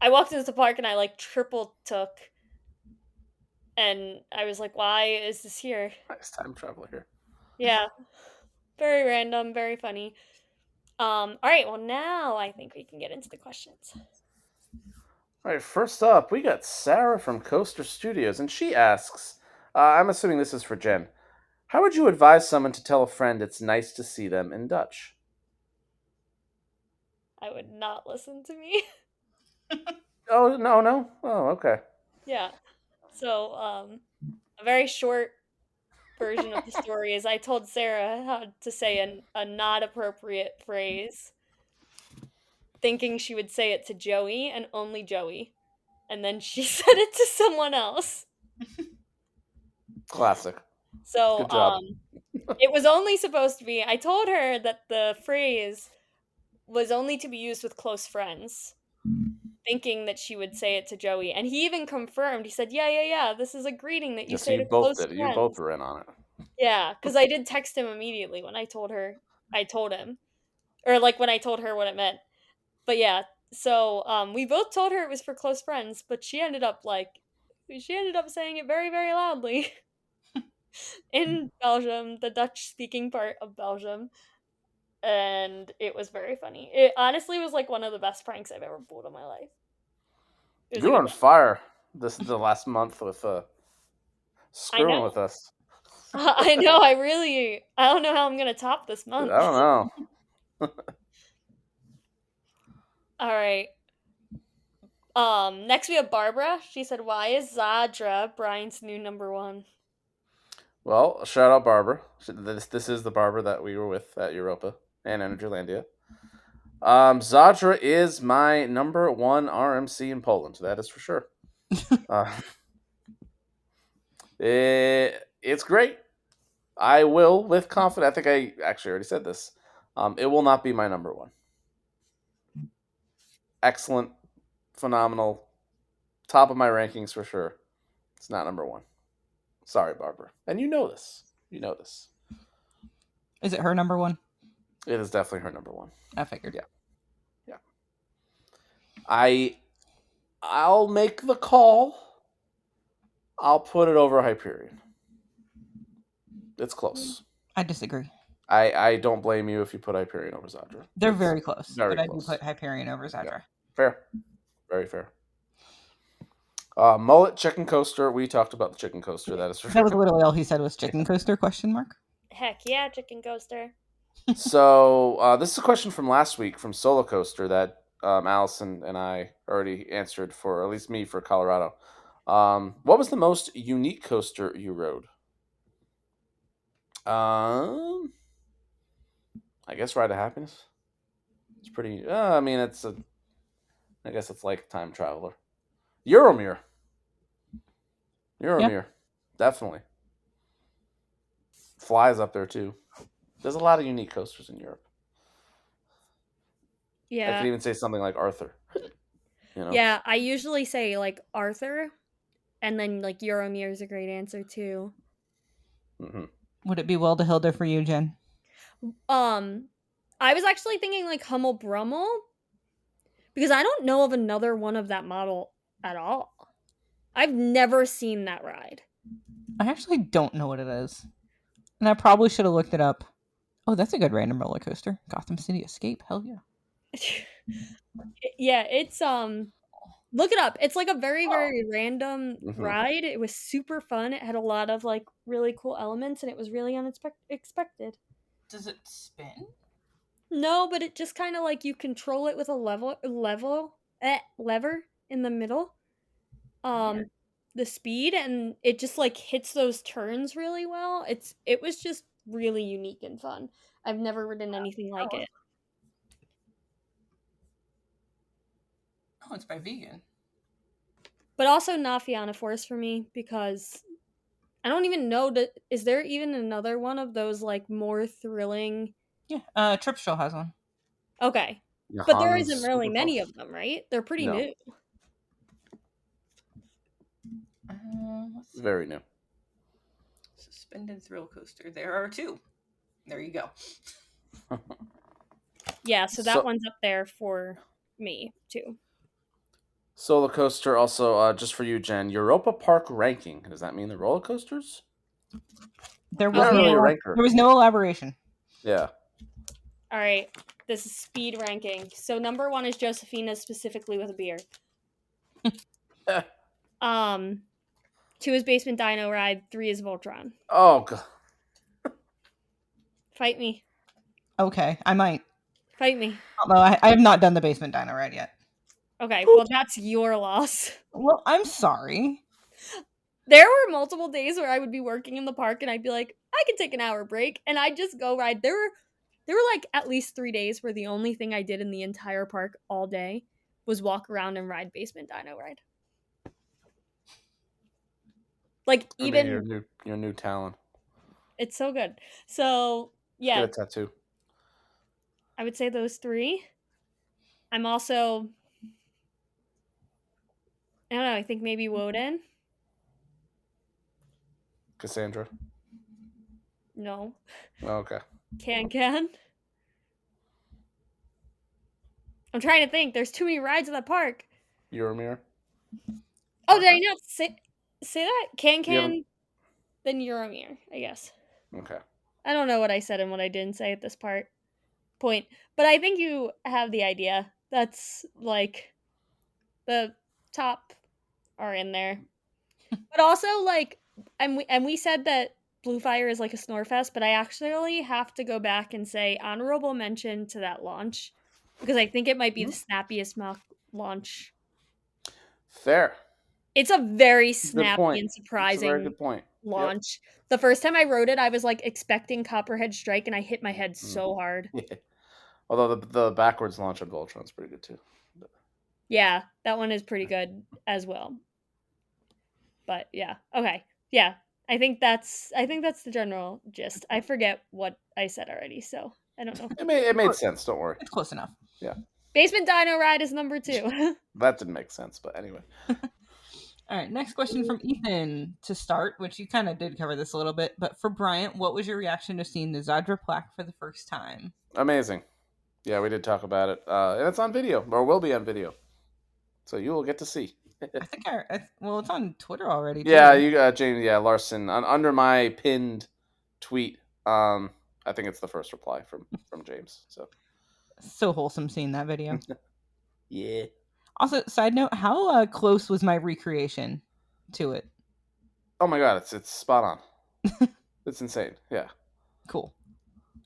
I walked into the park and I like triple took, and I was like, why is this here? Nice time travel here. Yeah, very random, very funny. All right, well now I think we can get into the questions. All right, first up, we got Sarah from Coaster Studios, and she asks, I'm assuming this is for Jen. How would you advise someone to tell a friend it's nice to see them in Dutch? I would not listen to me. Oh, no, no. Oh, okay. Yeah. So, a very short version of the story is I told Sarah how to say a not appropriate phrase, thinking she would say it to Joey and only Joey. And then she said it to someone else. Classic. So, Good job. it was only supposed to be, I told her that the phrase was only to be used with close friends, thinking that she would say it to Joey. And he even confirmed, he said, yeah, yeah, yeah, this is a greeting that you Yeah, so say you to both close did it. You both friends. were in on it. Yeah, because I did text him immediately when I told him. Or like when I told her what it meant. But yeah, so we both told her it was for close friends, but she ended up saying it very, very loudly in Belgium, the Dutch speaking part of Belgium. And it was very funny. It honestly was like one of the best pranks I've ever pulled in my life. It was a You're good on one. fire this the last month with I screwing know. with us. I know. I don't know how I'm gonna top this I month. don't know. All right. Next we have Barbara. She said, "Why is Zadra Bryant's new number one?" Well, shout out Barbara. This is the Barbara that we were with at Europa and Energylandia. Zadra is my number one RMC in Poland. That is for sure. Uh, it's great. I will, with confidence. I think I actually already said this. It will not be my number one. Excellent, phenomenal, top of my rankings for sure. It's not number one. Sorry, Barbara. And you know this. You know this. Is it her number one? It is definitely her number one. I figured. Yeah. I'll make the call. I'll put it over Hyperion. It's close. I disagree. I don't blame you if you put Hyperion over Zadra. They're It's very close, very but I do close. put Hyperion over Yeah. Zadra. Fair. Very fair. Mullet chicken coaster. We talked about the chicken coaster. That is That was literally all he said was chicken coaster question mark. Heck yeah, chicken coaster. So this is a question from last week from Solo Coaster that Allison and I already answered for, at least me, for Colorado. What was the most unique coaster you rode? I guess Ride of Happiness. It's pretty. I mean, I guess it's like Time Traveler. Euromir. Yeah. Definitely. Flies up there too. There's a lot of unique coasters in Europe. I Yeah. could even say something like Arthur. You know? Yeah, I usually say like Arthur, and then like Euromir is a great answer too. Mm-hmm. Would it be Well to Hilda for you, Jen? I was actually thinking like Hummel Brummel, because I don't know of another one of that model at all. I've never seen that ride. I actually don't know what it is. And I probably should have looked it up. Oh, that's a good random roller coaster. Gotham City Escape. Hell yeah. Yeah, it's look it up. It's like a very very random ride. It was super fun. It had a lot of like really cool elements, and it was really unexpected. Does it spin? No, but it just kind of like you control it with a lever in the middle. Weird. The speed, and it just like hits those turns really well. It was just really unique and fun. I've never ridden anything like it. Oh, it's by Vegan. But also not Fianna Force for me, because I don't even know is there even another one of those like more thrilling? Yeah, Trip Show has one. Okay. Yeah, But there Hans isn't really many Superpuff. of them, right? They're pretty No. new. Very new. Suspended thrill coaster. There are two. There you go. Yeah, so that one's up there for me too. Solo coaster also, just for you, Jen. Europa Park ranking. Does that mean the roller coasters? There Not really a ranker. There was no elaboration. Yeah. All right. This is speed ranking. So number 1 is Josephina, specifically with a beer. 2 is Basement Dino Ride. 3 is Voltron. Oh god. Fight me. Okay, I might. Fight me. Although I have not done the Basement Dino Ride yet. Okay, well that's your loss. Well, I'm sorry. There were multiple days where I would be working in the park and I'd be like, I can take an hour break, and I'd just go ride. There were like at least 3 days where the only thing I did in the entire park all day was walk around and ride Basement Dino Ride. Like even your new Talon. It's so good. So yeah, Get a tattoo. I would say those 3. I'm also, I don't know, I think maybe Woden. Cassandra. No. Oh, okay. Can. I'm trying to think. There's too many rides in that park. Euromir. Oh, did I not say that? Can, haven't- then Euromir, I guess. Okay. I don't know what I said and what I didn't say at this point. But I think you have the idea. That's like the top are in there. But also like and we said that Blue Fire is like a snore fest, but I actually have to go back and say honorable mention to that launch, because I think it might be the snappiest launch. Fair. It's a very Good snappy point. and That's a surprising very good point. launch. Yep. The first time I rode it, I was like expecting Copperhead Strike, and I hit my head so hard. Yeah. Although the backwards launch on Voltron's pretty good too. Yeah, that one is pretty good as well. But yeah, okay, yeah. I think that's the general gist. I forget what I said already, so I don't know. It made sense. Don't worry. It's close enough. Yeah. Basement Dino Ride is number 2. That didn't make sense, but anyway. All right, next question from Ethan to start, which you kind of did cover this a little bit, but for Bryant, what was your reaction to seeing the Zadra plaque for the first time? Amazing. Yeah, we did talk about it, and it's on video, or will be on video, so you will get to see. I think well, it's on Twitter already Yeah, too. you got James. Yeah, Larson under my pinned tweet. I think it's the first reply from James. So So wholesome seeing that video. yeah. Also, side note, how close was my recreation to it? Oh my god, it's spot on. It's insane. Yeah. Cool.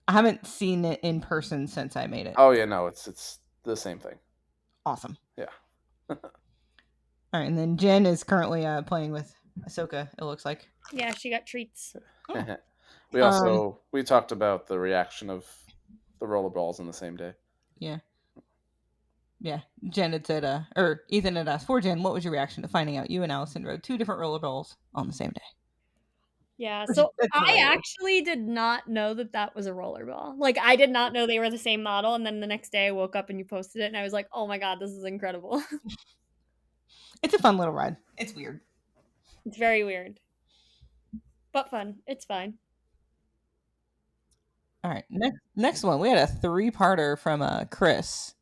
I haven't seen it in person since I made it. Oh yeah, no, it's the same thing. Awesome. Yeah. All right, and then Jenn is currently playing with Ahsoka. It looks like. Yeah, she got treats. Oh. We talked about the reaction of the rollerballs on the same day. Yeah. Yeah, Jen had said, or Ethan had asked for Jen, what was your reaction to finding out you and Allison rode two different rollerballs on the same day? Yeah, so That's I hilarious. actually did not know that was a rollerball. Like, I did not know they were the same model, and then the next day I woke up and you posted it, and I was like, oh my god, this is incredible. It's a fun little ride. It's weird. It's very weird. But fun. It's fine. All right, next one. We had a three-parter from Chris.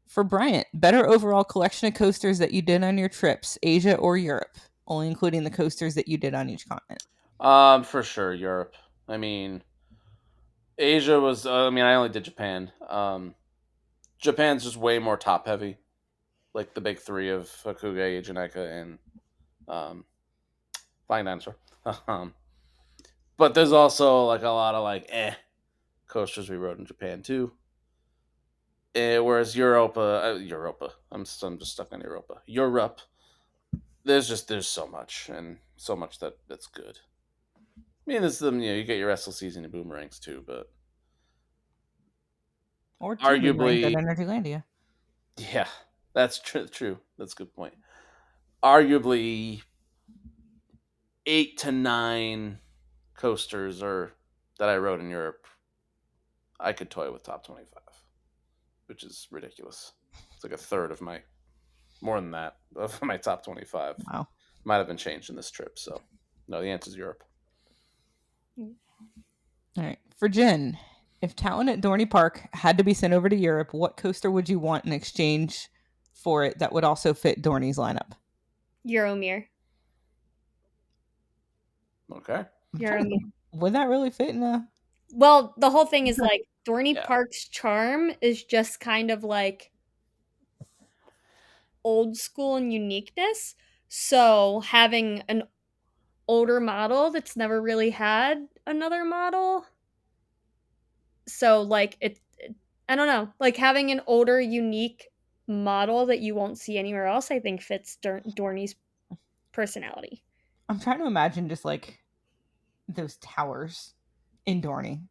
For Bryant, better overall collection of coasters that you did on your trips, Asia or Europe, only including the coasters that you did on each continent. For sure, Europe. I mean, Asia was. I only did Japan. Japan's just way more top heavy, like the big three of Hakuga, Janeka, and Flying Dinosaur. But there's also like a lot of coasters we rode in Japan too. Whereas Europa, I'm just stuck on Europa. Europe, there's so much and so much that's good. I mean, there's them. You get your SLCs and your boomerangs too, but Or two boomerangs at arguably, Energylandia. yeah, that's true. That's a good point. Arguably, 8 to 9 coasters or that I rode in Europe, I could toy with top 25, which is ridiculous. It's like a third of more than that of my top 25. Wow. Might have been changed in this trip. So, no, the answer is Europe. All right. For Jen, if Talon at Dorney Park had to be sent over to Europe, what coaster would you want in exchange for it that would also fit Dorney's lineup? Euromir. Okay. Euromir. Would that really fit in a... Well, the whole thing is like Dorney Yeah. Park's charm is just kind of like old school and uniqueness. So having an older model that's never really had another model. So like I don't know, like having an older unique model that you won't see anywhere else, I think fits Dorney's personality. I'm trying to imagine just like those towers in Dorney.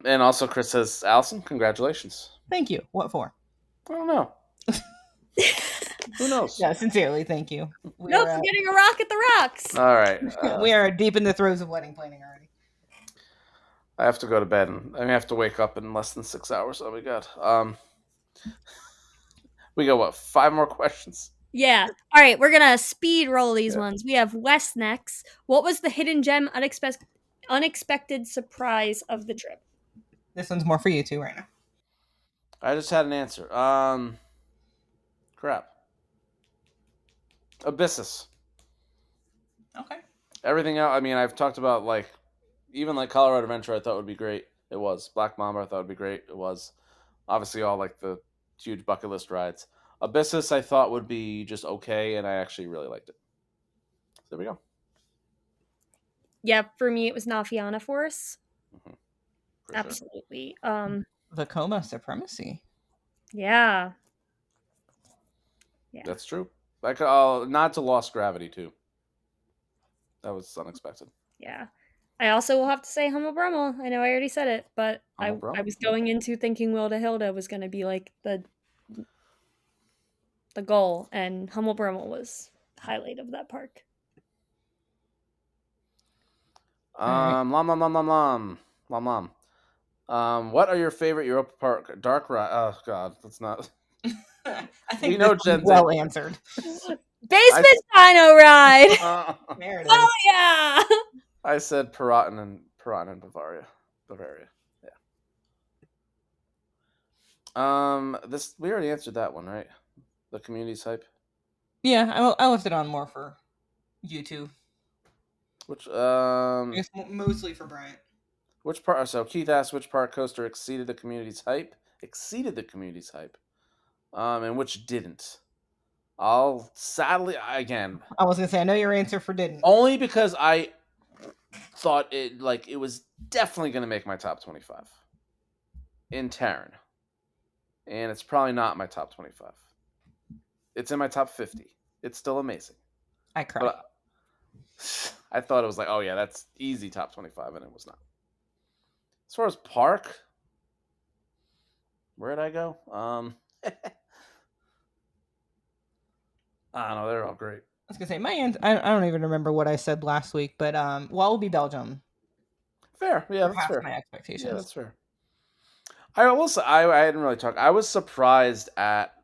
And also, Chris says, Allison, congratulations. Thank you. What for? I don't know. Who knows? Yeah, sincerely, thank you. Nope, getting a rock at the rocks. All right. We are deep in the throes of wedding planning already. I have to go to bed, and I have to wake up in less than 6 hours. Oh my god. We got what? 5 more questions. Yeah. All right, we're gonna speed roll these ones. We have Wes next. What was the hidden gem unexpected surprise of the trip? This one's more for you two right now. I just had an answer. Crap. Abyssus. Okay. Everything else, I've talked about even Colorado Adventure I thought would be great. It was. Black Mamba I thought would be great. It was. Obviously all the huge bucket list rides. Abyssus I thought would be just okay, and I actually really liked it. So there we go. Yeah, for me it was Nafiana Force. Mm-hmm. Absolutely. Sure. Vekoma Supremacy. Yeah. That's true. Nod to Lost Gravity too. That was unexpected. Yeah. I also will have to say Hummel Brummel. I know I already said it, but I was going into thinking Wilda Hilda was going to be like the goal, and Hummel Brummel was the highlight of that park. Lom. What are your favorite Europa Park dark ride? Oh God, that's not. I think Jen's well answered. Basement Dino Ride. There it is. Oh yeah. I said Piraten and Bavaria. This we already answered that one, right? The community's hype. Yeah, I left it on more for you two. Which I guess mostly for Bryant. which part? So Keith asked which part coaster exceeded the community's hype. Exceeded the community's hype. And which didn't. I'll sadly again I was gonna say I know your answer for didn't. only because I thought it was definitely going to make my top 25 in Terran, and it's probably not my top 25. It's in my top 50. It's still amazing, I cry. but I thought it was like, oh yeah, that's easy top 25, and it was not. As far as park, where'd I go? I don't know. They're all great. I was gonna say I don't even remember what I said last week, but Wallaby Belgium Fair, yeah, that's surpassed fair. my Yeah, expectations. that's fair. I will say I didn't really talk. I was surprised at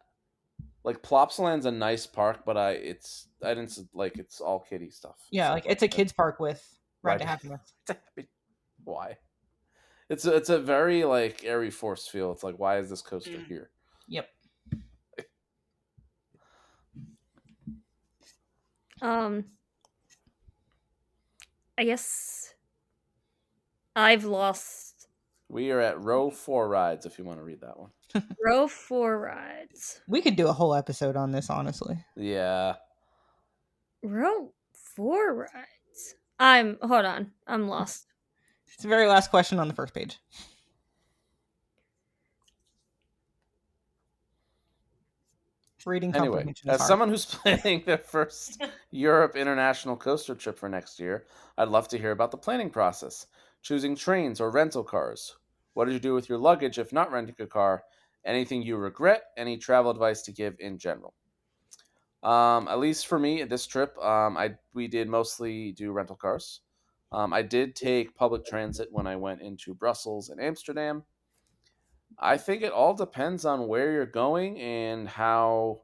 like Plopsaland's a nice park, but I didn't like it's all kiddie stuff. Yeah, like it's a kids park with Ride to Right. Happiness. Why? It's a very like airy force feel. It's like why is this coaster here? Yep. I guess I've lost We are at row 4 rides if you want to read that one. row 4 rides. We could do a whole episode on this, honestly. Yeah. Row 4 rides. Hold on. I'm lost. It's the very last question on the first page. Reading Anyway, comprehension is as hard. someone who's planning their first Europe international coaster trip for next year, I'd love to hear about the planning process. Choosing trains or rental cars. What did you do with your luggage if not renting a car? Anything you regret? Any travel advice to give in general? At least for me, this trip, we did mostly do rental cars. I did take public transit when I went into Brussels and Amsterdam. I think it all depends on where you're going and how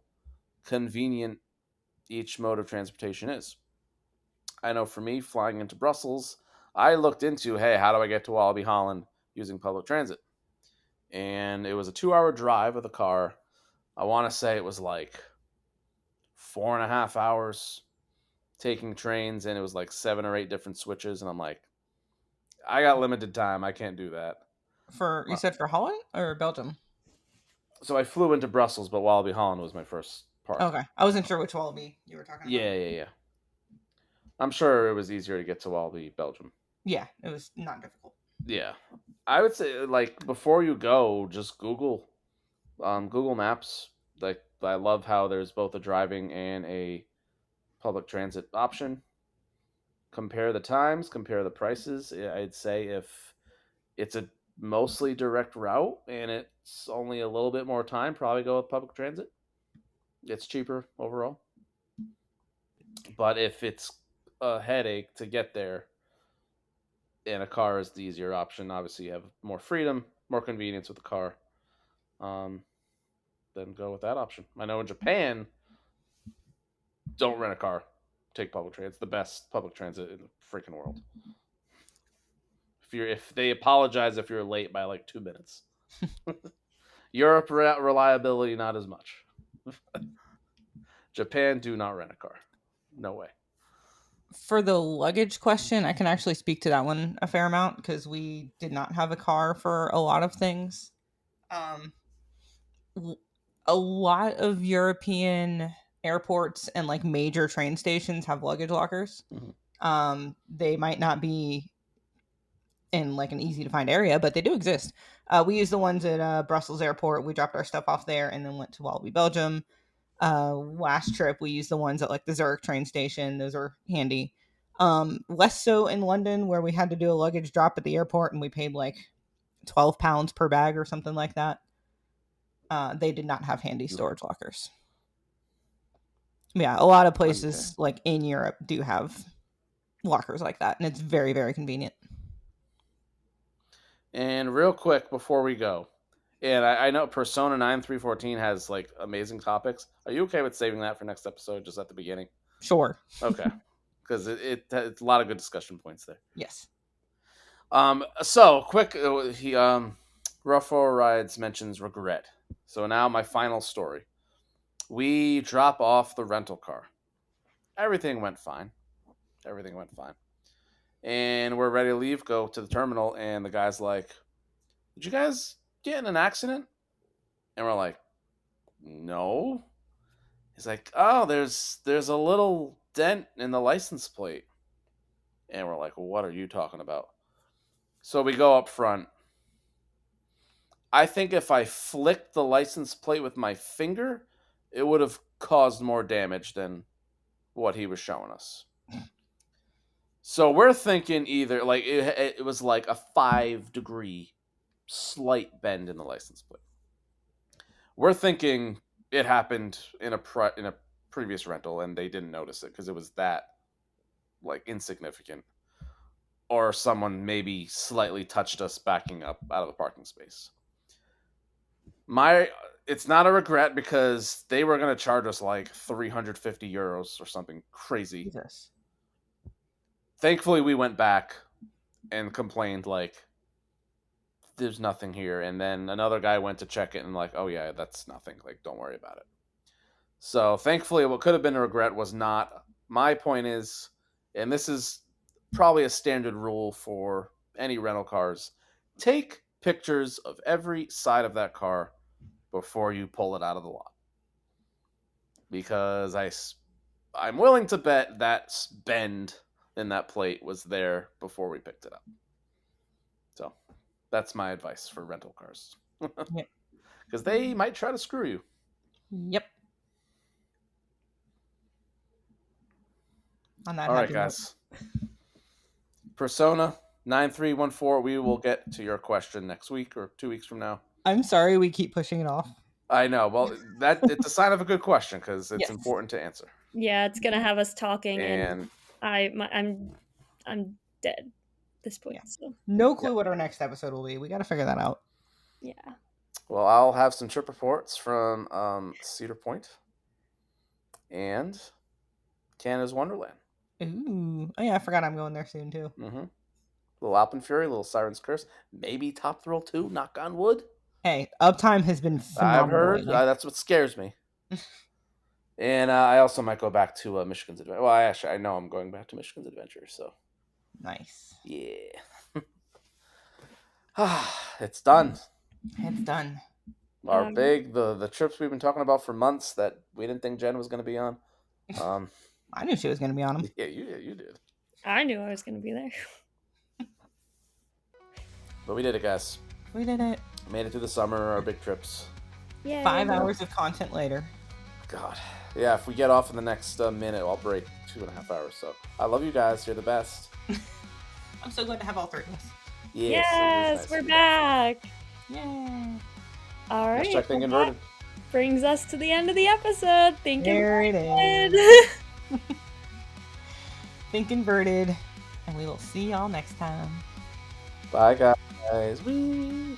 convenient each mode of transportation is. I know for me, flying into Brussels, I looked into, hey, how do I get to Wallaby Holland using public transit? And it was a 2-hour drive with a car. I want to say it was like 4.5 hours taking trains, and it was like 7 or 8 different switches. And I'm like, I got limited time. I can't do that. You said for Holland or Belgium? So I flew into Brussels, but Wallaby Holland was my first park. Okay, I wasn't sure which Wallaby you were talking about. Yeah. I'm sure it was easier to get to Wallaby, Belgium. Yeah, it was not difficult. Yeah, I would say like before you go, just Google Maps. Like I love how there's both a driving and a public transit option. Compare the times, compare the prices. I'd say if it's a mostly direct route and it's only a little bit more time, probably go with public transit. It's cheaper overall. But if it's a headache to get there, and a car is the easier option, obviously you have more freedom, more convenience with the car. Then go with that option. I know in Japan, don't rent a car, take public transit. It's the best public transit in the freaking world. If they apologize if you're late by like 2 minutes. Europe reliability not as much. Japan, do not rent a car. No way. For the luggage question, I can actually speak to that one a fair amount because we did not have a car for a lot of things. A lot of European airports and like major train stations have luggage lockers. Mm-hmm. They might not be in like an easy to find area, but they do exist. We used the ones at Brussels airport. We dropped our stuff off there and then went to Wallaby, Belgium. Last trip we used the ones at like the Zurich train station. Those are handy. Less so in London where we had to do a luggage drop at the airport and we paid like £12 per bag or something like that. They did not have handy storage lockers. Yeah, a lot of places like in Europe do have lockers like that, and it's very, very convenient. And real quick before we go, And I know Persona 9314 has like amazing topics. Are you okay with saving that for next episode, just at the beginning? Sure. Okay, because it's a lot of good discussion points there. Yes. So quick, Ruffo Rides mentions regret. So now my final story. We drop off the rental car. Everything went fine. Everything went fine. And we're ready to leave, go to the terminal, and the guy's like, "Did you guys get in an accident?" And we're like, "No." He's like, "Oh, there's a little dent in the license plate." And we're like, well, "What are you talking about?" So we go up front. I think if I flicked the license plate with my finger, it would have caused more damage than what he was showing us. So we're thinking either like it was like a 5-degree slight bend in the license plate. We're thinking it happened in a previous rental and they didn't notice it because it was that like insignificant, or someone maybe slightly touched us backing up out of the parking space. It's not a regret because they were going to charge us like 350 euros or something crazy. Jesus. Thankfully, we went back and complained like, "There's nothing here." And then another guy went to check it and like, "Oh yeah, that's nothing. Like, don't worry about it." So thankfully, what could have been a regret was not. My point is, and this is probably a standard rule for any rental cars, take pictures of every side of that car before you pull it out of the lot. Because I'm willing to bet that bend in that plate was there before we picked it up. So that's my advice for rental cars. Yep. Because they might try to screw you. Yep. On that All right, happy note. guys. Persona 9314, we will get to your question next week or 2 weeks from now. I'm sorry we keep pushing it off. I know. Well, it's a sign of a good question because it's Yes. important to answer. Yeah, it's gonna have us talking, and And I'm dead at this point. Yeah. So No clue what our next episode will be. We got to figure that out. yeah. well, I'll have some trip reports from Cedar Point and Canada's Wonderland. Ooh. Oh yeah, I forgot I'm going there soon too. Mm-hmm. Little Alpenfury, little Siren's Curse, maybe Top Thrill 2, knock on wood. Hey, uptime has been phenomenal. I've heard. lately. That's what scares me. And I also might go back to Michigan's Adventure. Well, I know I'm going back to Michigan's Adventure, so. Nice. Yeah. It's done. It's done. Our the trips we've been talking about for months that we didn't think Jenn was going to be on. I knew she was going to be on them. Yeah, you did. I knew I was gonna be there. But we did it, guys. We did it. Made it through the summer, our big trips. Yeah. 5 hours of content later. God. Yeah, if we get off in the next minute, I'll break 2.5 hours. So I love you guys. You're the best. I'm so glad to have all three of us. Yes, we're back. Yay. All right. Check thing well, inverted. that brings us to the end of the episode. There it is. Inverted. Think inverted. And we will see y'all next time. Bye, guys. Whee!